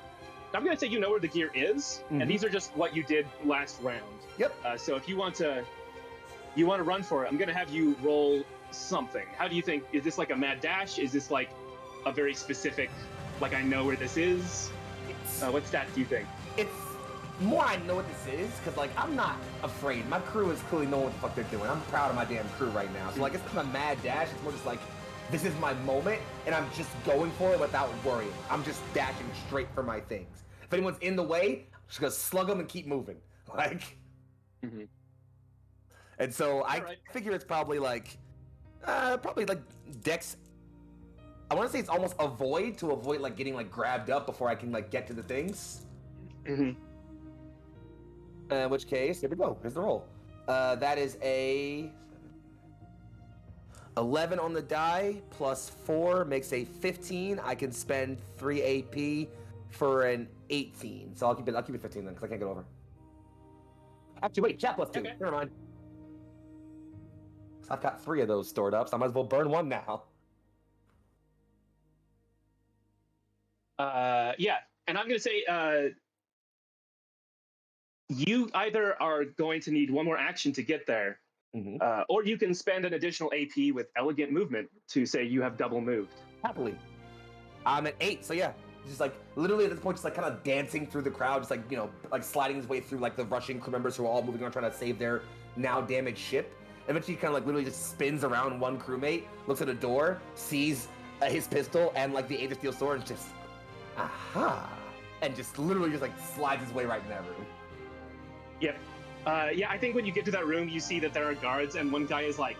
I'm gonna say you know where the gear is, Mhm. and these are just what you did last round. Yep. So if you want to run for it, I'm gonna have you roll something. How do you think? Is this like a mad dash? Is this like a very specific, like I know where this is? What stat do you think? It's more I know what this is, because, like, I'm not afraid. My crew is clearly knowing what the fuck they're doing. I'm proud of my damn crew right now. So, like, it's not a mad dash. It's more just like, this is my moment, and I'm just going for it without worrying. I'm just dashing straight for my things. If anyone's in the way, I'm just gonna slug them and keep moving. Like, Mm-hmm. and so I Alright. figure it's probably like Dex. I want to say it's almost avoid to avoid like getting like grabbed up before I can like get to the things. Mm-hmm. In which case, here we go. Here's the roll. That is a 11 on the die plus 4 makes a 15. I can spend 3 AP for an 18. So I'll keep it 15 then, because I can't get over. Actually, wait, chat plus 2. Okay. Never mind. I've got 3 of those stored up, so I might as well burn one now. Yeah, and I'm gonna say you either are going to need one more action to get there, Mm-hmm. or you can spend an additional AP with elegant movement to say you have double moved. Happily. I'm at 8, so yeah. Just like literally at this point, just like kind of dancing through the crowd, just like, you know, like sliding his way through like the rushing crew members who are all moving on trying to save their now damaged ship. Eventually, he kind of like literally just spins around one crewmate, looks at a door, sees his pistol and like the Age of Steel sword, and just aha, and just literally just like slides his way right in that room. Yep. Yeah, I think when you get to that room, you see that there are guards, and one guy is like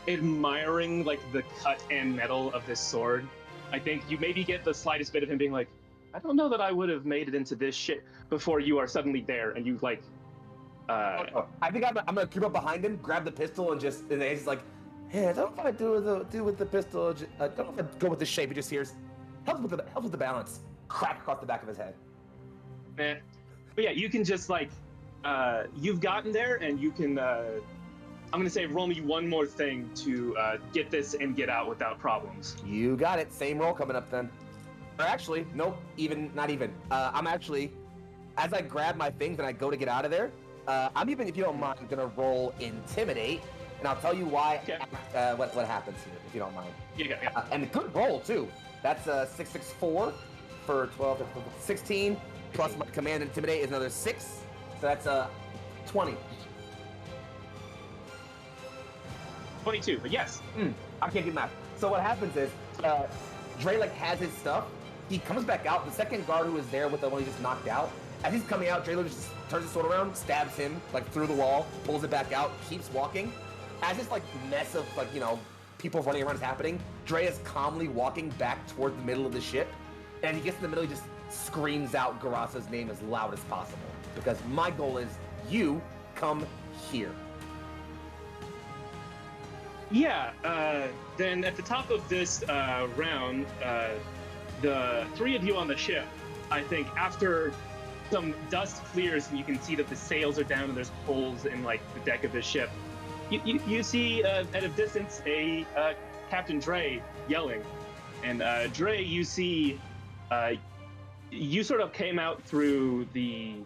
admiring like the cut and metal of this sword. I think you maybe get the slightest bit of him being like, I don't know that I would have made it into this shit, before you are suddenly there and you like. I think I'm gonna creep up behind him, grab the pistol, and he's like, "Hey, I don't know if I do with the pistol. I don't know if I go with the shape." He just hears, helps with the balance. Crack across the back of his head. Eh. But yeah, you can just like, you've gotten there, and you can. I'm gonna say roll me one more thing to get this and get out without problems. You got it. Same roll coming up then. Or actually, nope. Not even. I'm actually, as I grab my things and I go to get out of there. I'm even, if you don't mind, gonna roll Intimidate, and I'll tell you why. Okay. What happens here, if you don't mind. Yeah. And a good roll too. That's 664 for 12 to 16. Plus my command Intimidate is another 6, so that's 20. 22, but yes. I can't do math. So what happens is, Dre like has his stuff. He comes back out. The second guard who was there with the one he just knocked out, as he's coming out, Dre just turns his sword around, stabs him like through the wall, pulls it back out, keeps walking. As this like mess of like, you know, people running around is happening, Dre is calmly walking back toward the middle of the ship, and he gets in the middle. He just screams out Garasa's name as loud as possible, because my goal is you come here. Yeah, then at the top of this round, the 3 of you on the ship, I think after some dust clears and you can see that the sails are down and there's holes in like the deck of the ship, you see at a distance a Captain Dre yelling. And Dre, you see, you sort of came out through the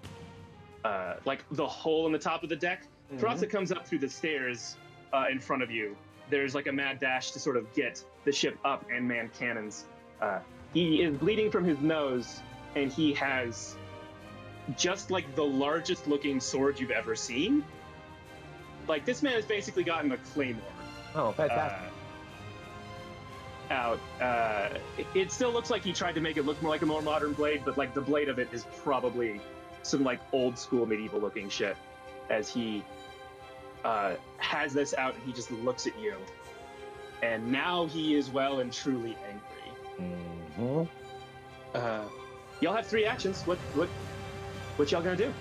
like the hole in the top of the deck. Karasa comes up through the stairs in front of you. There's like a mad dash to sort of get the ship up and man cannons. He is bleeding from his nose, and he has just like the largest looking sword you've ever seen. Like, this man has basically gotten a claymore Oh, fantastic. out. It still looks like he tried to make it look more like a more modern blade, but like the blade of it is probably some like old school medieval looking shit. As he has this out, and he just looks at you, and now he is well and truly angry. Y'all have 3 actions. What y'all gonna do?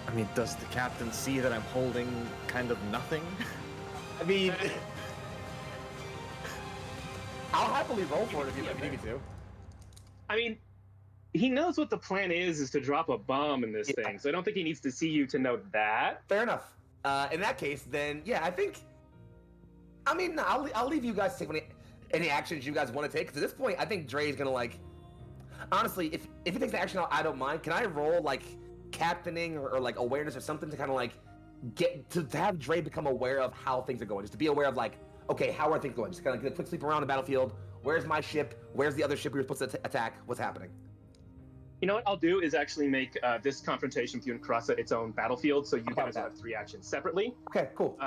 I mean, does the captain see that I'm holding kind of nothing? I mean, I'll happily roll for it if you need me to. I mean, he knows what the plan is to drop a bomb in this thing, so I don't think he needs to see you to know that. Fair enough. In that case, then, yeah, I think. I mean, I'll leave you guys to take one. any actions you guys want to take? Because at this point, I think Dre's gonna like. Honestly, if it takes action, I don't mind. Can I roll like captaining or like awareness or something to kind of like get to have Dre become aware of how things are going, just to be aware of like, okay, how are things going? Just kind of get a quick sleep around the battlefield. Where's my ship? Where's the other ship we were supposed to attack? What's happening? You know what I'll do is actually make this confrontation with you and Karasa its own battlefield, so you Okay, guys will have 3 actions separately. Okay, cool.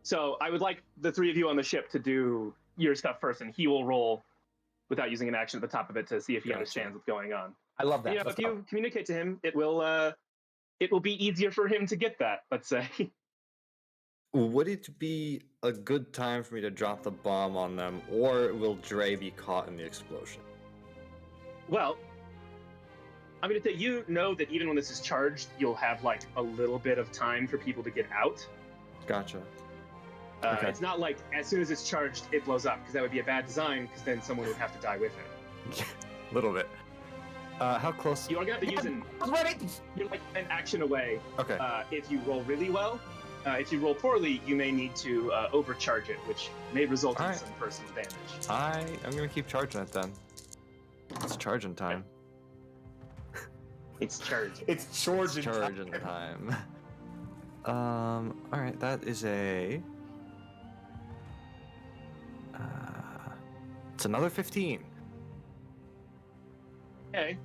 So I would like the 3 of you on the ship to do your stuff first, and he will roll without using an action at the top of it to see if he understands what's going on. I love that. And, if you communicate to him, it will be easier for him to get that. Let's say. Would it be a good time for me to drop the bomb on them, or will Dre be caught in the explosion? Well, I'm going to say you know that even when this is charged, you'll have like a little bit of time for people to get out. Gotcha. Okay. It's not like as soon as it's charged, it blows up, because that would be a bad design, because then someone would have to die with it. A little bit. How close? You are going to have to use you're like an action away. Okay. If you roll really well. If you roll poorly, you may need to overcharge it, which may result in some personal damage. I'm going to keep charging it then. It's charging time. It's charging. It's charging time. Alright, that is a... it's another 15. Okay.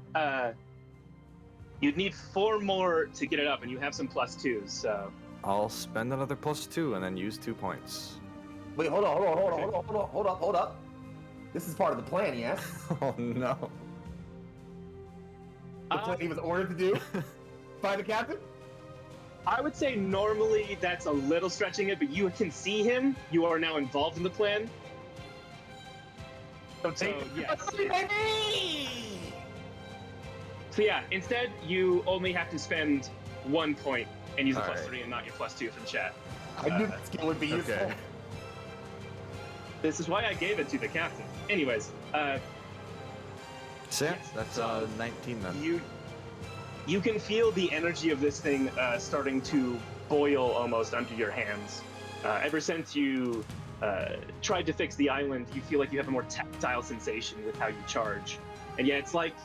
You'd need 4 more to get it up, and you have some +2s, so... I'll spend another +2 and then use 2 points. Wait, hold up. This is part of the plan, yes? Oh no. The plan he was ordered to do by the captain? I would say normally that's a little stretching it, but you can see him. You are now involved in the plan. So yes. So yeah, instead you only have to spend 1 point and use a +3 and not your +2 from chat. I knew that skill would be useful. Okay. This is why I gave it to the captain. Anyways, So yeah, yes, that's so 19 then. You can feel the energy of this thing starting to boil almost under your hands. Ever since you tried to fix the island, you feel like you have a more tactile sensation with how you charge. And yeah, it's like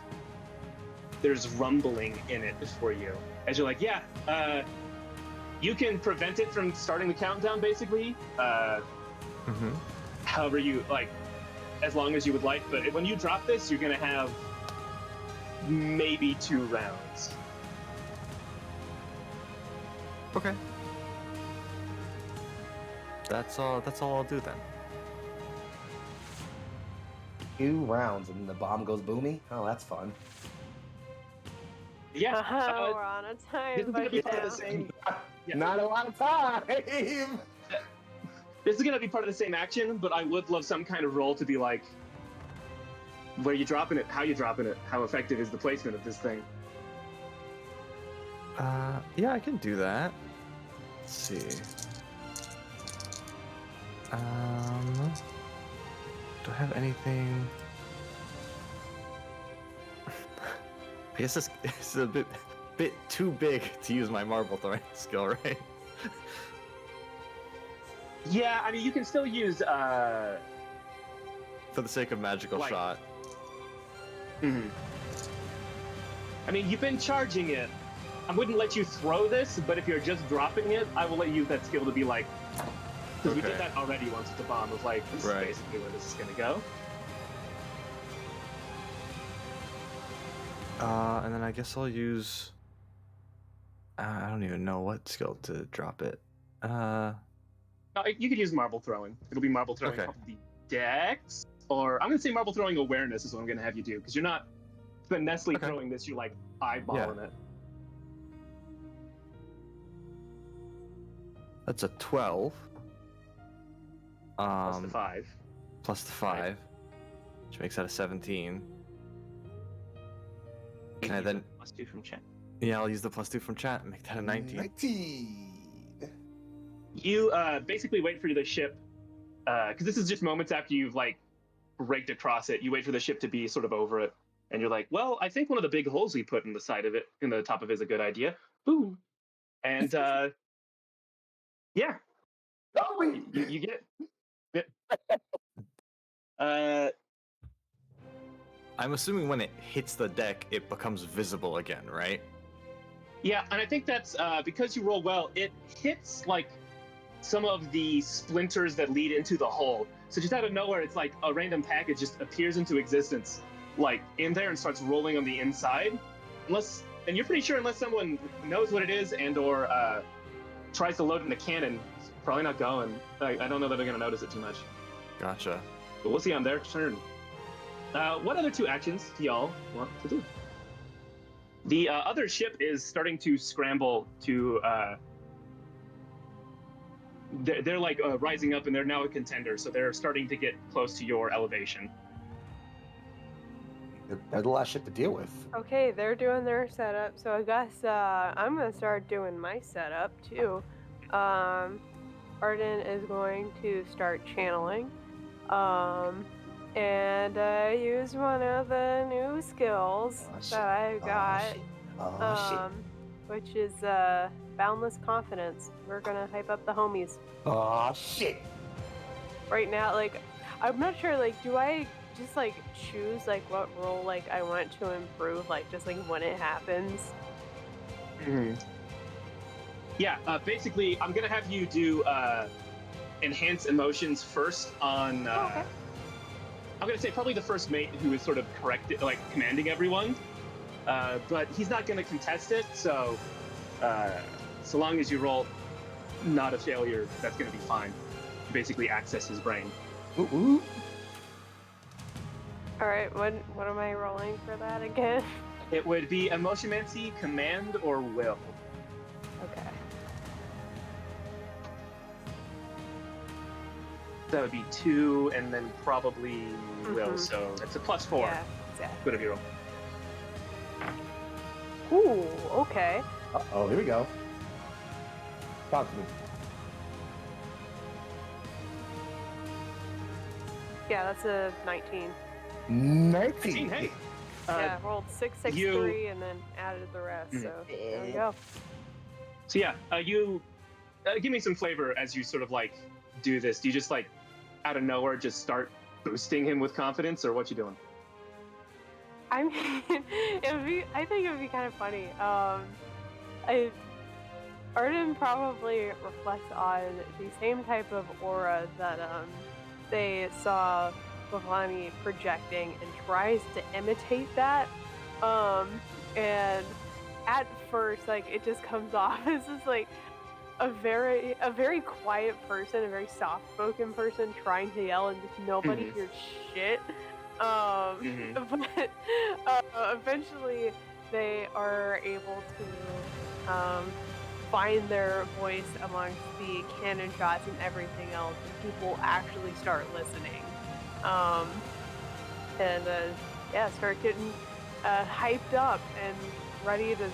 there's rumbling in it for you. As you're like, yeah, you can prevent it from starting the countdown, basically. However you, like, as long as you would like. But when you drop this, you're going to have maybe 2 rounds. Okay. That's all I'll do then. 2 rounds and the bomb goes boomy? Oh, that's fun. Yeah. We're on a time. This is going to be part of the same... Not a lot of time! This is going to be part of the same action, but I would love some kind of roll to be like, where you dropping it, how you dropping it, how effective is the placement of this thing. Yeah, I can do that. Let's see. Do I have anything? I guess this is a bit too big to use my marble throwing skill, right? Yeah, I mean, you can still use, For the sake of magical shot. I mean, you've been charging it. I wouldn't let you throw this, but if you're just dropping it, I will let you use that skill to be like... Because we did that already once with the bomb, of like, this is basically where this is going to go. And then I guess I'll use... I don't even know what skill to drop it. No, you could use marble throwing. It'll be marble throwing probably dex, or I'm going to say marble throwing awareness is what I'm going to have you do, because you're not finessely throwing this, you're like eyeballing it. That's a 12. Plus the 5. Plus the 5. Which makes that a 17. Can I then... +2 from chat. Yeah, I'll use the +2 from chat and make that a 19. 19! You basically wait for the ship, because this is just moments after you've like raked across it. You wait for the ship to be sort of over it, and you're like, well, I think one of the big holes we put in the side of it, in the top of it, is a good idea. Boom! And yeah, you get Uh, I'm assuming when it hits the deck, it becomes visible again, right? yeah, and I think that's because you roll well. It hits like some of the splinters that lead into the hole. So just out of nowhere, it's like a random package just appears into existence, like in there, and starts rolling on the inside. And you're pretty sure unless someone knows what it is and/or tries to load in the cannon, it's probably not going. I don't know that they're gonna notice it too much. Gotcha. But we'll see on their turn. What other two actions do y'all want to do? The other ship is starting to scramble to. They're like rising up, and they're now a contender, so they're starting to get close to your elevation. There's a lot of shit to deal with. Okay, they're doing their setup, so I guess I'm gonna start doing my setup too. Arden is going to start channeling, and use one of the new skills that I got, which is boundless confidence. We're gonna hype up the homies. Oh shit! Right now, like, I'm not sure. Like, do I just like choose like what role like I want to improve, like just like when it happens? Mm-hmm. Yeah, basically, I'm gonna have you do enhance emotions first on. Okay. I'm gonna say probably the first mate who is sort of commanding everyone, but he's not gonna contest it. So, so long as you roll not a failure, that's gonna be fine. Basically, access his brain. Ooh. All right, what am I rolling for that again? It would be Emotionmancy, Command, or Will. Okay. That would be 2, and then probably Will. Mhm. So it's a +4. Yeah, exactly. Whatever you roll. Ooh, okay. Uh-oh, here we go. Talk to me. Yeah, that's a 19. 19. Hey. Yeah, rolled 6, 6, 3, and then added the rest. So there we go. So yeah, you give me some flavor as you sort of like do this. Do you just like out of nowhere just start boosting him with confidence, or what you doing? I mean, I think it would be kind of funny. Arden probably reflects on the same type of aura that they saw Bhavani projecting and tries to imitate that. And at first, like, it just comes off as this like a very quiet person, a very soft-spoken person trying to yell, and just nobody hears shit. But eventually they are able to find their voice amongst the cannon shots and everything else, and people actually start listening. Start getting hyped up and ready to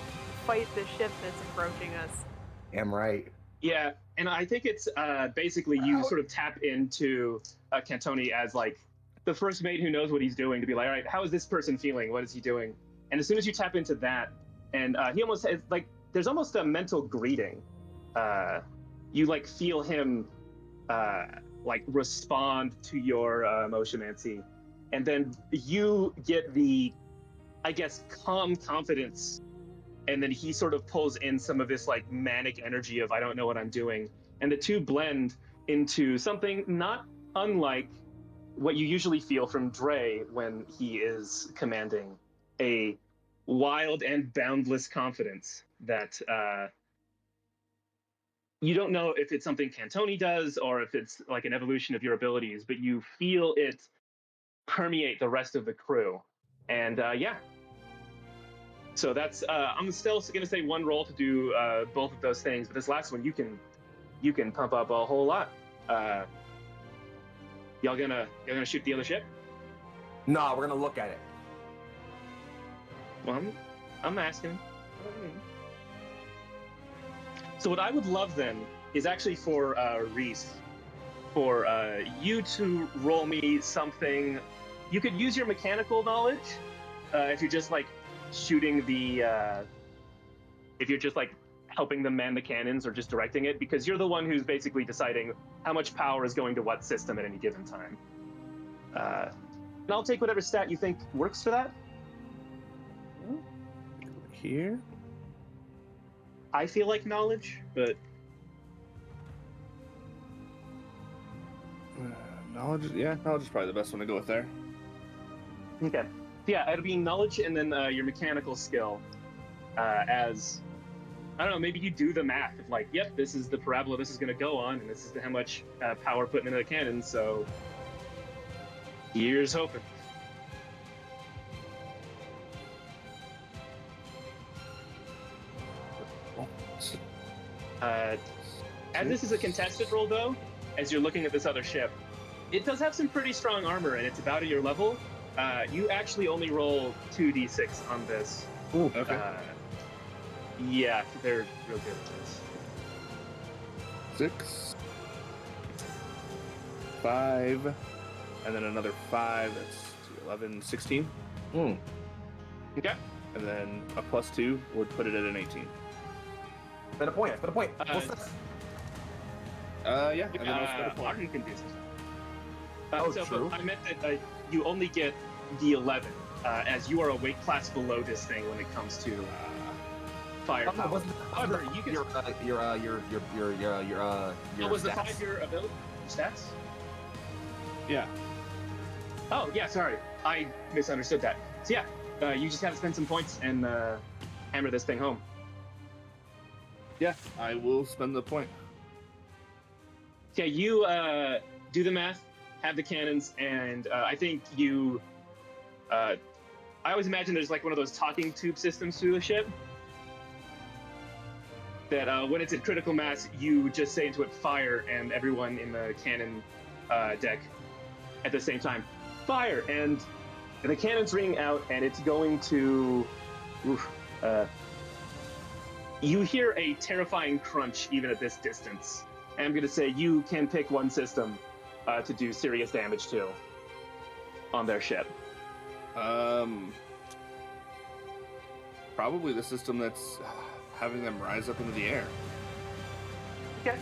fight the ship that's approaching us. Damn right. Yeah, and I think it's basically you sort of tap into Cantoni as like the first mate who knows what he's doing, to be like, all right, how is this person feeling? What is he doing? And as soon as you tap into that, and he almost has like, there's almost a mental greeting. You like feel him like respond to your emotionancy, and then you get the, I guess, calm confidence, and then he sort of pulls in some of this like manic energy of I don't know what I'm doing, and the two blend into something not unlike what you usually feel from Dre when he is commanding, a wild and boundless confidence that you don't know if it's something Cantoni does or if it's like an evolution of your abilities, but you feel it permeate the rest of the crew. And yeah. So that's, I'm still gonna say one roll to do both of those things, but this last one, you can pump up a whole lot. Y'all gonna shoot the other ship? No, we're gonna look at it. Well, I'm asking. So what I would love then is actually for Reese, for you to roll me something. You could use your mechanical knowledge if you're just like shooting the, if you're just like helping them man the cannons or just directing it, because you're the one who's basically deciding how much power is going to what system at any given time. And I'll take whatever stat you think works for that. Here. I feel like knowledge, but Knowledge. Yeah, knowledge is probably the best one to go with there. okay. Yeah, it'll be knowledge and then your mechanical skill. As I don't know, maybe you do the math of like, yep, this is the parabola this is going to go on, and this is how much power putting into the cannon. So here's hoping. As this is a contested roll, though, as you're looking at this other ship, it does have some pretty strong armor, and it's about at your level. You actually only roll 2d6 on this. Ooh, Okay. Yeah, they're real good at this. 6, 5, and then another 5. That's 11, 16. Mm. Okay. And then a +2 would put it at an 18. Spend a point. Spend a point. What's this? Yeah. And then I'll spend a point. Martin can do some Oh, stuff. true. But I meant that you only get the 11, as you are a weight class below this thing when it comes to firepower. Wasn't However, you can. your Was the stats. 5 your ability stats? Yeah. Oh yeah, sorry, I misunderstood that. So yeah, you just gotta spend some points and hammer this thing home. Yeah, I will spend the point. Okay, you do the math, have the cannons, and I think you. I always imagine there's like one of those talking tube systems through the ship. That when it's at critical mass, you just say into it "fire," and everyone in the cannon deck at the same time, "Fire!" And the cannons ring out, and it's going to. You hear a terrifying crunch even at this distance. And I'm going to say you can pick one system to do serious damage to on their ship. Probably the system that's having them rise up into the air. Okay.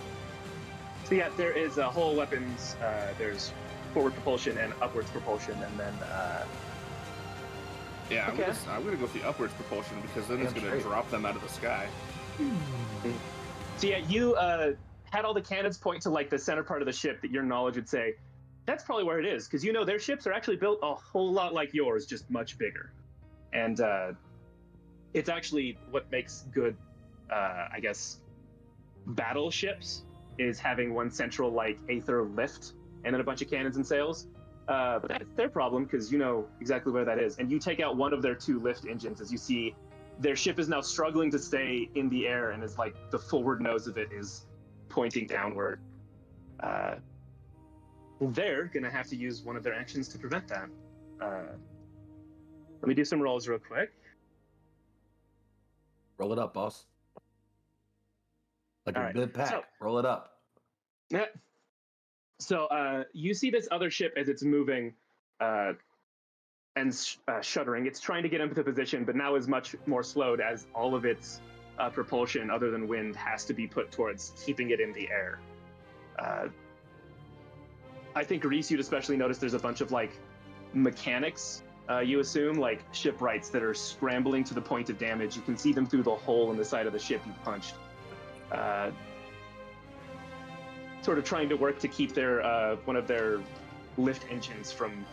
So yeah, there is whole weapons. There's forward propulsion and upwards propulsion, and then Yeah, Okay. I'm gonna go with the upwards propulsion because then it's Damn gonna straight. drop them out of the sky. so yeah, you had all the cannons point to like the center part of the ship that your knowledge would say that's probably where it is, because you know their ships are actually built a whole lot like yours, just much bigger, and it's actually what makes good, I guess, battleships is having one central like aether lift and then a bunch of cannons and sails. But that's their problem because you know exactly where that is, and you take out one of their 2 lift engines as you see their ship is now struggling to stay in the air and is like the forward nose of it is pointing downward. They're gonna have to use one of their actions to prevent that. Let me do some rolls real quick. Roll it up, boss. Like All a right, good pack. so- Roll it up. Yeah. So you see this other ship as it's moving and shuddering. It's trying to get into position, but now is much more slowed as all of its propulsion, other than wind, has to be put towards keeping it in the air. I think Reese, you'd especially notice there's a bunch of like mechanics, you assume, like shipwrights that are scrambling to the point of damage. You can see them through the hole in the side of the ship you punched. Sort of trying to work to keep their one of their lift engines from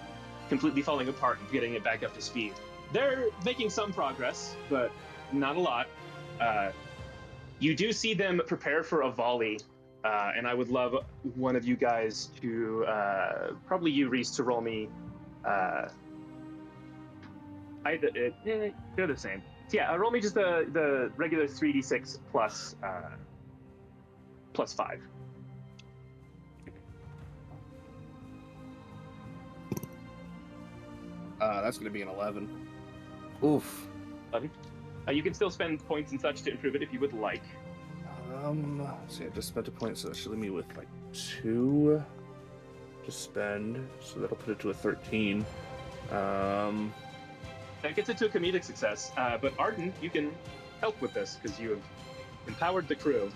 completely falling apart and getting it back up to speed. They're making some progress, but not a lot. You do see them prepare for a volley, and I would love one of you guys to, probably you, Reese, to roll me. They're the same. So yeah, roll me just the regular 3d6 plus 5. That's gonna be an 11. Oof. You can still spend points and such to improve it if you would like. See, I just spent a point, so that should leave me with like 2 to spend. So that'll put it to a 13. That gets it to a comedic success. But Arden, you can help with this because you have empowered the crew.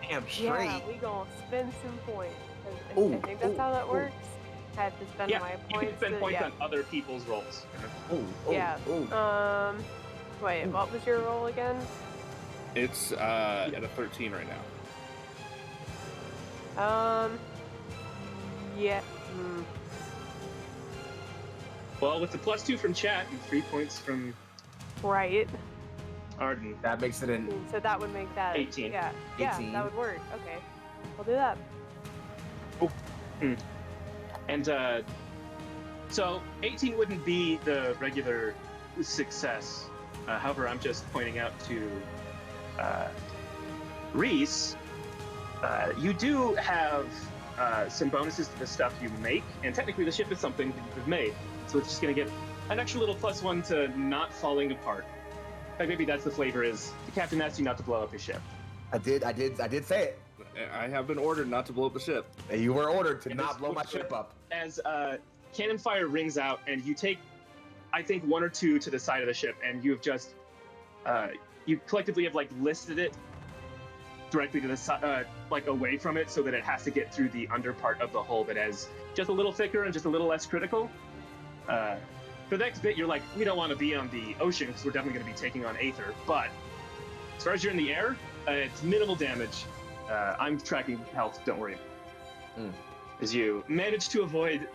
Damn straight. Yeah, we gonna spend some points. I Ooh, think that's how that ooh. works. had to spend Yeah, my you points. can spend points on other people's rolls. Oh, Yeah. Wait, what was your roll again? It's at a 13 right now. Yeah. Well, with the +2 from chat and 3 points from Right. Arden, That makes it in. So that would make that 18. Yeah. Yeah, 18. that would work. Okay. We'll do that. And so 18 wouldn't be the regular success. However, I'm just pointing out to Reese, you do have some bonuses to the stuff you make, and technically the ship is something that you've made, so it's just going to get an extra little +1 to not falling apart. In fact, maybe that's the flavor is the captain asked you not to blow up his ship. I did say it. I have been ordered not to blow up the ship. You were ordered to And not this blow my would- ship up. As cannon fire rings out, and you take, I think, 1 or 2 to the side of the ship, and you've just, you collectively have like listed it directly to the side, like away from it, so that it has to get through the under part of the hull that is just a little thicker and just a little less critical. For the next bit, you're like, we don't want to be on the ocean because we're definitely going to be taking on Aether, but as far as you're in the air, it's minimal damage. I'm tracking health, don't worry. As you manage to avoid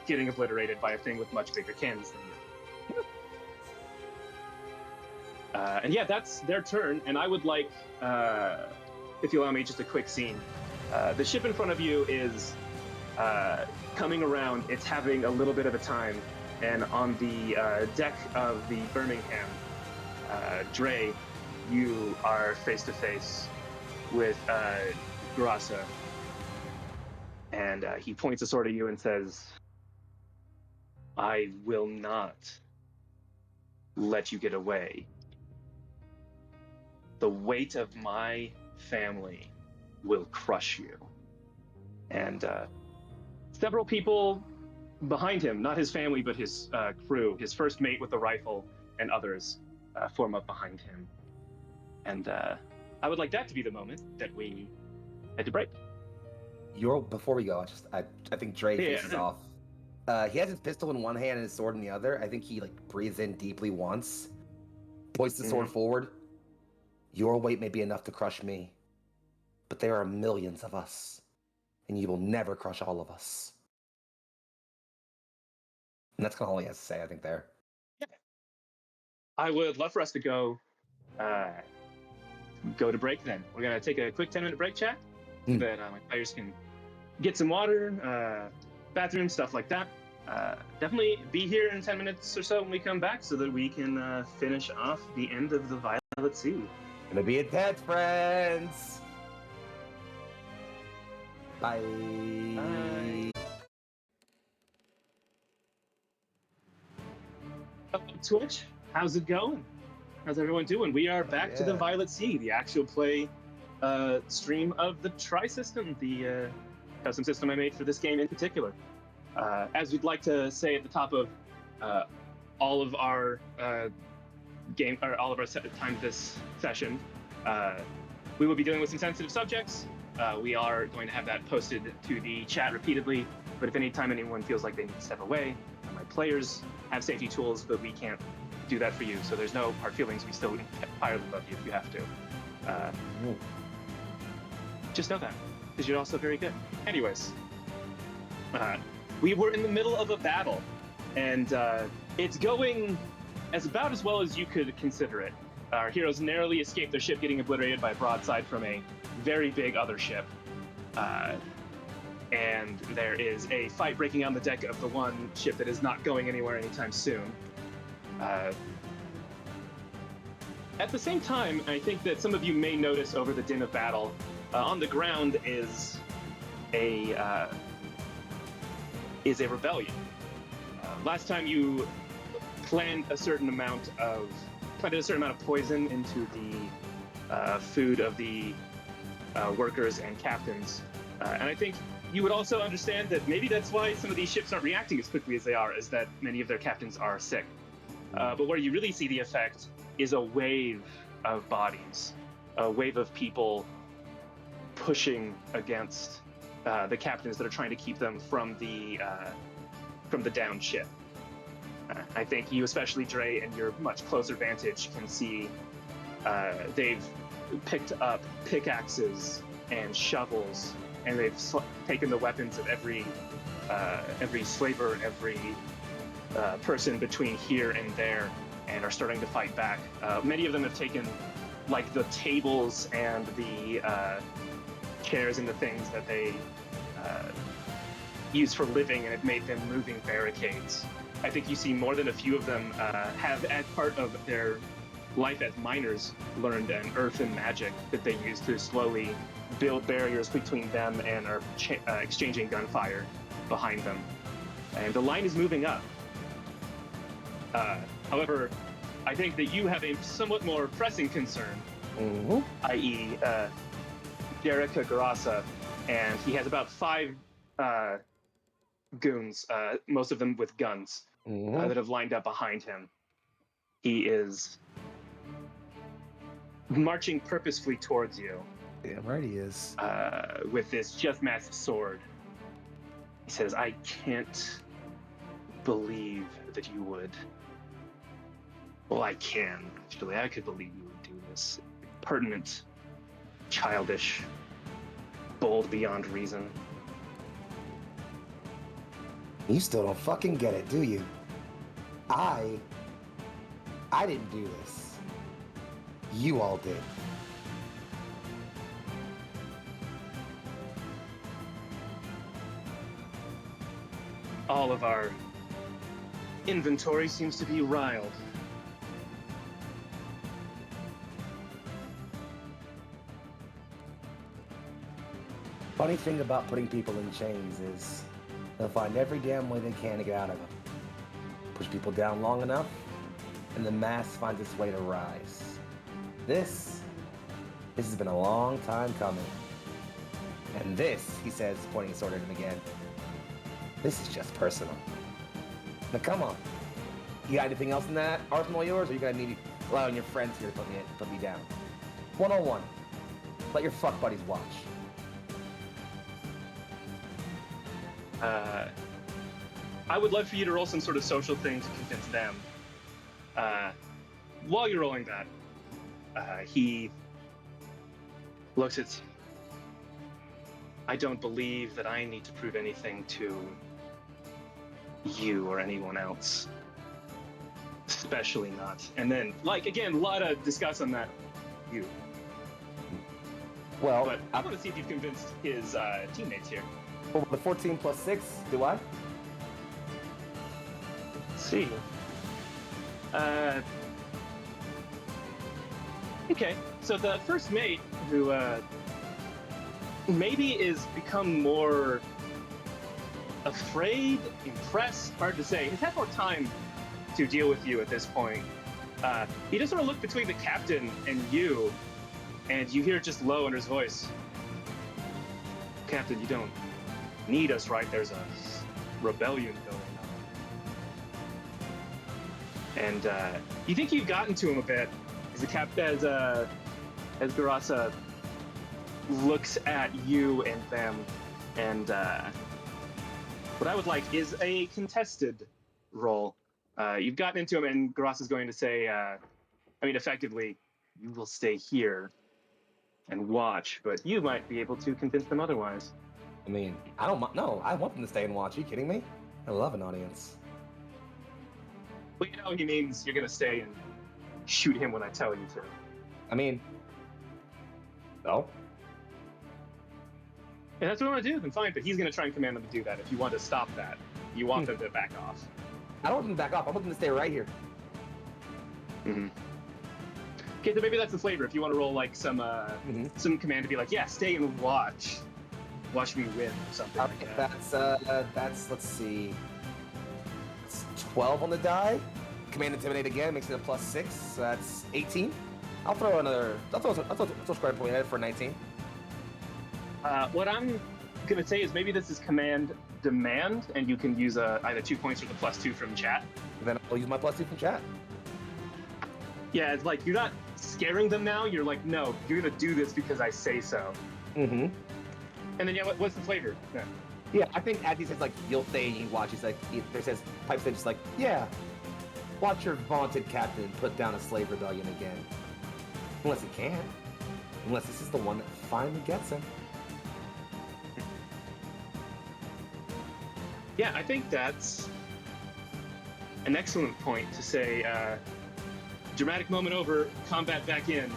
getting obliterated by a thing with much bigger cannons than you. And yeah, that's their turn, and I would like, if you allow me, just a quick scene. The ship in front of you is coming around. It's having a little bit of a time, and on the deck of the Birmingham, Dre, you are face to face with Grasa, and he points a sword at you and says, I will not let you get away. The weight of my family will crush you. And several people behind him, not his family, but his crew, his first mate with the rifle and others, form up behind him. And I would like that to be the moment that we head to break. Before we go, I think Dre Yeah. faces off. He has his pistol in one hand and his sword in the other. I think he like breathes in deeply once, points the sword forward. Your weight may be enough to crush me, but there are millions of us, and you will never crush all of us. And that's kind of all he has to say, I think, there. I would love for us to go to break then. We're going to take a quick 10-minute break, chat, so that my players can get some water, bathroom, stuff like that. Definitely be here in 10 minutes or so when we come back so that we can finish off the end of the Violet Sea. Gonna be intense, friends. Bye. Bye. Twitch, how's it going? How's everyone doing? We are back to the yeah. Violet Sea, the actual play stream of the Tri-System, the custom system I made for this game in particular. As we'd like to say at the top of all of our all of our time this session, we will be dealing with some sensitive subjects. We are going to have that posted to the chat repeatedly, but if anytime anyone feels like they need to step away, my players have safety tools, but we can't do that for you, so there's no hard feelings. We still entirely love you if you have to. Just know that, because you're also very good. Anyways, we were in the middle of a battle, and it's going about as well as you could consider it. Our heroes narrowly escaped their ship getting obliterated by a broadside from a very big other ship. And there is a fight breaking out on the deck of the one ship that is not going anywhere anytime soon. At the same time, I think that some of you may notice over the din of battle, on the ground is a rebellion. Last time you planted a certain amount of poison into the food of the workers and captains, and I think you would also understand that maybe that's why some of these ships aren't reacting as quickly as they are, is that many of their captains are sick. But where you really see the effect is a wave of bodies, a wave of people pushing against the captains that are trying to keep them from the from the downed ship. I think you, especially Dre, and your much closer vantage, can see they've picked up pickaxes and shovels, and they've taken the weapons of every slaver, every person between here and there, and are starting to fight back. Many of them have taken, like, the tables and the chairs and the things that they use for living, and have made them moving barricades. I think you see more than a few of them have, as part of their life as miners, learned an earthen magic that they use to slowly build barriers between them and are exchanging gunfire behind them. And the line is moving up. However, I think that you have a somewhat more pressing concern, i.e. Derek Garasa, and he has about 5 goons, most of them with guns, that have lined up behind him. He is marching purposefully towards you. Damn right he is. With this just massive sword. He says, I can't believe that you would. Well, I can, actually. I could believe you would do this. Pertinent, childish, bold beyond reason. You still don't fucking get it, do you? I didn't do this. You all did. All of our inventory seems to be riled. Funny thing about putting people in chains is they'll find every damn way they can to get out of them. Push people down long enough, and the mass finds its way to rise. This has been a long time coming. And this, he says, pointing his sword at him again, this is just personal. Now come on. You got anything else in that arsenal of yours, or are you gonna need allowing your friends here to put me down? 101. Let your fuck buddies watch. I would love for you to roll some sort of social thing to convince them. While you're rolling that, he looks at... I don't believe that I need to prove anything to you or anyone else. Especially not. And then, like, again, a lot of discuss on that. You. Well, But I want to see if you've convinced his teammates here. well, the 14 plus 6, do I? Let's see. Okay, so the first mate, who maybe is become more afraid, impressed, hard to say. He's had more time to deal with you at this point. He just sort of looked between the captain and you hear just low under his voice. Captain, you don't need us, right? There's a rebellion going on. And you think you've gotten to him a bit as Garasa looks at you and them, and what I would like is a contested roll. You've gotten into him, and Garasa's going to say, effectively, you will stay here and watch, but you might be able to convince them otherwise. I mean, I don't no, I want them to stay and watch. Are you kidding me? I love an audience. Well, you know, he means you're going to stay and shoot him when I tell you to. I mean, no. And that's what I want to do, then fine, but he's going to try and command them to do that if you want to stop that. You want them to back off. I don't want them to back off. I want them to stay right here. Mm-hmm. Okay, so maybe that's the flavor. If you want to roll like some command to be like, yeah, stay and watch me win or something like that. That's let's see. It's 12 on the die. Command intimidate again makes it a +6. So that's 18. I'll throw square point at it for 19. What I'm gonna say is maybe this is command demand, and you can use either 2 points or the +2 from chat. Then I'll use my +2 from chat. Yeah, it's like you're not scaring them now. You're like, no, you're gonna do this because I say so. Mm-hmm. And then yeah, what's the flavor? Yeah. Yeah, I think as he says, like, you'll stay and you watch, he's like, there says, Pipe says, just like, yeah, watch your vaunted captain put down a slave rebellion again. Unless he can. Unless this is the one that finally gets him. Yeah, I think that's an excellent point to say, dramatic moment over, combat back in.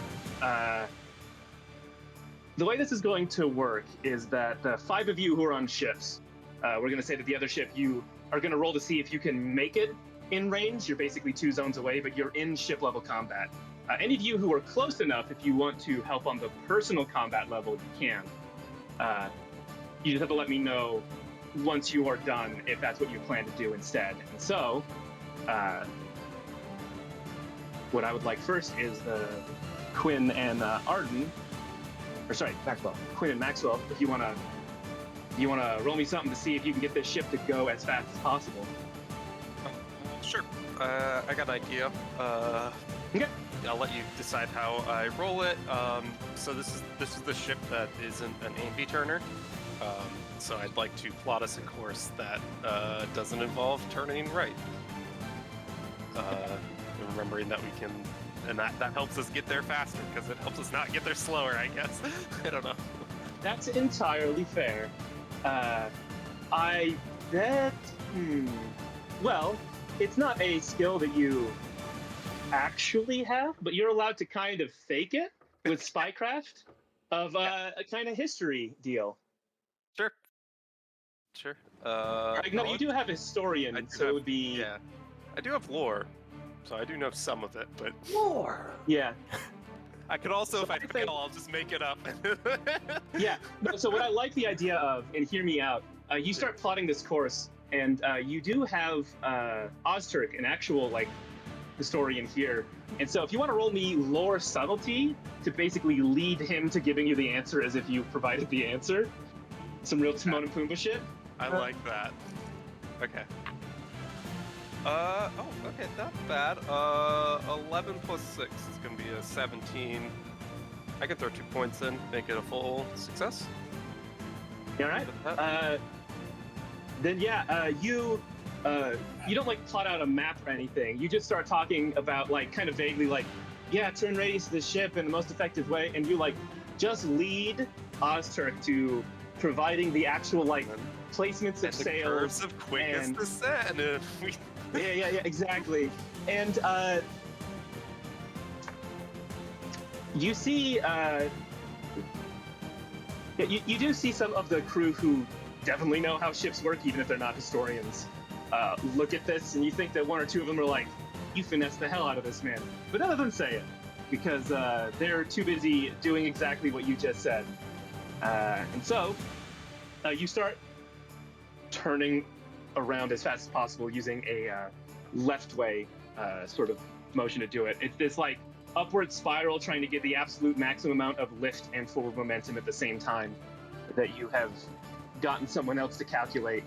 The way this is going to work is that the 5 of you who are on ships, we're going to say that the other ship, you are going to roll to see if you can make it in range. You're basically 2 zones away, but you're in ship level combat. Any of you who are close enough, if you want to help on the personal combat level, you can. You just have to let me know once you are done if that's what you plan to do instead. And so, what I would like first is Quinn and Arden, or sorry, Maxwell. Quinn and Maxwell, if you wanna roll me something to see if you can get this ship to go as fast as possible. Sure. I got an idea. Okay. I'll let you decide how I roll it. So this is the ship that isn't an ambi turner. So I'd like to plot us a course that doesn't involve turning right. Remembering that we can, and that helps us get there faster because it helps us not get there slower, I guess. I don't know. That's entirely fair. I bet. Well, it's not a skill that you actually have, but you're allowed to kind of fake it with spycraft of a kind of history deal. Sure. No, you do have a historian, it would be. Yeah, I do have lore, so I do know some of it, but Lore! Yeah. I could also, So if I I think- fail, I'll just make it up. Yeah. No, so what I like the idea of, and hear me out, you start plotting this course, and you do have Ozturk, an actual historian here. And so if you want to roll me lore subtlety to basically lead him to giving you the answer as if you provided the answer, some real Timon and Pumbaa shit. I like that. Okay. Okay, not bad. 11 plus 6 is gonna be a 17. I can throw 2 points in, make it a full success. You all right? Then you don't plot out a map or anything. You just start talking about kind of vaguely turn radius of the ship in the most effective way, and you just lead Ozturk to providing the actual placements of The sails curves of quickest and descent. yeah, exactly. And you see, you do see some of the crew who definitely know how ships work, even if they're not historians. Look at this, and you think that 1 or 2 of them are like, "You finessed the hell out of this man," but none of them say it because they're too busy doing exactly what you just said. And so you start turning around as fast as possible using a left way sort of motion to do it. It's this upward spiral trying to get the absolute maximum amount of lift and forward momentum at the same time that you have gotten someone else to calculate.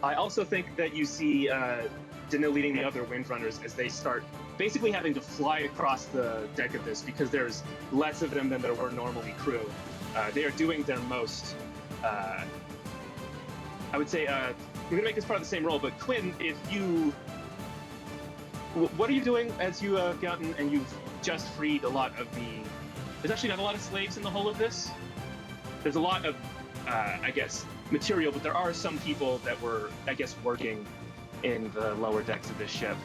I also think that you see Danil leading the other windrunners as they start basically having to fly across the deck of this because there's less of them than there were normally crew. They are doing their most. I would say we're gonna make this part of the same role, but Quinn, if you, what are you doing as you have gotten and you've just freed a lot of the? There's actually not a lot of slaves in the whole of this. There's a lot of, I guess, material, but there are some people that were, I guess, working in the lower decks of this ship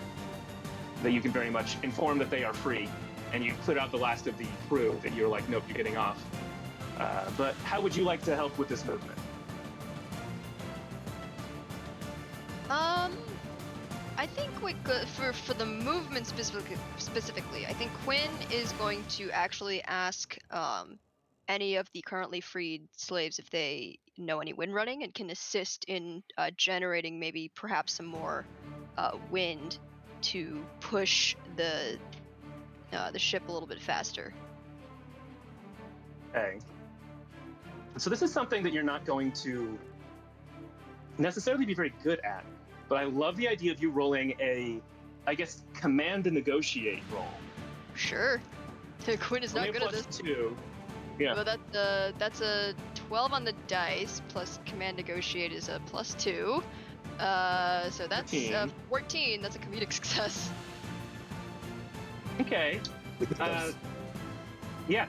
that you can very much inform that they are free, and you clear out the last of the crew that you're like, nope, you're getting off. But how would you like to help with this movement? I think for the movement specifically, I think Quinn is going to actually ask any of the currently freed slaves if they know any wind running and can assist in generating perhaps some more wind to push the ship a little bit faster. Okay. So this is something that you're not going to necessarily be very good at, but I love the idea of you rolling a, I guess, command and negotiate roll. Sure. Quinn is not Only a good at this. +2. Yeah. Well, that's a 12 on the dice plus command negotiate is a +2. So that's 14. 14. That's a comedic success. Okay. Yes. Yeah.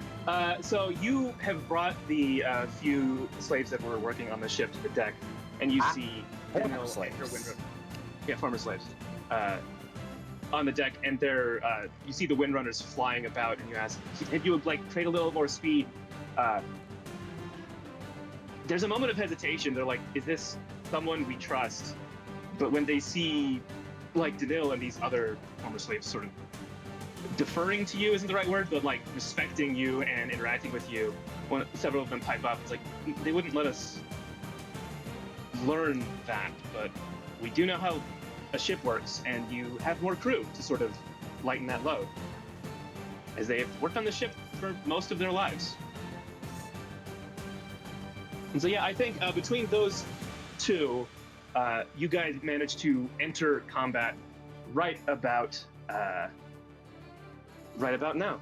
So you have brought the few slaves that were working on the ship to the deck, and you see former Danil and slaves. her Windrunner. Yeah, former slaves. On the deck, and they're you see the Windrunners flying about, and you ask if you would like trade a little more speed. There's a moment of hesitation. They're like, "Is this someone we trust?" But when they see like Danil and these other former slaves sort of deferring to you isn't the right word, but like respecting you and interacting with you, when several of them pipe up, it's like they wouldn't let us learn that, but we do know how a ship works, and you have more crew to sort of lighten that load, as they have worked on the ship for most of their lives. And so yeah, I think between those two, you guys managed to enter combat right about now.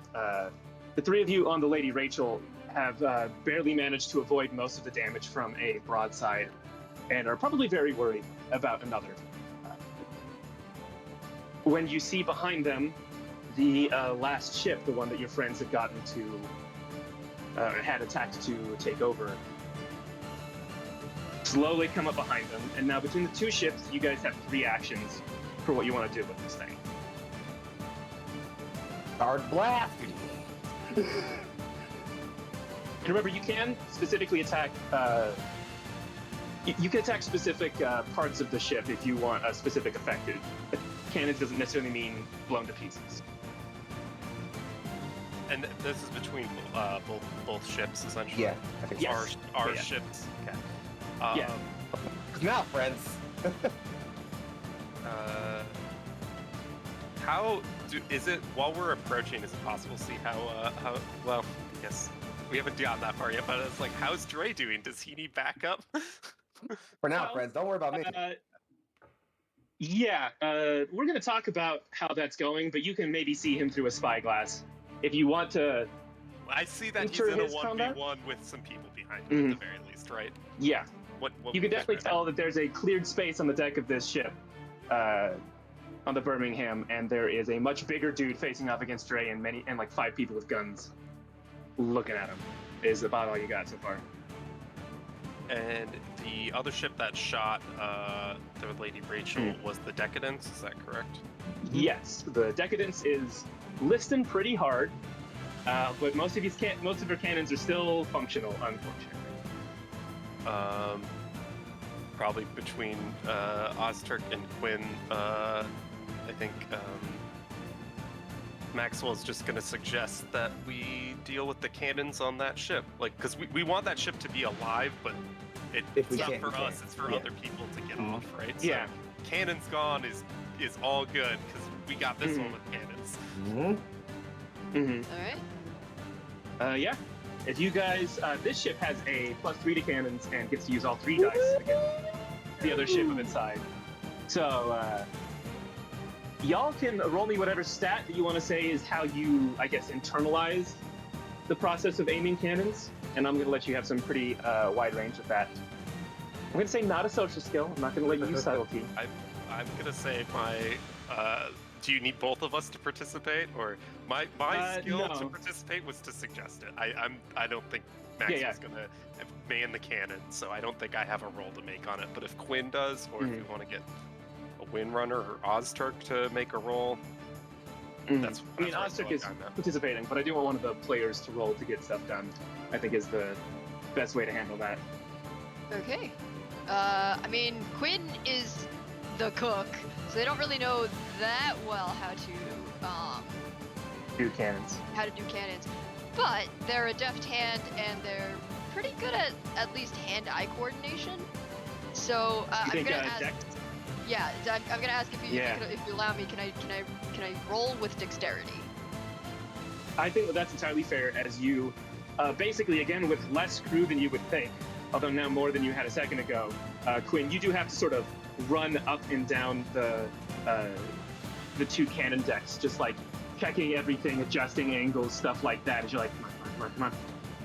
The three of you on the Lady Rachel have barely managed to avoid most of the damage from a broadside, and are probably very worried about another. When you see behind them the last ship, the one that your friends had gotten to, had attacked to take over, slowly come up behind them, and now between the two ships, you guys have 3 actions for what you want to do with this thing. Hard blast. Remember, you can specifically attack. You can attack specific parts of the ship if you want a specific effect. Cannons doesn't necessarily mean blown to pieces. And this is between both ships, essentially. Yeah, I think so. Yes. Our Yeah. ships. Okay. Yeah. Now, friends. How is it while we're approaching? Is it possible to see how well? I guess we haven't gotten that far yet, but it's like, how's Dre doing? Does he need backup? For now, Well, friends, don't worry about me. Yeah, we're going to talk about how that's going, but you can maybe see him through a spyglass if you want to. I see that he's Enter in a his combat? 1v1 with some people behind him at the very least, right? Yeah, What you can would definitely that- tell that there's a cleared space on the deck of this ship, on the Birmingham, and there is a much bigger dude facing off against Dre, and like 5 people with guns looking at him. Is about all you got so far. And the other ship that shot the Lady Rachel was the Decadence, is that correct? Yes, the Decadence is listing pretty hard, but most of her cannons are still functional, unfortunately. Probably between Ozturk and Quinn, I think Maxwell's just going to suggest that we deal with the cannons on that ship. Like, because we want that ship to be alive, but If we it's not can, for we can. us, it's for Yeah. other people to get off, right? So Yeah. cannons gone is all good, because we got this one with cannons. All right. Yeah. If you guys, this ship has a +3 to cannons and gets to use all 3 dice against the other ship of its side. So, y'all can roll me whatever stat that you want to say is how you, I guess, internalize the process of aiming cannons, and I'm going to let you have some pretty wide range of that. I'm going to say not a social skill. I'm not going to let you use subtlety. I'm going to say my... do you need both of us to participate, or my skill to No. participate was to suggest it. I don't think Max is gonna man the cannon, so I don't think I have a role to make on it. But if Quinn does, or if you want to get a Windrunner or Ozturk to make a roll, that's I mean, where I Ozturk feel like is I'm at. participating, but I do want one of the players to roll to get stuff done. I think is the best way to handle that. Okay. I mean, Quinn is the cook, so they don't really know that well how to Do cannons. do cannons. But they're a deft hand, and they're pretty good at least hand-eye coordination. So You I'm think gonna ask. Dex? Yeah, I'm gonna ask if you Yeah. if you allow me. Can I roll with dexterity? I think that's entirely fair, as you basically, again, with less crew than you would think, although now more than you had a second ago, Quinn, you do have to sort of run up and down the 2 cannon decks, just like checking everything, adjusting angles, stuff like that. As you're like, come on.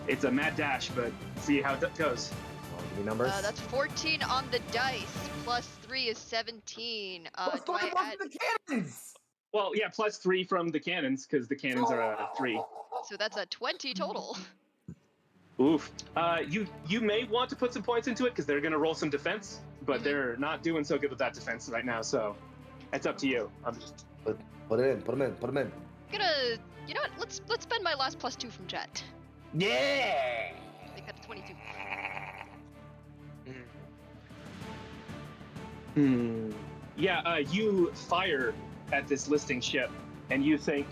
It's a mad dash, but see how it goes. Oh, give me numbers. That's 14 on the dice. Plus 3 is 17. Plus Do I 5 add? the cannons! Well, yeah, +3 from the cannons because the cannons are a 3. So that's a 20 total. Oof. You may want to put some points into it because they're gonna roll some defense, but they're not doing so good with that defense right now. So it's up to you. I'm just Put it in, put them in. Gonna, you know what? Let's spend my last +2 from Jet. Yeah! Make that a 22. Yeah, you fire at this listing ship, and you think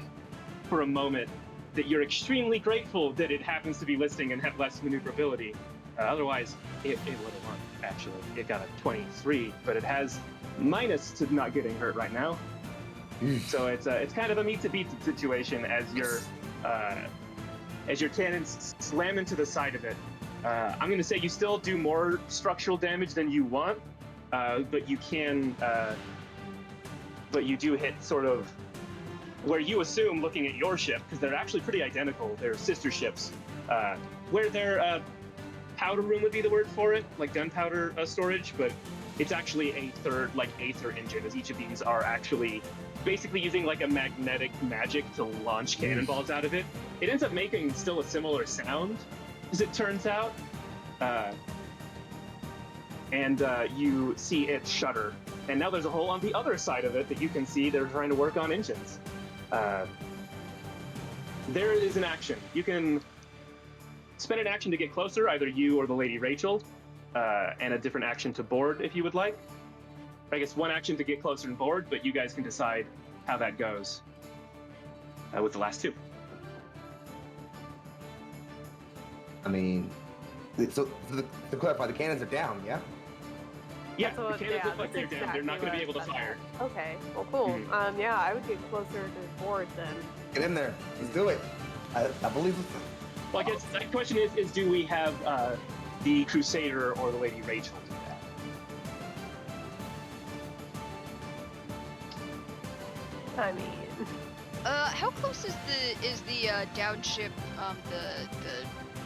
for a moment that you're extremely grateful that it happens to be listing and have less maneuverability. Otherwise, it would have won, actually. It got a 23, but it has minus to not getting hurt right now. So it's kind of a meet to beat situation as your cannons slam into the side of it. I'm going to say you still do more structural damage than you want, but you can, but you do hit sort of where you assume, looking at your ship, because they're actually pretty identical. They're sister ships, where their powder room would be the word for it, like gunpowder storage, but it's actually a third, like Aether engine, as each of these are actually basically using like a magnetic magic to launch cannonballs out of it. It ends up making still a similar sound, as it turns out. And you see it shudder. And now there's a hole on the other side of it that you can see they're trying to work on engines. There is an action. You can spend an action to get closer, either you or the Lady Rachel, and a different action to board if you would like. I guess one action to get closer and board, but you guys can decide how that goes with the last two. I mean, so to clarify, the cannons are down, yeah? Yeah, So, the cannons look like that's they're down. They're not going to be able to exactly fire. what I thought. Okay, well, cool. Mhm. Yeah, I would get closer to the board then. Get in there. Let's do it. I believe it's... Well, I guess the question is do we have the Crusader or the Lady Rachel do that? I mean, How close is the downship, the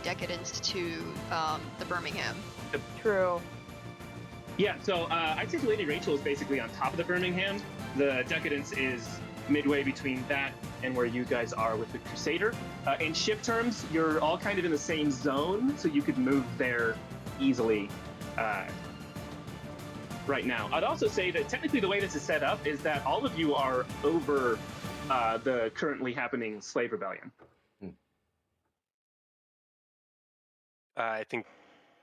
Decadence to the Birmingham? true. Yeah, so I'd say the Lady Rachel is basically on top of the Birmingham. The Decadence is midway between that and where you guys are with the Crusader. In ship terms, you're all kind of in the same zone, so you could move there easily right now. I'd also say that technically the way this is set up is that all of you are over the currently happening slave rebellion. I think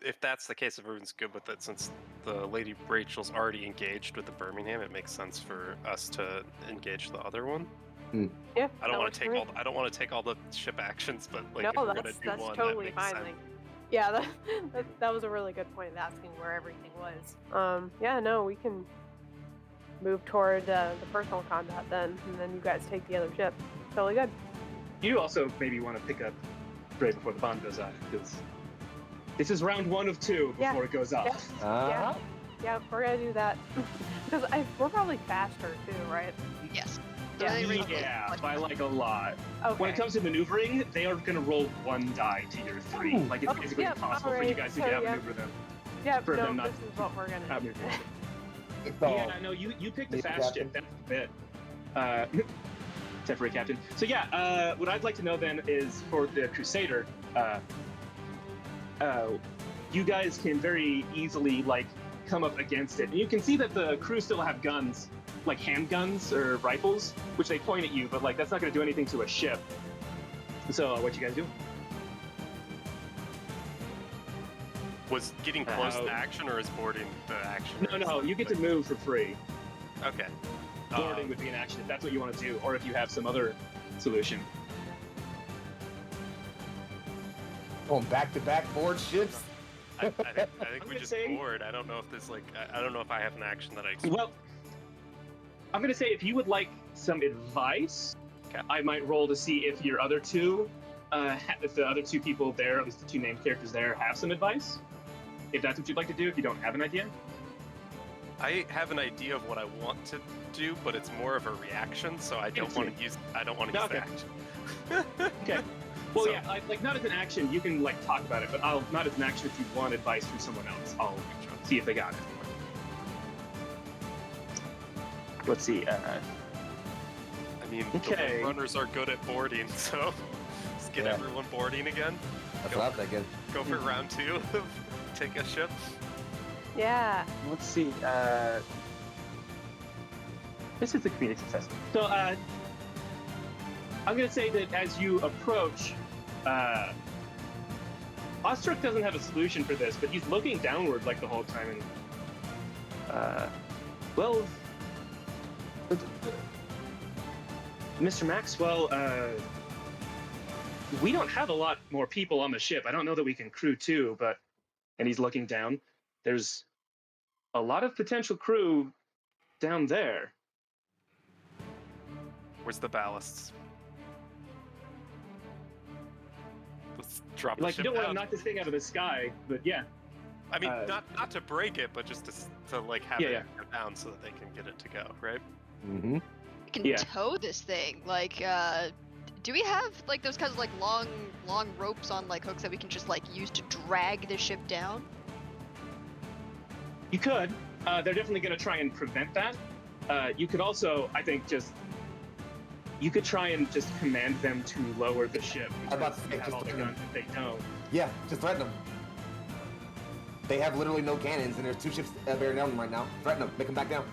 if that's the case, if everyone's good with it, since the Lady Rachel's already engaged with the Birmingham, it makes sense for us to engage the other one. Yeah. I don't want to take all. I don't want to take all the ship actions, but like if No, we're gonna that's do one, totally that makes fine. sense. Like, yeah, that was a really good point of asking where everything was. Yeah, no, we can move toward the personal combat then, and then you guys take the other ship. Totally good. You also maybe want to pick up Brave before the bomb goes off, because this is round 1 of 2 Yeah. before it goes off. Yeah. Yeah, we're gonna do that because we're probably faster too, right? Yes. Yeah. The Lady Rachel is Yeah, much by faster. like a lot. Okay. When it comes to maneuvering, they are going to roll 1 die to your 3. Ooh. Like, it's Oh, basically yeah, impossible for you alright, guys to so, get yeah. outmaneuver them. yeah, for no, them not this is what we're gonna do. Outmaneuver them. So, Yeah, no, you picked the Lead fast captain. ship. That's the bit. Temporary captain. So yeah, what I'd like to know then is for the Crusader, you guys can very easily like come up against it, and you can see that the crew still have guns, like handguns or rifles, which they point at you, but like that's not going to do anything to a ship. So what you guys do? Was getting close to action, or is boarding the action? No, you get to move for free. Okay. Boarding would be an action if that's what you want to do, or if you have some other solution. going back-to-back board ships? I think I'm we gonna just say- board. I don't know if there's like I don't know if I have an action that I. Well, I'm gonna say if you would like some advice, Okay. I might roll to see if your other two, if the other two people there, at least the two named characters there, have some advice. If that's what you'd like to do, if you don't have an idea. I have an idea of what I want to do, but it's more of a reaction, so I don't It's want to use. I don't want to No, use the okay. action. Okay. Well, So- yeah, like not as an action, you can like talk about it, but I'll not as an action if you want advice from someone else. I'll see if they got it. Let's see. I mean, Okay. the runners are good at boarding, so just get Yeah. everyone boarding again. That's Go- what I'm thinking. Go for round 2. Take a ship. Yeah. Let's see. This is the community success. So, I'm gonna say that as you approach, Ostrich doesn't have a solution for this, but he's looking downward like the whole time, and well, Mr. Maxwell, we don't have a lot more people on the ship. I don't know that we can crew 2, but and he's looking down. There's a lot of potential crew down there. Where's the ballasts? Let's drop the Like, you ship don't want to down. knock this thing out of the sky, but yeah. I mean, uh, not to break it, but just to like have Yeah, it yeah. go down so that they can get it to go, right? Mm-hmm. We can Yeah. tow this thing. Like, do we have like those kinds of like long ropes on like hooks that we can just like use to drag the ship down? You could. They're definitely going to try and prevent that. You could also, I think, you could try and just command them to lower the ship. I'm about to because say, you have just all the threaten guns if they don't. Yeah, just threaten them. They have literally no cannons, and there's 2 ships bearing down them right now. Threaten them. Make them back down.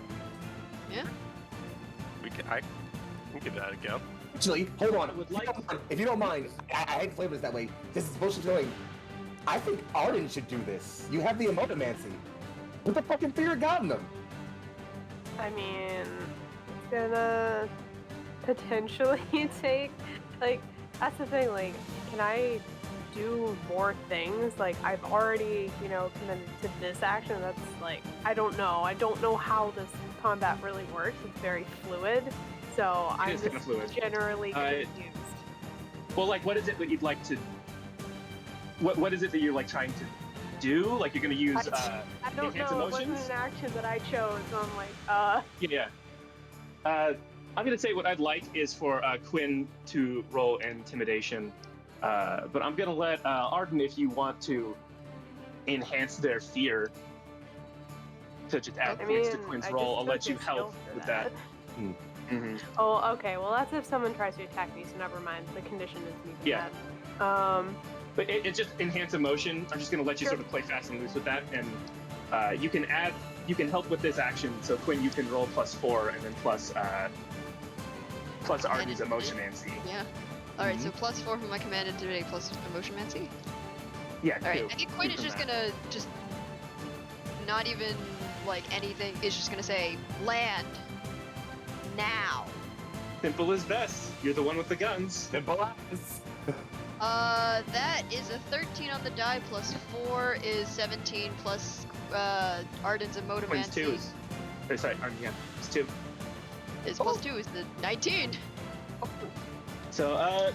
I can give that a go. Actually, hold on. I would like If you don't mind, I hate to flavor this that way. This is bullshit going. I think Arden should do this. You have the emotomancy. Put the fucking fear of God in them. I mean, it's gonna potentially take, like, that's the thing, like, can I do more things? Like, I've already, committed to this action. That's, like, I don't know how this combat really works. It's very fluid, so I'm is kinda just fluid. generally confused. Well, like, what is it that you'd like to... What is it that you're, like, trying to do? Like, you're going to use... I don't enhance know, it wasn't emotions? an action that I chose, so I'm like, Yeah. I'm gonna say what I'd like is for Quinn to roll intimidation, but I'm gonna let Arden, if you want to enhance their fear, to just add I points to mean, Quinn's I roll. just I'll let took you your help skill for with that. Mhm. Oh, okay. Well, that's if someone tries to attack me, so never mind. The condition is me. Yeah. That. But it's just enhance emotion. I'm just gonna let you Sure. sort of play fast and loose with that, and you can help with this action. So Quinn, you can roll +4 and then plus Arden's emotionancy. Yeah. All right, so +4 from my command intimidate plus emotionmancy. Yeah. All right, two. I think Quinn Two is from just that. gonna not even like anything. Is just gonna say land now. Simple as best. You're the one with the guns. Simple as. That is a 13 on the die plus 4 is 17 plus Arden's Quinn's 2 emotomancy is... Or sorry, Arden, yeah. It's 2. is plus 2 is the 19. So,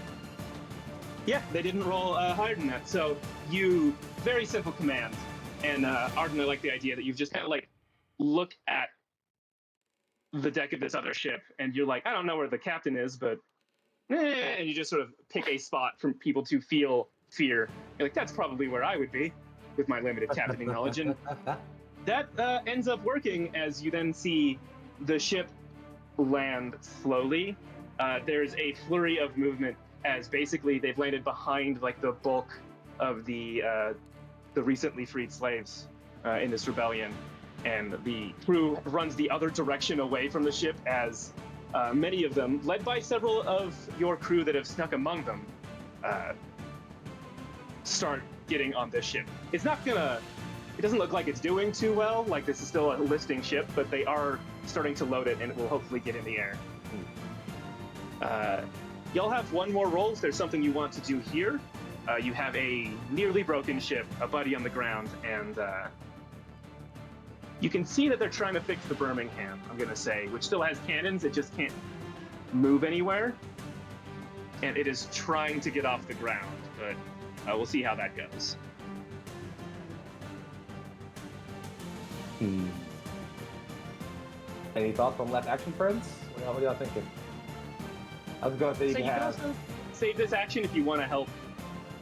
yeah, they didn't roll higher than that. So you, very simple command. And Arden, I like the idea that you've just kind of like look at the deck of this other ship and you're like, I don't know where the captain is, but and you just sort of pick a spot for people to feel fear. You're like, that's probably where I would be with my limited captaining knowledge. And that ends up working as you then see the ship land slowly. There's a flurry of movement as basically they've landed behind like the bulk of the recently freed slaves in this rebellion, and the crew runs the other direction away from the ship as many of them, led by several of your crew that have snuck among them, start getting on this ship. It doesn't look like it's doing too well, like this is still a listing ship, but they are starting to load it and it will hopefully get in the air. Y'all have one more roll if there's something you want to do here. You have a nearly broken ship, a buddy on the ground, and you can see that they're trying to fix the Birmingham, I'm gonna say, which still has cannons, it just can't move anywhere. And it is trying to get off the ground, but we'll see how that goes. Any thoughts on left action, friends? What are y'all thinking? I was going to say you So can you can have. also save this action if you want to help.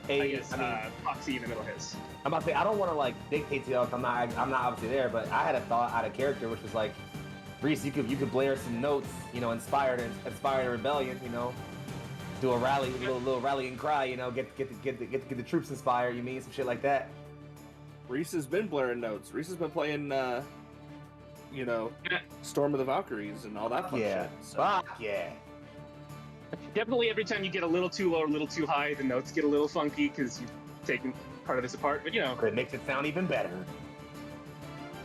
I guess I mean, Foxy in the middle of his. I'm about to say I don't want to like dictate to y'all. 'Cause I'm not obviously there, but I had a thought out of character, which was like, Reese, you could blare some notes, you know, inspire the rebellion, you know, do a rally, little rallying cry, you know, get the troops inspired. You mean some shit like that? Reese has been blaring notes. Reese has been playing, you know, Storm of the Valkyries and all that fun Yeah, shit. So. fuck yeah. Definitely every time you get a little too low or a little too high, the notes get a little funky because you've taken part of this apart, but you know. It makes it sound even better.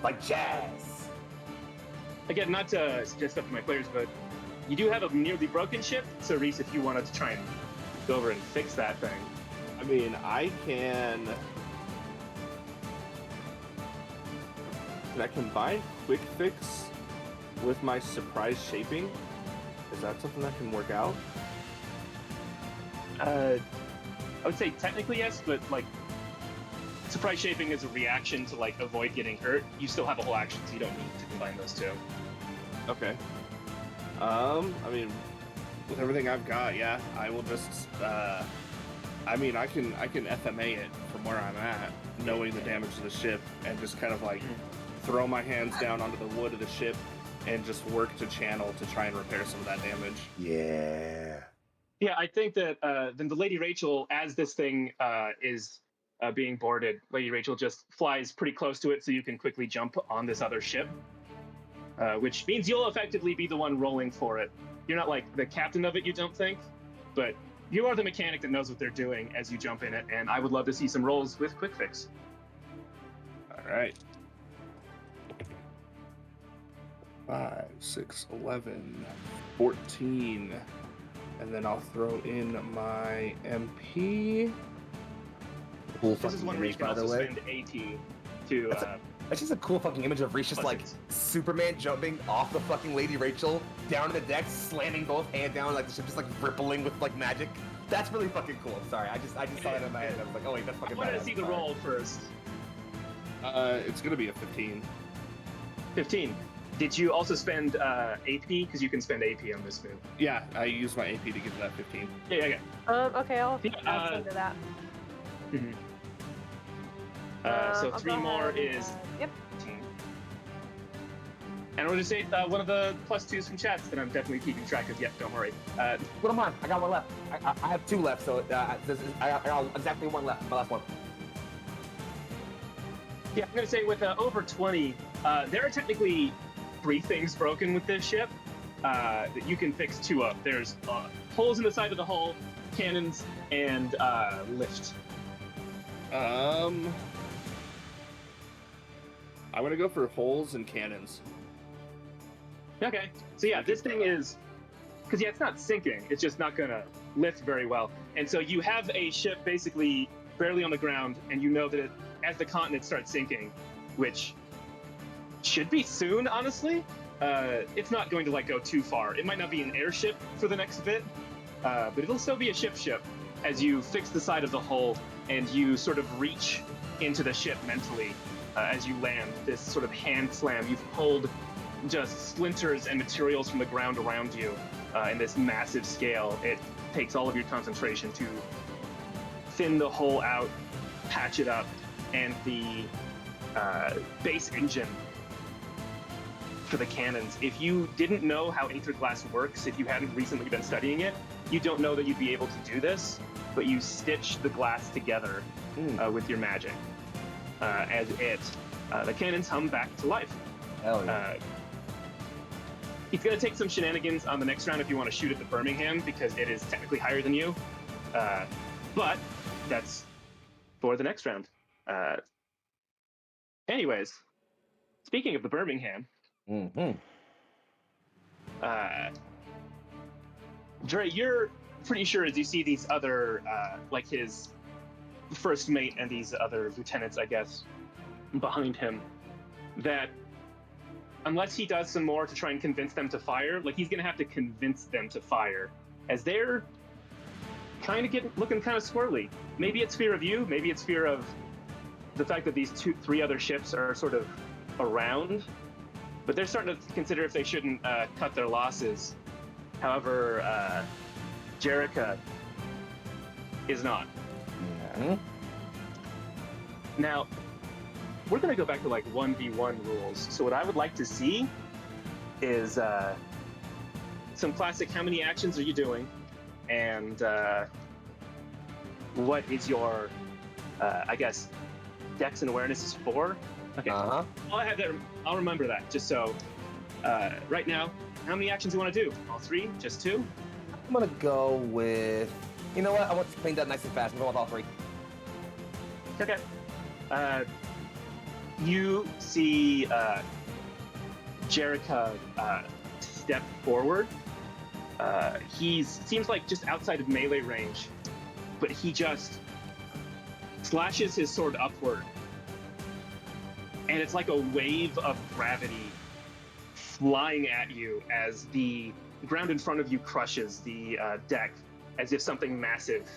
Like jazz. Again, not to suggest stuff to my players, but you do have a nearly broken ship, so Reese, if you wanted to try and go over and fix that thing. I mean, I can I combine Quick Fix with my surprise shaping? Is that something that can work out? I would say technically yes, but like surprise shaping is a reaction to like avoid getting hurt. You still have a whole action, so you don't need to combine those two. Okay. I mean, with everything I've got, yeah, I will just. I mean, I can FMA it from where I'm at, knowing the damage to the ship, and just kind of like throw my hands down onto the wood of the ship, and just work to channel to try and repair some of that damage. Yeah. Yeah, I think that then the Lady Rachel, as this thing is being boarded, Lady Rachel just flies pretty close to it, so you can quickly jump on this other ship, which means you'll effectively be the one rolling for it. You're not like the captain of it, you don't think, but you are the mechanic that knows what they're doing as you jump in it, and I would love to see some rolls with Quick Fix. All right. 5, 6, 11, 14. And then I'll throw in my MP. Cool This is fucking one where you image, can by the also way. spend AP to. That's just a cool fucking image of Reese just like Superman jumping off the fucking Lady Rachel down to the deck, slamming both hands down, like the ship just like rippling with like magic. That's really fucking cool. I'm sorry, I just saw that in my head. I was like, oh wait, that's I fucking. wanted to see the roll first. It's gonna be a 15. 15. Did you also spend AP? Because you can spend AP on this move. Yeah, I used my AP to get to that 15. Yeah. Okay, I'll Yeah, add some to that. Mm-hmm. So I'll 3 go more ahead and, is yep. 15. And I want to say one of the +2s from chats that I'm definitely keeping track of. Yet, don't worry. What am I? I got one left. I have 2 left, so I got exactly 1 left. My last one. Yeah, I'm going to say with over 20, there are technically 3 things broken with this ship that you can fix 2 of. There's holes in the side of the hull, cannons, and lift. I'm gonna go for holes and cannons. Okay, so yeah, this thing is, because yeah, it's not sinking, it's just not gonna lift very well. And so you have a ship basically barely on the ground, and you know that as the continent starts sinking, which should be soon, honestly, it's not going to like go too far. It might not be an airship for the next bit, but it'll still be a ship as you fix the side of the hull and you sort of reach into the ship mentally as you land. This sort of hand slam, you've pulled just splinters and materials from the ground around you in this massive scale. It takes all of your concentration to thin the hull out, patch it up, and the base engine for the cannons. If you didn't know how Aether Glass works, if you hadn't recently been studying it, you don't know that you'd be able to do this, but you stitch the glass together with your magic. As the cannons hum back to life. Hell yeah. It's going to take some shenanigans on the next round if you want to shoot at the Birmingham, because it is technically higher than you. But that's for the next round. Anyways, speaking of the Birmingham, Dre, you're pretty sure as you see these other, like his first mate and these other lieutenants, I guess, behind him, that unless he does some more to try and convince them to fire, like he's gonna have to convince them to fire, as they're kind of looking kind of squirrely. Maybe it's fear of you, maybe it's fear of the fact that these 3 other ships are sort of around, but they're starting to consider if they shouldn't cut their losses. However, Jerica, is not. Mhm. Now, we're going to go back to like 1v1 rules. So what I would like to see is some classic how many actions are you doing, and what is your, I guess, dex and awareness is 4? Okay. Uh-huh. I'll remember that, just so. Right now, how many actions do you want to do? All 3? Just 2? I'm gonna go with. You know what? I want to clean that nice and fast. I'm going with all 3. Okay. You see Jerica step forward. He seems like just outside of melee range, but he just slashes his sword upward. And it's like a wave of gravity flying at you as the ground in front of you crushes the deck, as if something massive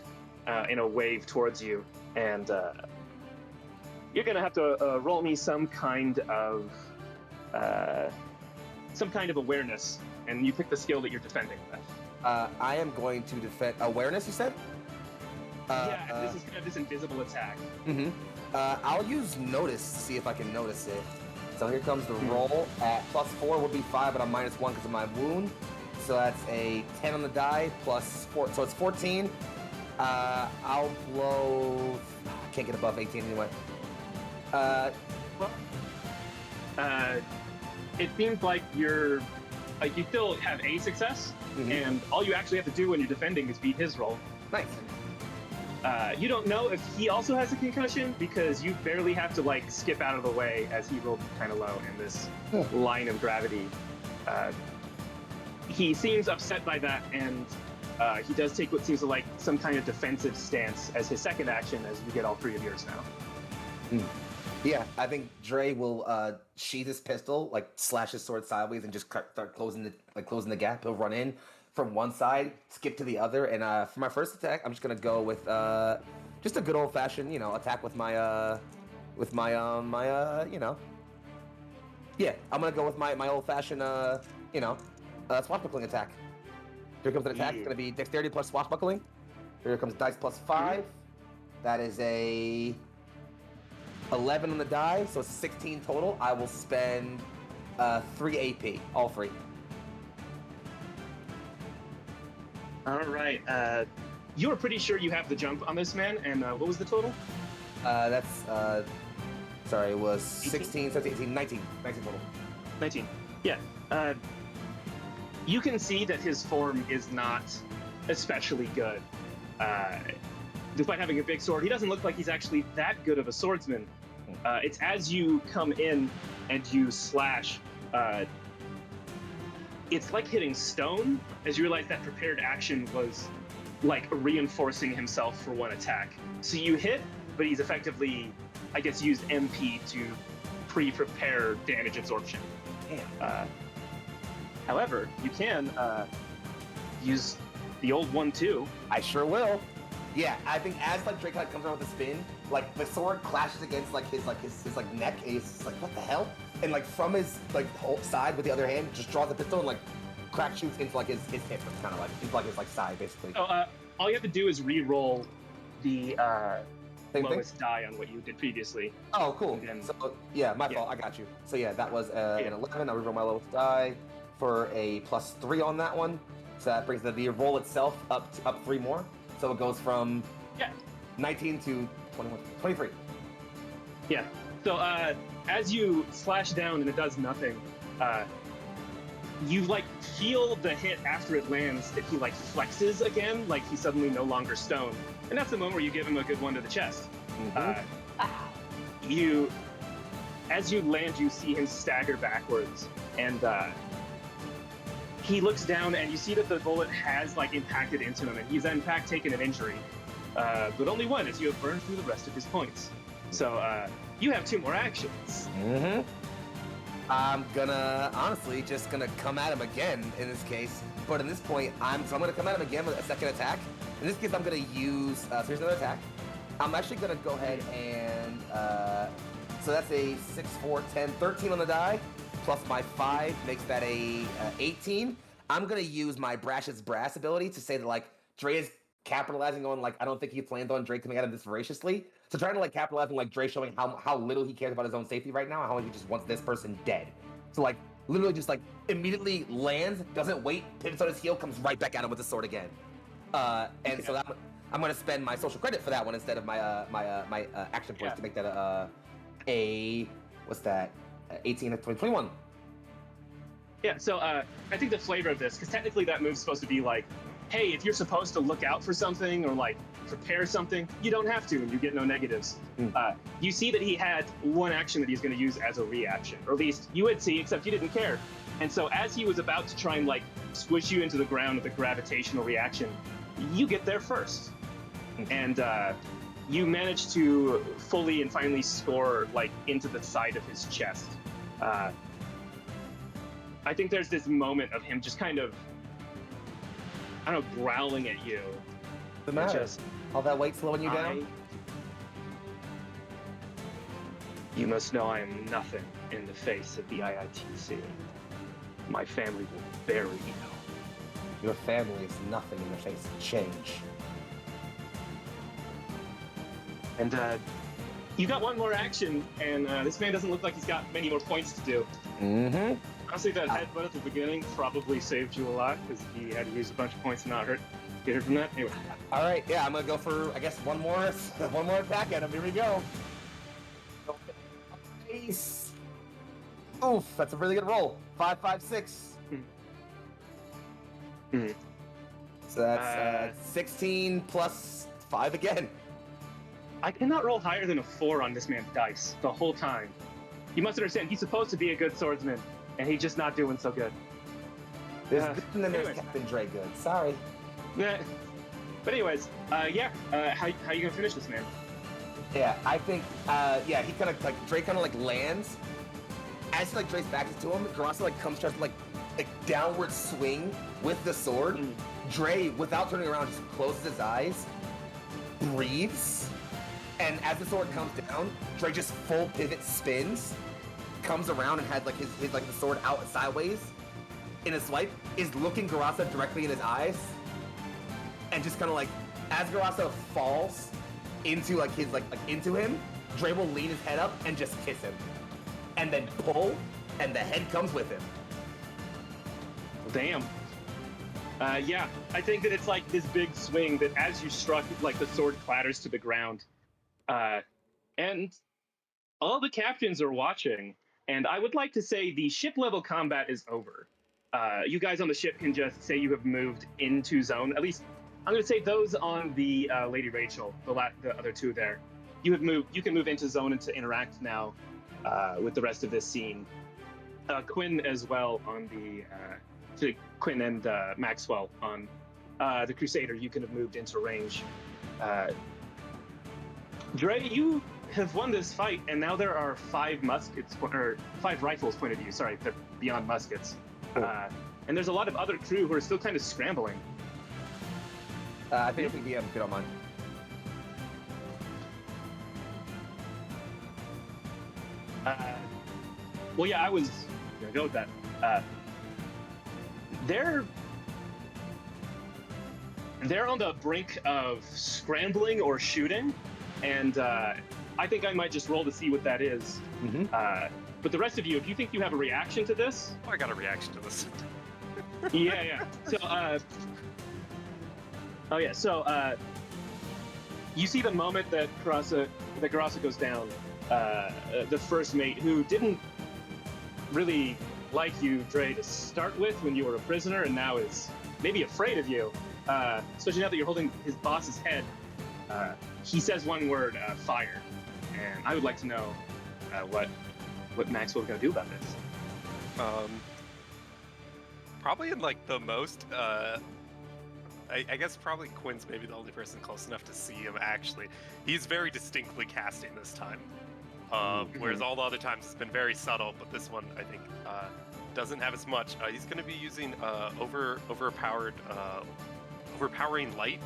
in a wave towards you. And you're gonna have to roll me some kind of awareness, and you pick the skill that you're defending with. I am going to defend awareness. You said? This is gonna have this invisible attack. Mm-hmm. I'll use notice to see if I can notice it. So here comes the roll. At +4 would be 5, but I'm -1 because of my wound. So that's a 10 on the die plus 4. So it's 14. I'll blow. I can't get above 18 anyway. It seems like you still have a success, and all you actually have to do when you're defending is beat his roll. Nice. You don't know if he also has a concussion because you barely have to like skip out of the way as he rolled kind of low in this line of gravity. He seems upset by that, and he does take what seems like some kind of defensive stance as his second action as you get all 3 of yours now. Yeah, I think Dre will sheath his pistol, like slash his sword sideways, and just start closing the gap. He'll run in from one side, skip to the other, and for my first attack, I'm just gonna go with just a good old fashioned, attack with my yeah, I'm gonna go with my old fashioned swashbuckling attack. Here comes an attack. It's gonna be dexterity plus swashbuckling. Here comes dice plus 5. That is a 11 on the die, so 16 total. I will spend 3 AP, all 3. All right. You were pretty sure you have the jump on this man, and what was the total? Sorry, it was 16, 17, 18, 19 total. 19. Yeah. You can see that his form is not especially good. Despite having a big sword, he doesn't look like he's actually that good of a swordsman. It's as you come in and you slash, it's like hitting stone, as you realize that prepared action was like reinforcing himself for one attack. So you hit, but he's effectively, I guess, used MP to pre-prepare damage absorption. However, you can use the old 1-2. I sure will. Yeah, I think as Drake comes around with a spin, like the sword clashes against his neck, and he's like, what the hell? And from his whole side with the other hand, just draws the pistol and crack shoots into his hip, kind of into his side basically. So all you have to do is re-roll the Same lowest die on what you did previously. Oh, cool. Then, so yeah, my fault. I got you. So yeah, that was an 11. I'll re-roll my lowest die for a +3 on that one. So that brings the roll itself up 3 more. So it goes from 19 to 21, 23. Yeah. So as you slash down and it does nothing, you feel the hit after it lands that he flexes again, like he's suddenly no longer stone, and that's the moment where you give him a good one to the chest. As you land, you see him stagger backwards, and he looks down, and you see that the bullet has impacted into him, and he's in fact taken an injury, but only one, as you have burned through the rest of his points. So you have 2 more actions. I'm honestly just gonna come at him again in this case, but in this point, I'm gonna come at him again with a second attack. In this case, I'm gonna use, so here's another attack. I'm actually gonna go ahead and, so that's a 6, 4, 10, 13 on the die, plus my 5 makes that a 18. I'm gonna use my Brash's Brass ability to say that Dre is capitalizing on like I don't think he planned on Drake coming at him this voraciously. So trying to like capitalize on like Drake showing how little he cares about his own safety right now, and how he just wants this person dead. So like literally just like immediately lands, doesn't wait, pivots on his heel, comes right back at him with the sword again. And so that, I'm gonna spend my social credit for that one instead of my action points to make that a what's that 18 21. Yeah, so I think the flavor of this, because technically that move's supposed to be like, hey, if you're supposed to look out for something or like prepare something, you don't have to and you get no negatives. You see that he had one action that he's going to use as a reaction, or at least you would see, except you didn't care. And so as he was about to try and like squish you into the ground with a gravitational reaction, you get there first. And you manage to fully and finally score like into the side of his chest. I think there's this moment of him just kind of, I don't know, growling at you. The matter? All that weight slowing you down? You must know I am nothing in the face of the IITC. My family will bury you. Your family is nothing in the face of change. And you got one more action, and this man doesn't look like he's got many more points to do. Mm-hmm. Honestly, that headbutt at the beginning probably saved you a lot, because he had to use a bunch of points to not get hurt from that. Anyway. All right, yeah, I'm gonna go for I guess one more attack at him. Here we go. Nice. Oof, that's a really good roll. 5, 5, 6. Mm-hmm. So that's 16 plus 5 again. I cannot roll higher than a 4 on this man's dice the whole time. You must understand, he's supposed to be a good swordsman, and he's just not doing so good. There's Captain Dre good. Sorry. But anyways, how you gonna finish this, man? Yeah, I think, he kind of, like, Dre kind of, like, lands. As he, like, Dre's back to him, Garasa, like, comes to, like, a downward swing with the sword. Dre, without turning around, just closes his eyes, breathes, and as the sword comes down, Dre just full pivot spins, comes around and has, like, his like, the sword out sideways in a swipe, is looking Garasa directly in his eyes, and just kind of, like, as Garasa falls into, like, his, like, into him, Dre will lean his head up and just kiss him. And then pull, and the head comes with him. Damn. Yeah, I think that it's like this big swing that as you struck, like the sword clatters to the ground. And all the captains are watching, and I would like to say the ship level combat is over. You guys on the ship can just say you have moved into zone. At least, I'm going to say those on the Lady Rachel, the other two there. You have moved. You can move into zone and to interact now with the rest of this scene. Quinn as well on the Quinn and Maxwell on the Crusader. You can have moved into range. Dre, you have won this fight, and now there are 5 muskets or 5 rifles pointed at you. Sorry, they're beyond muskets. And there's a lot of other crew who are still kind of scrambling. I think if you don't mind. Well, yeah, I was gonna go with that. They're on the brink of scrambling or shooting, and I think I might just roll to see what that is. But the rest of you, if you think you have a reaction to this, Oh, I got a reaction to this. yeah. So, you see the moment that Garasa goes down. The first mate, who didn't really like you, Dre, to start with when you were a prisoner, and now is maybe afraid of you, especially now that you're holding his boss's head. He says one word, fire. And I would like to know what Maxwell's gonna do about this. Probably in like the most, I guess probably Quinn's maybe the only person close enough to see him actually. He's very distinctly casting this time. Whereas all the other times it's been very subtle, but this one I think doesn't have as much. He's going to be using overpowering light,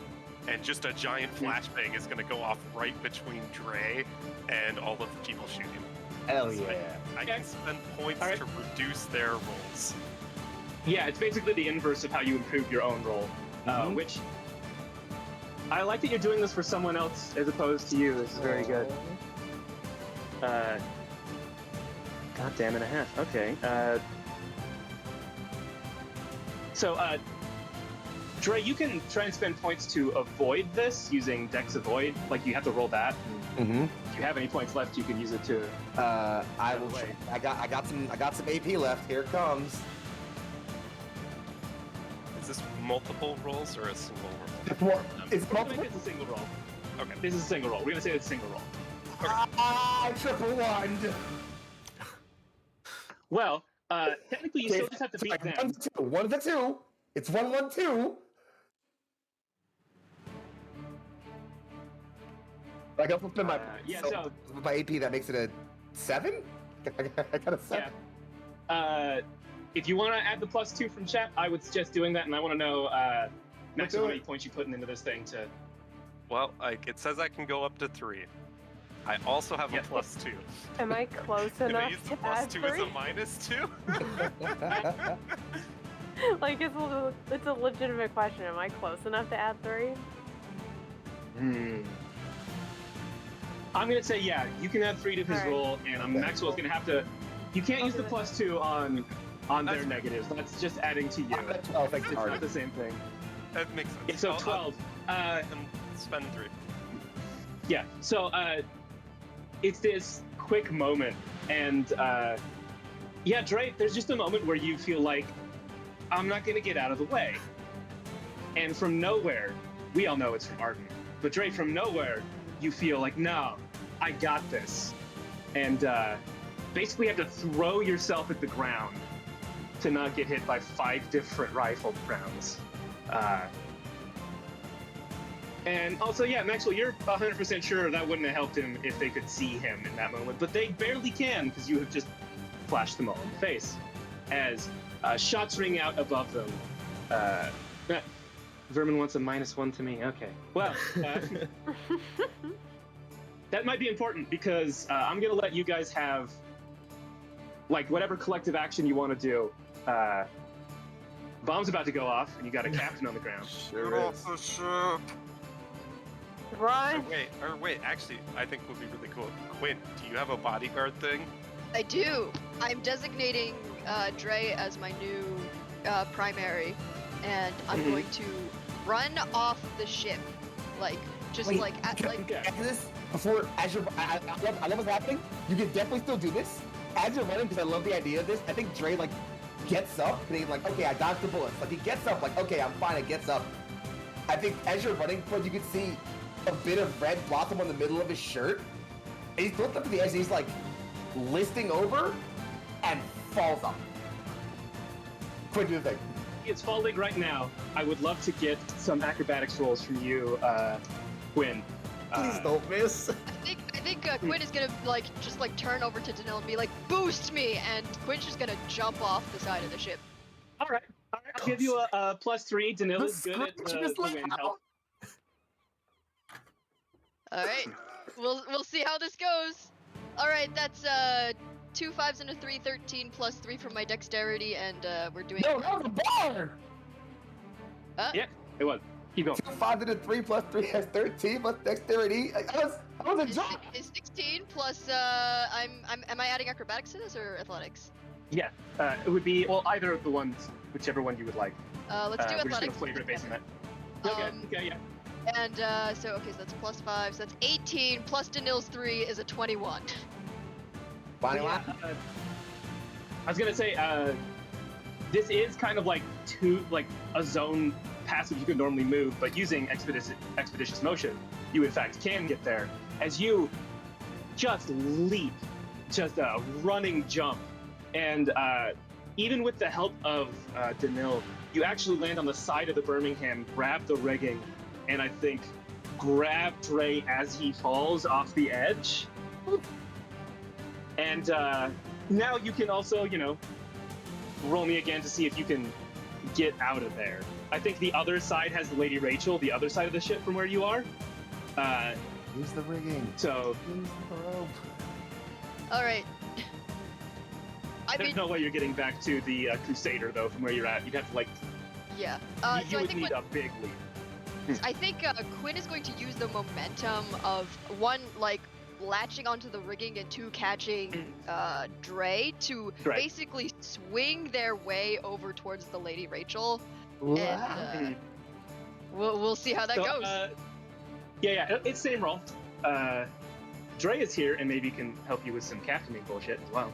and just a giant flashbang is going to go off right between Dre and all of the people shooting. Hell So yeah. I can spend points to reduce their rolls. Yeah, it's basically the inverse of how you improve your own roll, which I like that you're doing this for someone else as opposed to you. This is very good. God damn and a half. Okay. Dre, you can try and spend points to avoid this using Dex Avoid. Like, you have to roll that. Mm-hmm. If you have any points left, you can use it to. I will. I got some AP left. Here it comes. Is this multiple rolls or a single roll? It's We're gonna multiple. make this a single roll. Okay. This is a single roll. We're gonna say it's a single roll. Triple one. Well, technically, you still just have to beat them. 1 to 2. It's 1, 1, 2. I got to spend my so with my AP. That makes it a 7. I got a 7. Yeah. If you want to add the +2 from chat, I would suggest doing that, and I want to know Max how many points you putting into this thing to. Well, it says I can go up to 3. I also have a +2. Am I close Can I enough use the to add +2 as three? a -2? Like, it's a legitimate question. Am I close enough to add 3? I'm gonna say yeah. You can add 3 to his Alright. roll, and Maxwell's gonna have to. You can't use the +2 on their negatives. That's just adding to you. I'm at 12. Thanks, It's Artie. not the same thing. That makes sense. Yeah, so I'll 12. and spend 3. Yeah. So it's this quick moment, and yeah, Dre. There's just a moment where you feel like I'm not gonna get out of the way, and from nowhere, we all know it's from Arden, but Dre, from nowhere, you feel like no, I got this, and basically have to throw yourself at the ground to not get hit by 5 different rifle rounds. And also, yeah, Maxwell, you're 100% sure that wouldn't have helped him if they could see him in that moment, but they barely can because you have just flashed them all in the face as shots ring out above them. Vermin wants a -1 to me. Okay. Well, that might be important because I'm going to let you guys have like whatever collective action you want to do. Bomb's about to go off, and you got a captain on the ground. Sure is. Run! Wait, actually, I think would be really cool. Quinn, do you have a bodyguard thing? I do. I'm designating Dre as my new primary, and I'm going to run off the ship, like just Wait, like at, like. After this, before as you're, I love what's happening. You can definitely still do this as you're running because I love the idea of this. I think Dre like gets up and he's like, okay, I dodged the bullets. Like he gets up, like okay, I'm fine. It gets up. I think as you're running, you can see a bit of red blossom on the middle of his shirt. And he's flipped up to the edge. And he's like listing over and falls off. Quinn, do the thing. It's falling right now. I would love to get some acrobatics rolls from you, Quinn. Please don't miss. I think Quinn is gonna just turn over to Danil and be like, "Boost me!" and Quinn's just gonna jump off the side of the ship. All right. I'll give you a +3. Danil is good at the wind help. All right, we'll see how this goes. All right, that's 2 5s and a 3, 13 plus 3 from my dexterity, and we're doing. No, that was a bar. Yeah, it was. Keep going. 2 5 to the 3 plus 3 has 13 plus dexterity. I was a jump. Is 16 plus am I adding acrobatics to this or athletics? Yeah, it would be either of the ones, whichever one you would like. Let's do We're just gonna athletics. flavor it based on that. Okay. Yeah. And so that's plus 5, so that's 18 plus Danil's 3 is a 21. Bonnie, Yeah, I was gonna say this is kind of like a zone passage you could normally move, but using expeditious motion, you in fact can get there as you just leap, just a running jump, and even with the help of Danil, you actually land on the side of the Birmingham, grab the rigging, and I think grab Dre as he falls off the edge. And now you can also, roll me again to see if you can get out of there. I think the other side has Lady Rachel, the other side of the ship from where you are. use the rigging. So Use the rope. All right. there's no way you're getting back to the Crusader though from where you're at. You'd have to yeah. you So I would think need a big leap. I think Quinn is going to use the momentum of one, like, latching onto the rigging and two, catching Dre to Right. basically swing their way over towards the Lady Rachel, Wow. and we'll see how that So, goes. it's same roll. Dre is here and maybe can help you with some captaining bullshit as well.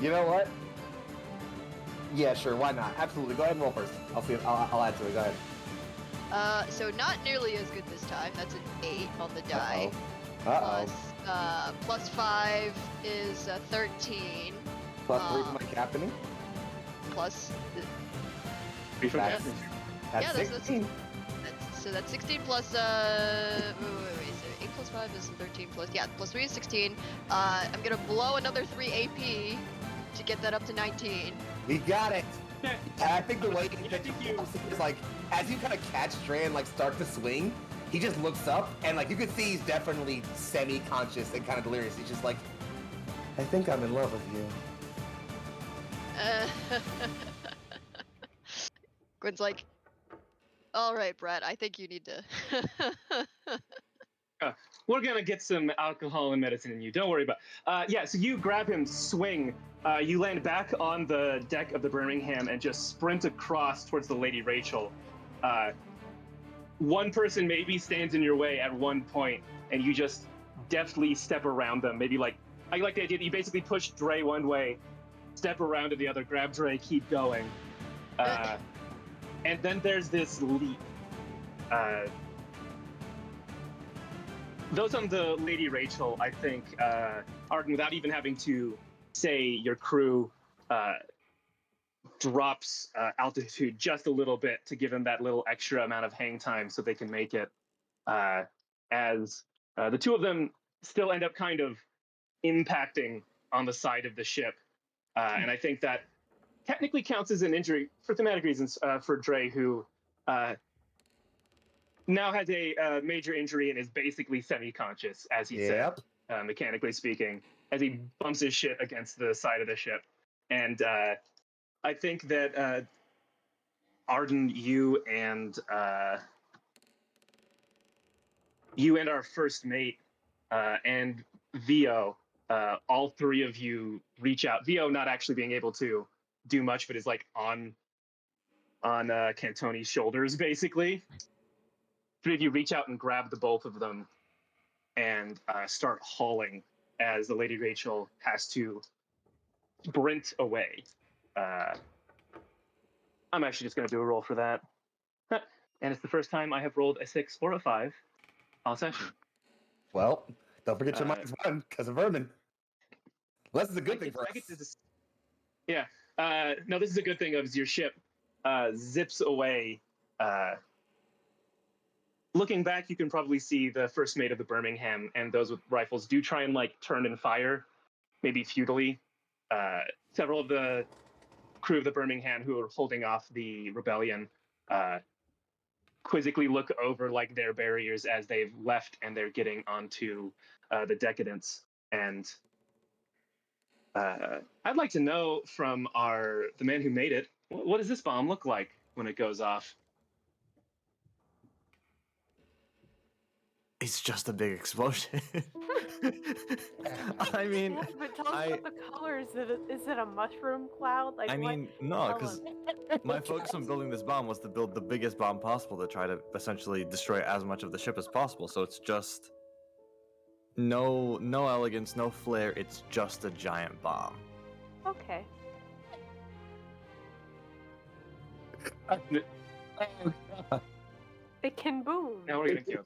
You know what? Yeah, sure. Why not? Absolutely. Go ahead and roll first. I'll see. I'll add to it. Go ahead. So not nearly as good this time. that's an 8 on the die. Uh-oh. Plus 5 is 13. Plus 3 for my captaining. Plus, Be from That's- captain. That's Yeah, that's- 16. that's 16 plus wait, so 8 plus 5 is 13 plus, yeah, plus 3 is 16. I'm gonna blow another 3 AP to get that up to 19. We got it. Yeah. And I think the way Yeah, I that think you you- is like, as you kind of catch Dre and like start to swing, he just looks up and like you can see he's definitely semi-conscious and kind of delirious. He's just like, I think I'm in love with you. Gwen's like, all right, Brad, I think you need to. We're gonna get some alcohol and medicine in you. Don't worry about. So you grab him, swing. You land back on the deck of the Birmingham and just sprint across towards the Lady Rachel. One person maybe stands in your way at one point, and you just deftly step around them. Maybe like I like the idea that you basically push Dre one way, step around to the other, grab Dre, keep going. And then there's this leap. Those on the Lady Rachel, I think, Arden, without even having to say your crew drops altitude just a little bit to give them that little extra amount of hang time so they can make it, as the two of them still end up kind of impacting on the side of the ship. And I think that technically counts as an injury for thematic reasons for Dre, who now has a major injury and is basically semi-conscious, as he Yep. said, mechanically speaking, as he bumps his shit against the side of the ship. And I think that Arden, you and our first mate and Vio, all three of you reach out. Vio not actually being able to do much, but is like on Cantoni's shoulders, basically. Three of you reach out and grab the both of them and start hauling as the Lady Rachel has to sprint away. I'm actually just going to do a roll for that. And it's the first time I have rolled a 6 or a 5 all session. Well, don't forget your minus 1 because of Vermin. Well, this is a good I thing get- for I get us. to dis- Yeah. No, this is a good thing of your ship zips away. Looking back, you can probably see the first mate of the Birmingham and those with rifles do try and like turn and fire, maybe futilely. Several of the crew of the Birmingham who are holding off the rebellion quizzically look over like their barriers as they've left and they're getting onto the Decadence. And I'd like to know from the man who made it, what does this bomb look like when it goes off? It's just a big explosion. I mean, Yeah, but tell us I- about the colors. Is it a mushroom cloud? Like, I what mean, no, because color? my focus on building this bomb was to build the biggest bomb possible to try to essentially destroy as much of the ship as possible. So it's just no elegance, no flair. It's just a giant bomb. Okay. It can boom. Now we're gonna kill.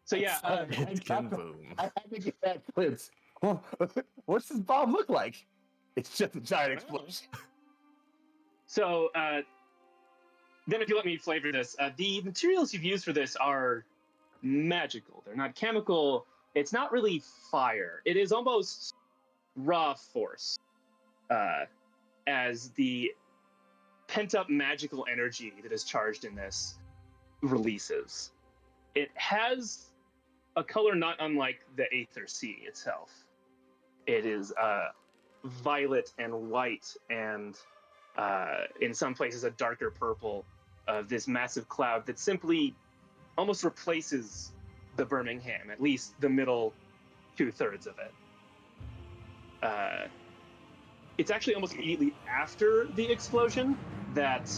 So yeah, It can boom. I had to get that quiz. Well, what's this bomb look like? It's just a giant explosion. so then if you let me flavor this, the materials you've used for this are magical. They're not chemical. It's not really fire. It is almost raw force, as the pent-up magical energy that is charged in this releases. It has a color not unlike the Aether Sea itself. It is violet and white and in some places a darker purple of this massive cloud that simply almost replaces the Birmingham, at least the middle 2/3 of it. It's actually almost immediately after the explosion that,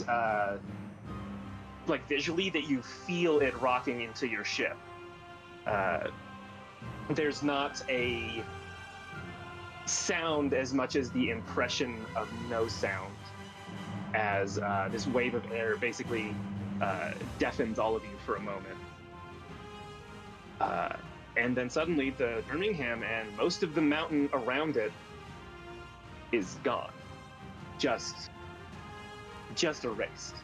like visually, that you feel it rocking into your ship. There's not a sound as much as the impression of no sound, as this wave of air basically deafens all of you for a moment. And then suddenly the Birmingham and most of the mountain around it is gone. Just erased.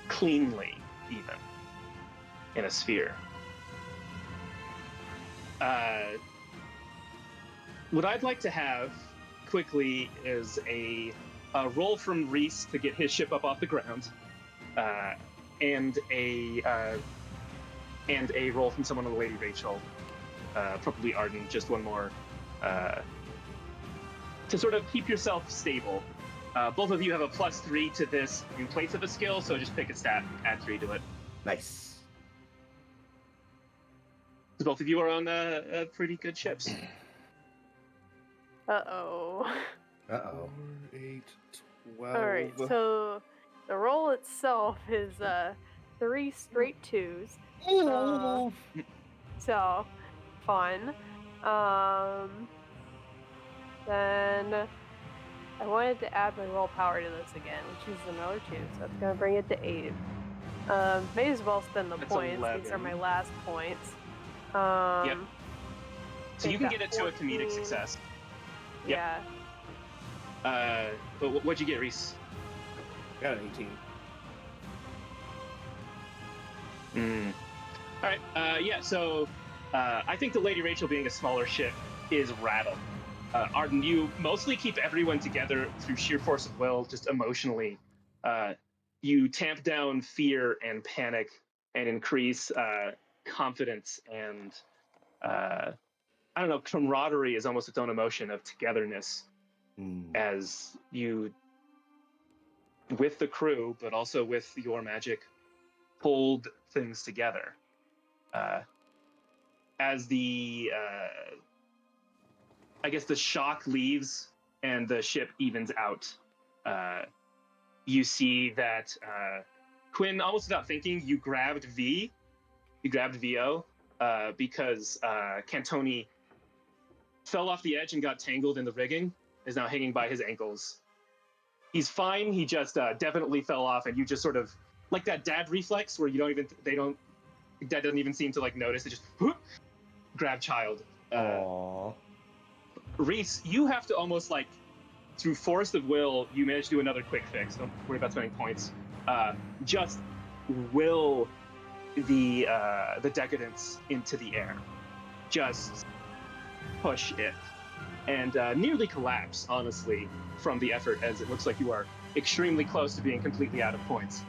Cleanly, even, in a sphere. What I'd like to have quickly is a roll from Reese to get his ship up off the ground, and a roll from someone on the Lady Rachel, probably Arden, just one more, to sort of keep yourself stable. Both of you have a +3 to this in place of a skill, so just pick a stat, add 3 to it. Nice. So both of you are on pretty good ships. Uh-oh. Uh-oh. 4, 8, 12. Alright, so the roll itself is 3 straight 2s. So, fun. Then I wanted to add my roll power to this again, which is another 2, so that's gonna bring it to 8. May as well spend the That's points. 11. These are my last points. Yep. So you can got get it to a comedic 14. success. Yep. Yeah. But what'd you get, Reese? Got an 18. All right. Yeah. So I think the Lady Rachel being a smaller ship is rattled. Arden, you mostly keep everyone together through sheer force of will, just emotionally. You tamp down fear and panic and increase confidence and I don't know, camaraderie is almost its own emotion of togetherness as you, with the crew, but also with your magic, hold things together. As the, I guess the shock leaves and the ship evens out, you see that Quinn, almost without thinking, you grabbed VO, because Cantoni fell off the edge and got tangled in the rigging, is now hanging by his ankles. He's fine, he just definitely fell off, and you just sort of, like that dad reflex where dad doesn't even seem to like notice, it just whoop, grab child. Aww. Reese, you have to almost like, through force of will, you manage to do another quick fix. Don't worry about spending points. Just will the decadence into the air. Just push it. And nearly collapse, honestly, from the effort, as it looks like you are extremely close to being completely out of points.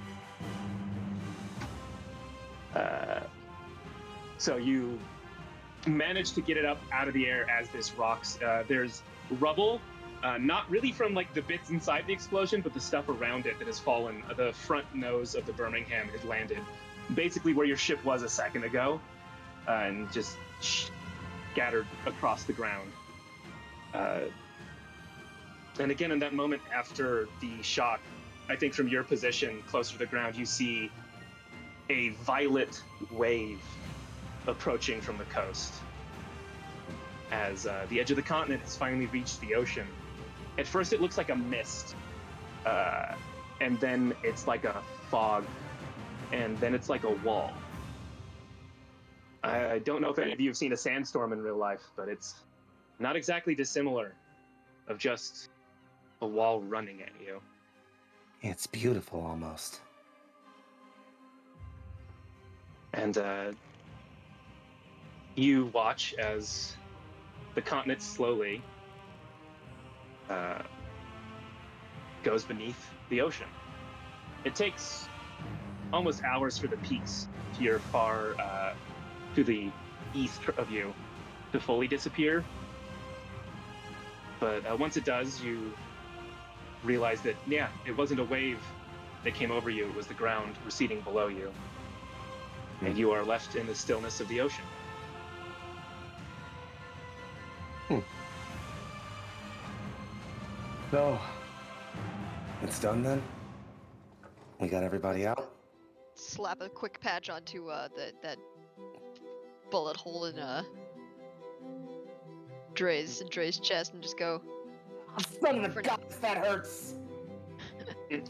So you manage to get it up out of the air as this rocks. There's rubble, not really from like the bits inside the explosion, but the stuff around it that has fallen. The front nose of the Birmingham has landed basically where your ship was a second ago, and just scattered across the ground. And again, in that moment after the shock, I think from your position closer to the ground, you see a violet wave approaching from the coast as the edge of the continent has finally reached the ocean. At first it looks like a mist, and then it's like a fog, and then it's like a wall. I don't know if any of you have seen a sandstorm in real life, but it's not exactly dissimilar of just a wall running at you. It's beautiful, almost. And you watch as the continent slowly goes beneath the ocean. It takes almost hours for the peaks to your far to the east of you to fully disappear. But once it does, you realize that, yeah, it wasn't a wave that came over you, it was the ground receding below you. And you are left in the stillness of the ocean. So, it's done then? We got everybody out? Slap a quick patch onto that bullet hole in Dre's chest and just go. Son of a god, that hurts! It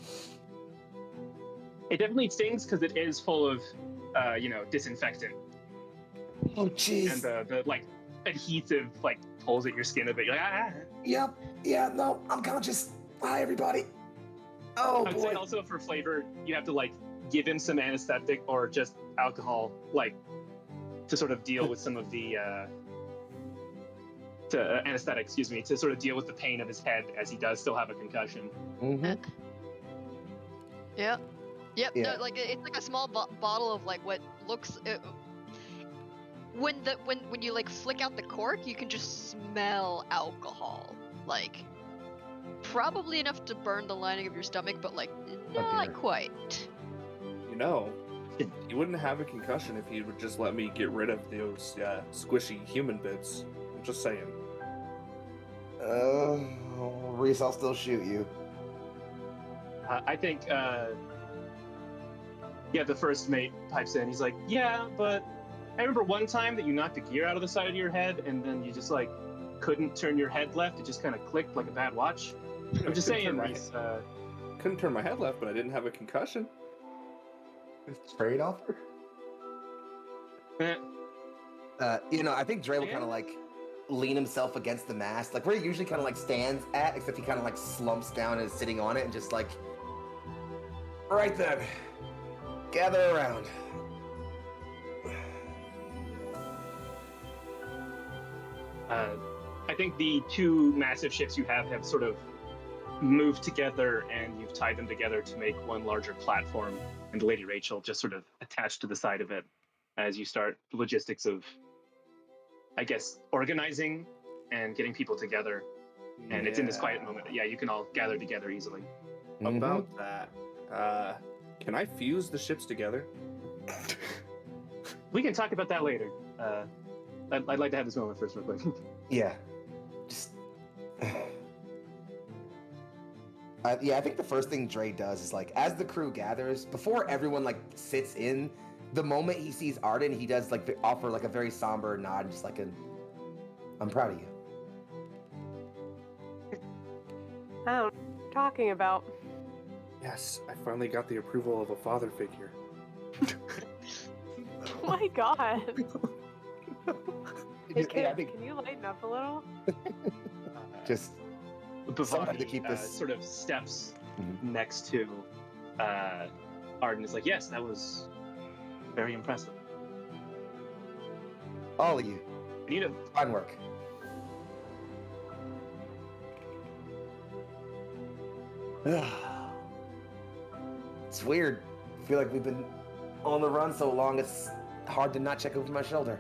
definitely stings because it is full of, disinfectant. Oh, jeez. And the like adhesive like pulls at your skin a bit. You're like, ah. Yep. Yeah, no, I'm conscious. Hi, everybody. Oh, I would boy. say also for flavor, you have to like give him some anesthetic or just alcohol, like to sort of deal with some of the anesthetic, to sort of deal with the pain of his head as he does still have a concussion. Mm-hmm. Yep. Yeah. No, like it's like a small bottle of like what looks. When you like flick out the cork, you can just smell alcohol. Like probably enough to burn the lining of your stomach, but like not quite. You know, you wouldn't have a concussion if you would just let me get rid of those squishy human bits. I'm just saying. Reese, I'll still shoot you. I think, the first mate pipes in. He's like, yeah, but I remember one time that you knocked a gear out of the side of your head, and then you just like couldn't turn your head left. It just kind of clicked like a bad watch. I'm just saying, Reese. Couldn't turn my head left, but I didn't have a concussion. Trade offer? I think Dre will kind of like lean himself against the mast, like where he usually kind of like stands at, except he kind of like slumps down and is sitting on it and just like, all right then, gather around. I think the two massive ships you have sort of moved together, and you've tied them together to make one larger platform, and Lady Rachel just sort of attached to the side of it as you start the logistics of, I guess, organizing and getting people together. And it's in this quiet moment that, you can all gather together easily. About that, can I fuse the ships together? We can talk about that later. I'd like to have this moment first real quick. Yeah. Just... I think the first thing Dre does is like, as the crew gathers, before everyone like sits in, the moment he sees Arden, he does like offer like a very somber nod, and just like I'm proud of you. I don't know what you're talking about. Yes, I finally got the approval of a father figure. Oh my god. Hey, Yeah, can you lighten up a little? Just somebody to keep this sort of steps next to Arden is like, yes, that was very impressive. all of you. I need a Fine work. It's weird. I feel like we've been on the run so long, it's hard to not check over my shoulder.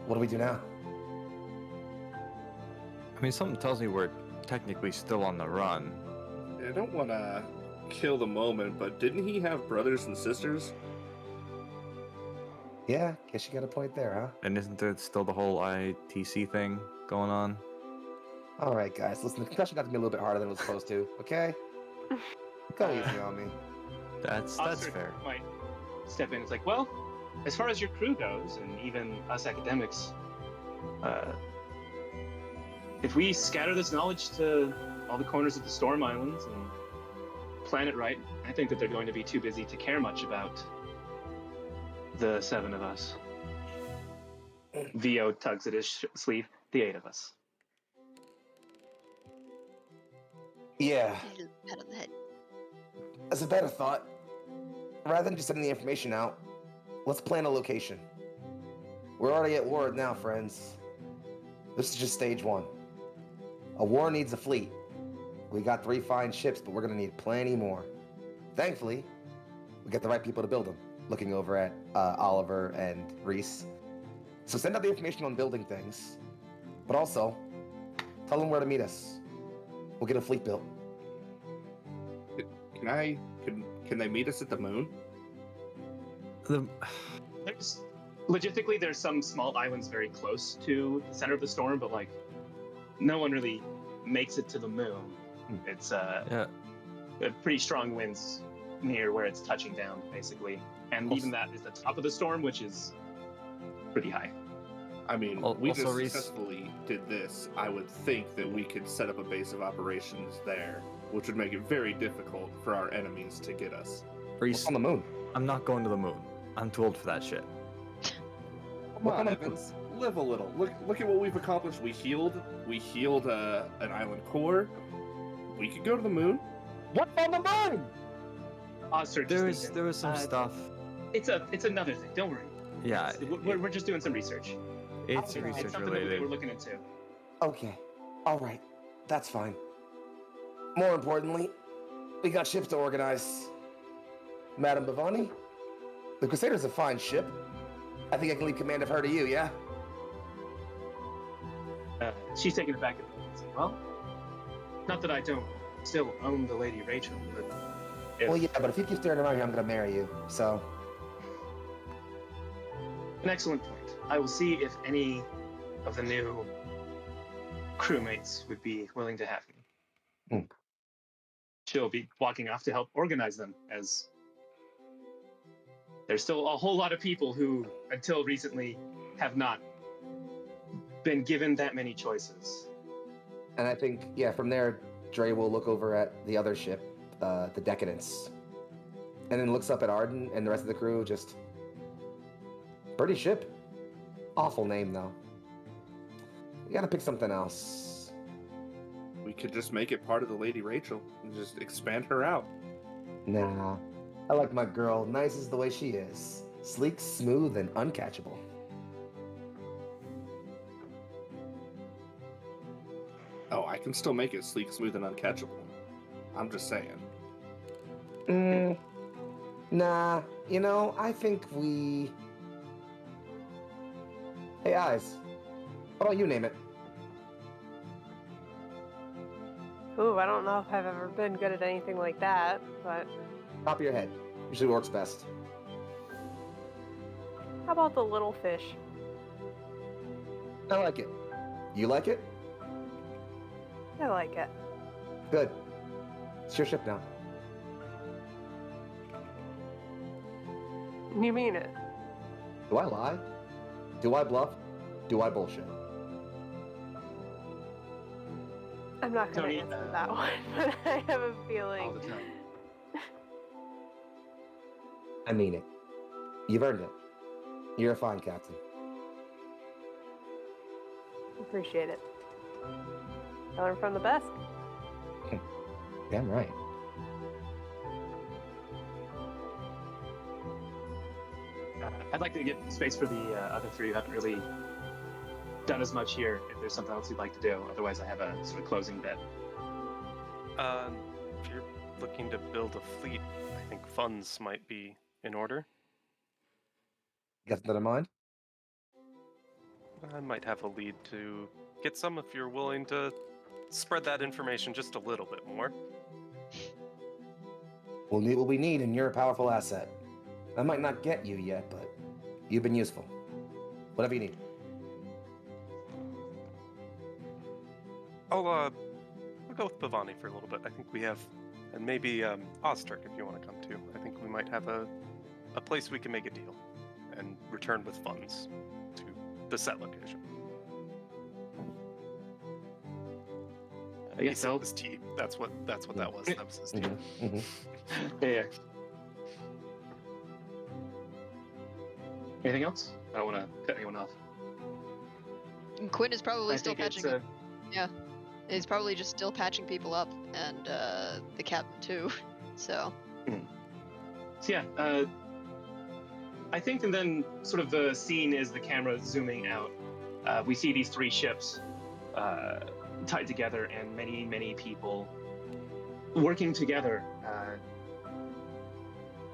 What do we do now? I mean, something tells me we're technically still on the run. I don't want to kill the moment, but didn't he have brothers and sisters? Yeah, guess you got a point there, huh? And isn't there still the whole ITC thing going on? All right, guys, listen, the concussion got to be a little bit harder than it was supposed to, okay? Go easy on me. That's Officer fair. might step in. It's like, well, as far as your crew goes, and even us academics, if we scatter this knowledge to all the corners of the Storm Islands and plan it right, I think that they're going to be too busy to care much about the 7 of us. VO tugs at his sleeve. The 8 of us. Yeah, Pat on the head. that's a better thought. Rather than just sending the information out, let's plan a location. We're already at war now, friends. This is just stage 1. A war needs a fleet. We got 3 fine ships, but we're gonna need plenty more. Thankfully, we got the right people to build them. Looking over at Oliver and Reese. So send out the information on building things, but also tell them where to meet us. We'll get a fleet built. Can they meet us at the moon? There's logistically there's some small islands very close to the center of the storm, but like no one really makes it to the moon. It's pretty strong winds near where it's touching down, basically, and even that is the top of the storm, which is pretty high. I mean, Also, we just Reese- successfully did this. I would think that we could set up a base of operations there, which would make it very difficult for our enemies to get us. Reese, On the moon. I'm not going to the moon. I'm too old for that shit. Come on, Evans, live a little. Look at what we've accomplished. We healed an island core. We could go to the moon. What's on the moon? There was some stuff. It's another thing. Don't worry. Yeah, We're just doing some research. it's Okay. It's research something that related. we're looking into. Okay. All right. That's fine. More importantly, we got ships to organize. Madame Bhavani, the Crusader's a fine ship. I think I can leave command of her to you, yeah? She's taken it back. Well, not that I don't still own the Lady Rachel, but if, Well, yeah, but if you keep staring around here, I'm gonna marry you, so... an excellent point. I will see if any of the new crewmates would be willing to have me. She'll be walking off to help organize them, as there's still a whole lot of people who, until recently, have not been given that many choices. And I think, yeah, from there, Dre will look over at the other ship, the Decadence, and then looks up at Arden and the rest of the crew, just... Pretty ship. Awful name, though. We gotta pick something else. We could just make it part of the Lady Rachel and just expand her out. Nah. I like my girl nice as the way she is. Sleek, smooth, and uncatchable. Oh, I can still make it sleek, smooth, and uncatchable. I'm just saying. Nah, you know, I think we... Hey, Eyes. How about you name it? Ooh, I don't know if I've ever been good at anything like that, but Top of your head. Usually works best. how about the little fish? I like it. You like it? I like it. Good. It's your ship now. You mean it? Do I lie? Do I bluff? Do I bullshit? I'm not gonna Tony, answer that one, but I have a feeling. All the time. I mean it. You've earned it. You're a fine captain. Appreciate it. I learn from the best. Damn right. I'd like to get space for the other three who haven't really done as much here. If there's something else you'd like to do, otherwise I have a sort of closing bit. If you're looking to build a fleet, I think funds might be in order. Got something in mind? I might have a lead to get some if you're willing to spread that information just a little bit more. We'll need what we need, and you're a powerful asset. I might not get you yet, but you've been useful. Whatever you need. I'll go with Bhavani for a little bit. I think we have, and maybe Ozturk if you want to come too. I think we might have a place we can make a deal and return with funds to the set location. I guess He I'll... said his team. That's what that was. That was his team. Yeah. Anything else? I don't want to cut anyone off. And Quinn is probably I still think it's, patching. He's probably just still patching people up, and the captain too. So. So yeah, I think, and then sort of the scene is the camera zooming out. We see these three ships tied together, and many people working together,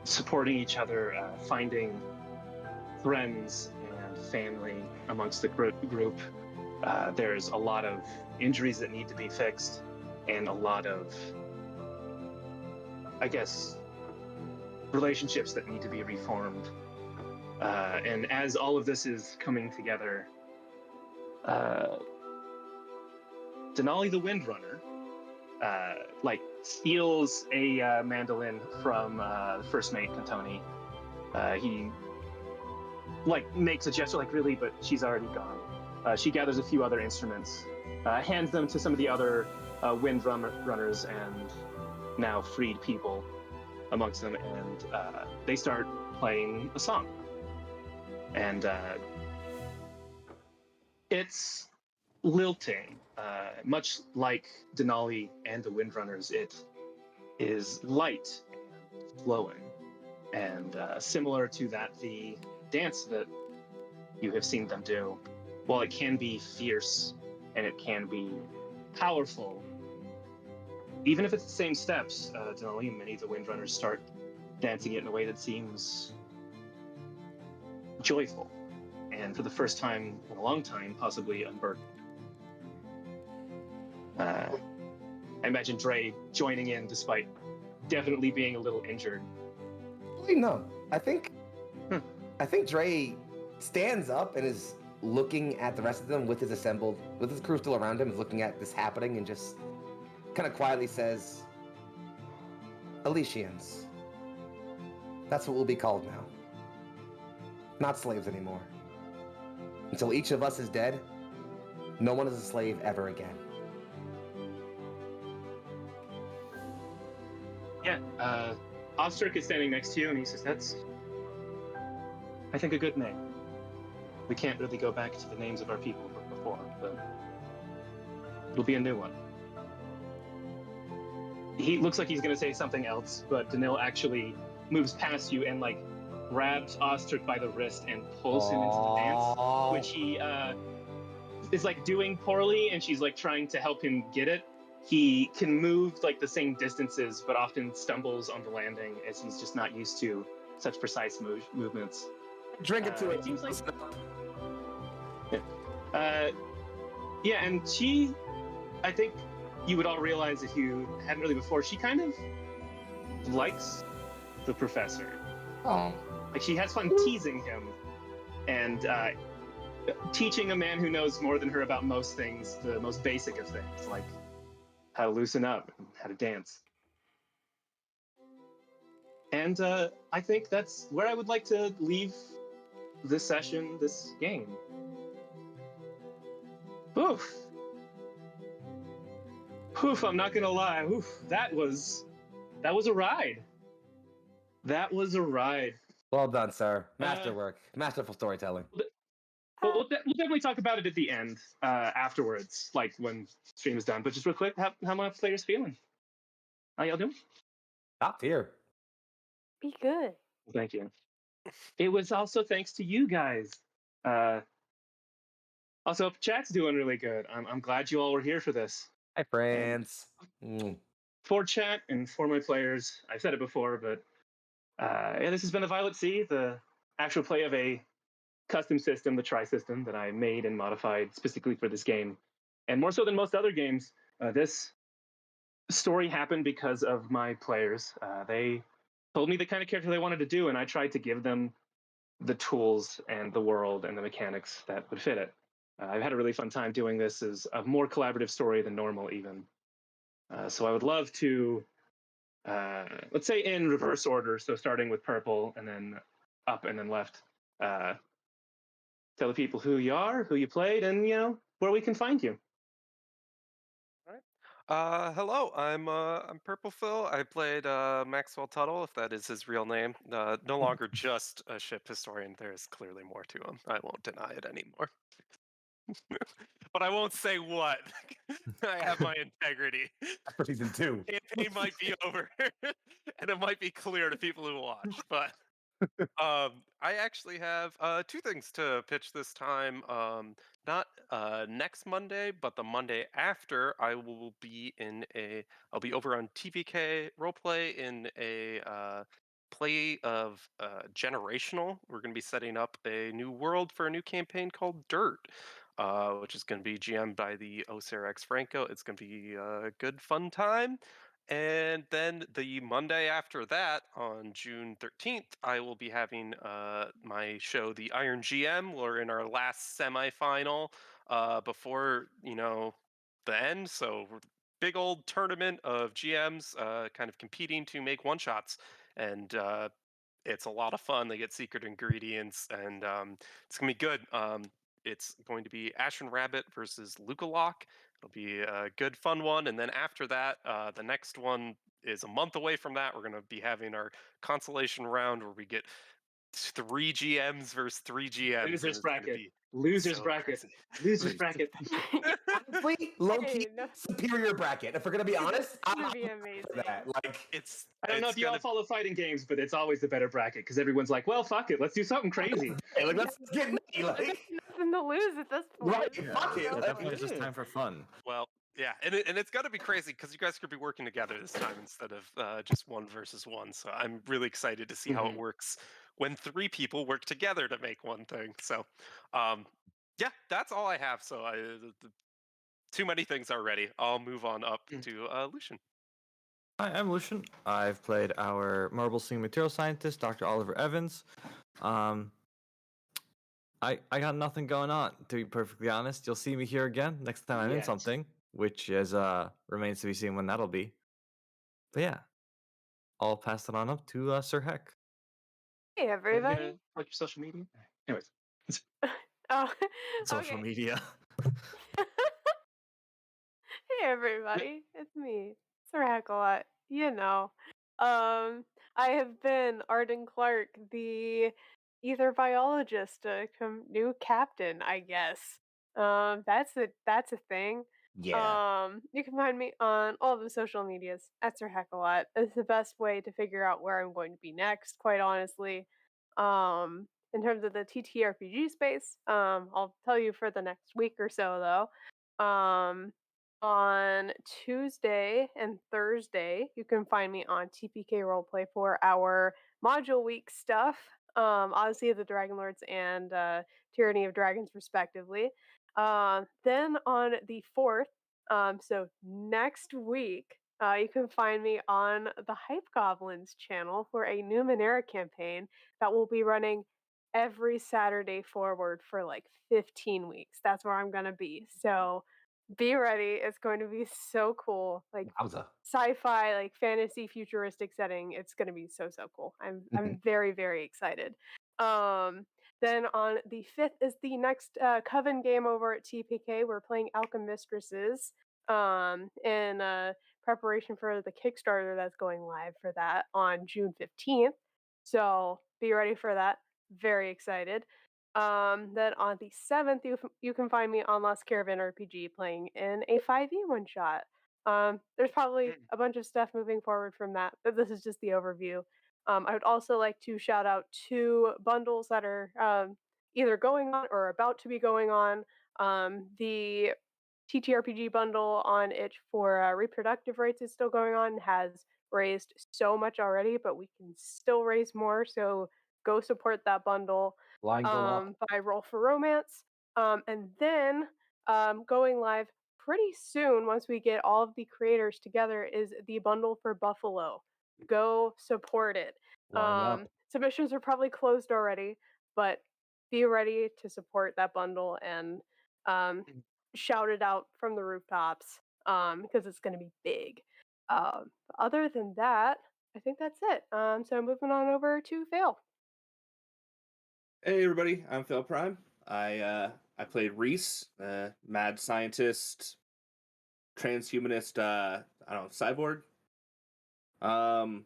supporting each other, finding friends and family amongst the group. There's a lot of injuries that need to be fixed, and a lot of I guess, relationships that need to be reformed. And as all of this is coming together, Denali the Windrunner like steals a mandolin from first mate Cantoni. He like makes a gesture like really, but she's already gone. She gathers a few other instruments, hands them to some of the other wind runners and now freed people amongst them, and they start playing a song. And it's lilting, much like Denali and the Windrunners. It is light and flowing, and similar to the dance that you have seen them do. While it can be fierce and it can be powerful, even if it's the same steps, Denali and many of the Windrunners start dancing it in a way that seems joyful, and for the first time in a long time, possibly unburdened. I imagine Dre joining in despite definitely being a little injured. No, I think Dre stands up and is looking at the rest of them with his crew still around him, is looking at this happening and just kind of quietly says, Elysians. That's what we'll be called now. Not slaves anymore. Until each of us is dead, no one is a slave ever again. Yeah, Osterk is standing next to you and he says, that's, I think, a good name. We can't really go back to the names of our people from before, but it'll be a new one. He looks like he's going to say something else, but Danil actually moves past you and like grabs Osterk by the wrist and pulls him into the dance, which he is like doing poorly, and she's like trying to help him get it. He can move like the same distances, but often stumbles on the landing as he's just not used to such precise movements. Drink it to it. Seems like... yeah, and she, I think you would all realize if you hadn't really before, she kind of likes the professor. Oh. Like she has fun teasing him and teaching a man who knows more than her about most things, the most basic of things, like how to loosen up and how to dance. And I think that's where I would like to leave this session, this game. Oof. Oof, I'm not gonna lie. Oof, that was a ride. That was a ride. Well done, sir. Masterwork. Masterful storytelling. But we'll definitely talk about it at the end, afterwards, like when stream is done. But just real quick, how my players feeling? How y'all doing? Top tier. Be good. Thank you. It was also thanks to you guys. Also, chat's doing really good. I'm glad you all were here for this. Hi, friends. For chat and for my players, I've said it before, but yeah, this has been the Violet Sea, the actual play of a custom system, the Tri-System, that I made and modified specifically for this game. And more so than most other games, this story happened because of my players. They told me the kind of character they wanted to do, and I tried to give them the tools and the world and the mechanics that would fit it. I've had a really fun time doing this as a more collaborative story than normal, even. So I would love to, let's say in reverse order, so starting with purple and then up and then left. Tell the people who you are, who you played, and where we can find you. Hello, I'm Purple Phil. I played Maxwell Tuttle, if that is his real name. No longer just a ship historian. There is clearly more to him. I won't deny it anymore. But I won't say what. I have my integrity. For season 2. Campaign might be over, and it might be clear to people who watch. But I actually have 2 things to pitch this time. Not next Monday, but the Monday after. I'll be over on TVK Roleplay in a play of Generational. We're going to be setting up a new world for a new campaign called Dirt, which is going to be GM'd by the Oser X Franco. It's going to be a good, fun time. And then the Monday after that, on June 13th, I will be having my show, The Iron GM. We're in our last semifinal before, the end. So big old tournament of GMs kind of competing to make one-shots. And it's a lot of fun. They get secret ingredients, and it's going to be good. It's going to be Ashen Rabbit versus Luca Lock. It'll be a good, fun one. And then after that, the next one is a month away from that. We're going to be having our consolation round where we get 3 GMs versus 3 GMs. Losers and it's going to bracket. be Losers so bracket. crazy. Losers bracket. Honestly, low key, Hey, no, superior bracket. If we're gonna be honest, it's gonna I'm be for amazing. that. Like, It's I don't know it's if you all gonna follow fighting games, but it's always the better bracket because everyone's like, well, fuck it, let's do something crazy. hey, like let's get nutty. There's Like, nothing to lose at this point. right? Yeah, Fuck it. yeah, Like, definitely just yeah. time for fun. Well, yeah, and it's got to be crazy because you guys could be working together this time instead of just one versus one. So I'm really excited to see how it Mhm. works when 3 people work together to make one thing. So, yeah, that's all I have. So too many things already. I'll move on up Mm. to Lucian. Hi, I'm Lucian. I've played our marble singing material scientist, Dr. Oliver Evans. I got nothing going on, to be perfectly honest. You'll see me here again next time I'm in Yet. something, which is remains to be seen when that'll be. But yeah, I'll pass it on up to Sir Heck. Hey, Are you everybody. gonna plug your social media? Anyways. Oh, Social okay. media. Hey, everybody. It's me, Sir Heckalot. I have been Arden Clark, the ether biologist, new captain, I guess. That's a thing. Yeah. You can find me on all of the social medias at Sir Heckalot. It's the best way to figure out where I'm going to be next, quite honestly. In terms of the TTRPG space, I'll tell you for the next week or so, though. On Tuesday and Thursday, you can find me on TPK Roleplay for our module week stuff, Odyssey of the Dragonlords and Tyranny of Dragons, respectively. Then on the 4th, so next week, you can find me on the Hype Goblins channel for a Numenera campaign that will be running every Saturday forward for like 15 weeks. That's where I'm going to be. So be ready. It's going to be so cool. Like Wowza. sci-fi, like fantasy futuristic setting. It's going to be so cool. I'm very very excited. Then on the 5th is the next Coven game over at TPK. We're playing Alchemistresses in preparation for the Kickstarter that's going live for that on June 15th. So be ready for that. Very excited. Then on the 7th, you can find me on Lost Caravan RPG playing in a 5e one shot. There's probably a bunch of stuff moving forward from that, but this is just the overview. I would also like to shout out 2 bundles that are either going on or about to be going on. The TTRPG bundle on itch for reproductive rights is still going on, has raised so much already, but we can still raise more, so go support that bundle. Line go up. By Roll for Romance. And then going live pretty soon, once we get all of the creators together, is the bundle for Buffalo. Go support it. Line up. Submissions are probably closed already, but be ready to support that bundle and shout it out from the rooftops because it's going to be big. Other than that, I think that's it. So moving on over to Fail. Hey everybody, I'm Phil Prime. I played Reese, mad scientist, transhumanist, I don't know, cyborg. Probably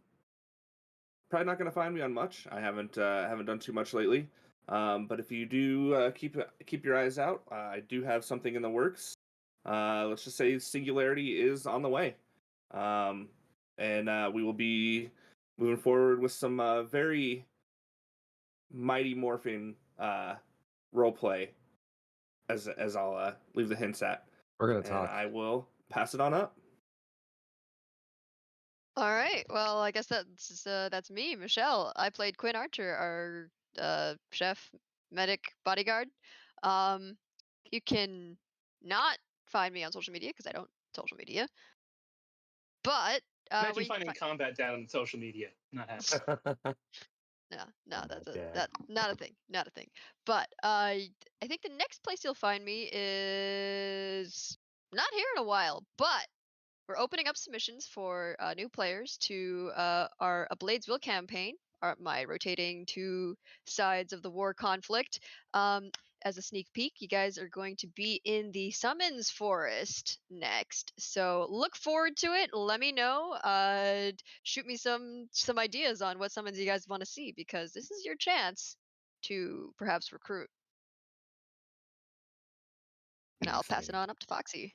not gonna find me on much. I haven't done too much lately. But if you do keep your eyes out, I do have something in the works. Let's just say Singularity is on the way, and we will be moving forward with some very Mighty Morphin role play, as I'll leave the hints at. We're gonna And talk. I will pass it on up. All right. Well, I guess that's me, Michelle. I played Quinn Archer, our chef, medic, bodyguard. You can not find me on social media because I don't social media. But where Imagine you can finding combat down on social media. Not happening. No, that's Yeah. that not a thing, not a thing. But I think the next place you'll find me is not here in a while, but we're opening up submissions for new players to our A Blade's Will campaign, my rotating two sides of the war conflict. As a sneak peek, you guys are going to be in the Summons Forest next, so look forward to it. Let me know. Shoot me some ideas on what summons you guys want to see, because this is your chance to perhaps recruit. And I'll pass it on up to Foxy.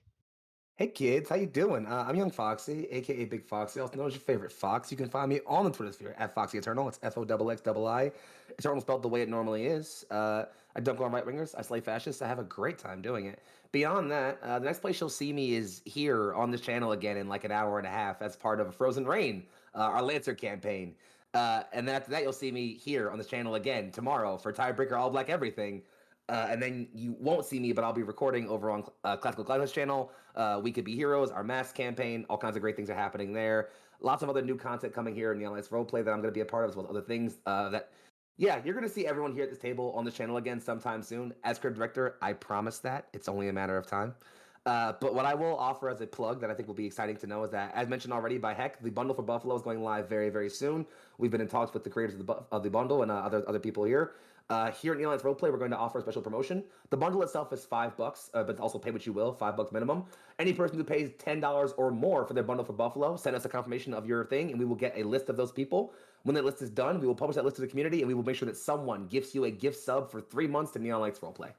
Hey kids, how you doing? I'm Young Foxy, aka Big Foxy, also known as your favorite fox. You can find me on the Twitter sphere at Foxy Eternal. It's FOXXII. Eternal spelled the way it normally is. I don't go on right wingers. I slay fascists. I have a great time doing it. Beyond that, the next place you'll see me is here on this channel again in like an hour and a half as part of a Frozen Rain, our Lancer campaign. And then after that, you'll see me here on this channel again tomorrow for Tiebreaker All Black Everything. And then you won't see me, but I'll be recording over on Classical Cloudhouse channel. We Could Be Heroes, our mask campaign, all kinds of great things are happening there. Lots of other new content coming here in the Alliance Roleplay that I'm going to be a part of, as well as other things yeah, you're going to see everyone here at this table on this channel again sometime soon. As Crib Director, I promise that. It's only a matter of time. But what I will offer as a plug that I think will be exciting to know is that, as mentioned already by Heck, the bundle for Buffalo is going live very, very soon. We've been in talks with the creators of the bundle and other people here. Here in the Alliance Roleplay, we're going to offer a special promotion. The bundle itself is $5, but also pay what you will, $5 minimum. Any person who pays $10 or more for their bundle for Buffalo, send us a confirmation of your thing, and we will get a list of those people. When that list is done, we will publish that list to the community, and we will make sure that someone gifts you a gift sub for 3 months to Neon Lights Roleplay.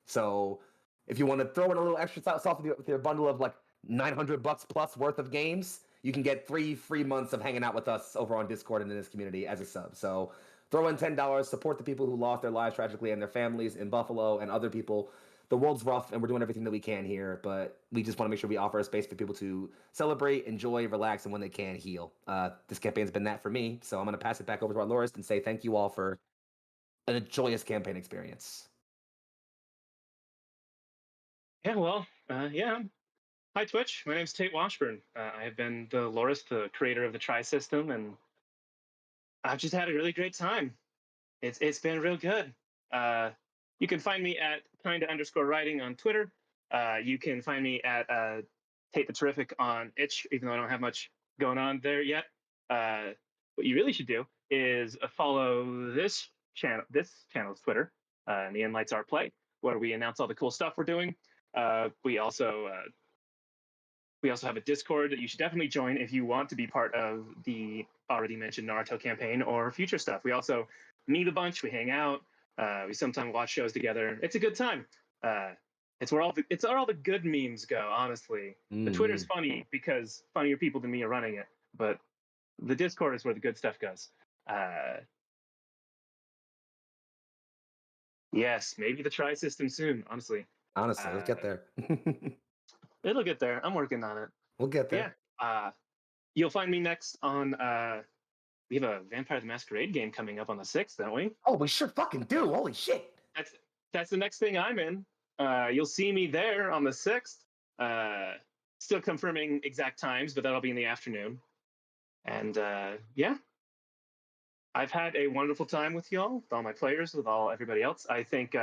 So if you want to throw in a little extra sauce with your bundle of like $900 plus worth of games, you can get 3 free months of hanging out with us over on Discord and in this community as a sub. So throw in $10, support the people who lost their lives tragically and their families in Buffalo and other people. The world's rough, and we're doing everything that we can here, but we just want to make sure we offer a space for people to celebrate, enjoy, relax, and when they can, heal. This campaign's been that for me, so I'm going to pass it back over to our Lorist and say thank you all for a joyous campaign experience. Yeah, well, yeah. Hi, Twitch. My name's Tate Washburn. I have been the Lorist, the creator of the Tri System, and I've just had a really great time. It's been real good. You can find me at kinda_writing on Twitter. You can find me at Tate the Terrific on itch, even though I don't have much going on there yet. What you really should do is follow this channel's Twitter, Neon Lights Our Play, where we announce all the cool stuff we're doing. We also have a Discord that you should definitely join if you want to be part of the already mentioned Naruto campaign or future stuff. We also meet a bunch, we hang out, we sometimes watch shows together. It's a good time. It's where all the good memes go, honestly. The Twitter's funny because funnier people than me are running it, but the Discord is where the good stuff goes. Yes, maybe the Tri System soon, honestly. Honestly, let's get there. It'll get there. I'm working on it. We'll get there. Yeah. You'll find me next on we have a Vampire the Masquerade game coming up on the 6th, don't we? Oh, we sure fucking do. Holy shit. That's the next thing I'm in. You'll see me there on the 6th. Still confirming exact times, but that'll be in the afternoon. And yeah. I've had a wonderful time with y'all, with all my players, with everybody else. I think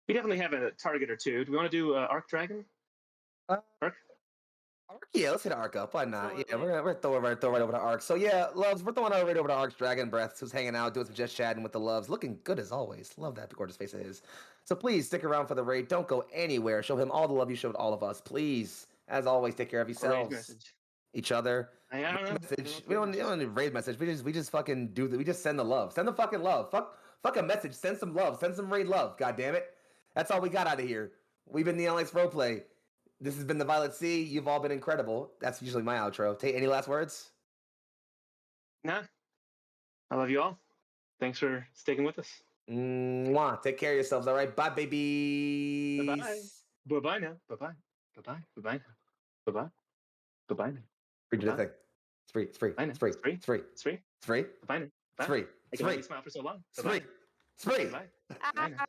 we definitely have a target or two. Do we want to do Arc Dragon? Arc? Yeah, let's hit Arc up. Why not? Absolutely. Yeah, we're throwing right over to Arc. So yeah, Loves, we're throwing right over to Arc's Dragon Breath, who's hanging out, doing some just chatting with the Loves. Looking good as always. Love that gorgeous face of his. So please stick around for the raid. Don't go anywhere. Show him all the love you showed all of us. Please, as always, take care of yourselves. Message. Each other. I don't know. Message. We don't need raid message. We just fucking do that. We just send the love. Send the fucking love. Fuck a message. Send some love. Send some raid love. God damn it. That's all we got out of here. We've been the Alex Roleplay. This has been the Violet Sea. You've all been incredible. That's usually my outro. Tate, any last words? Nah. I love you all. Thanks for sticking with us. Mwah. Take care of yourselves. All right. Bye, babies. Bye-bye. Bye-bye now. Bye-bye. Bye-bye. Bye-bye now. Bye-bye. Bye-bye now. Free to do the thing. It's free. It's free. Bye now. It's free. It's free. It's free. It's free. It's free. Bye now. Bye. It's free. I It's can free. only smile for so long. It's Bye-bye. free. It's free. Bye. Bye now.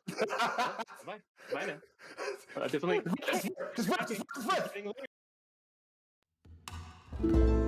Bye. Bye now. Definitely. Just flip. Bye.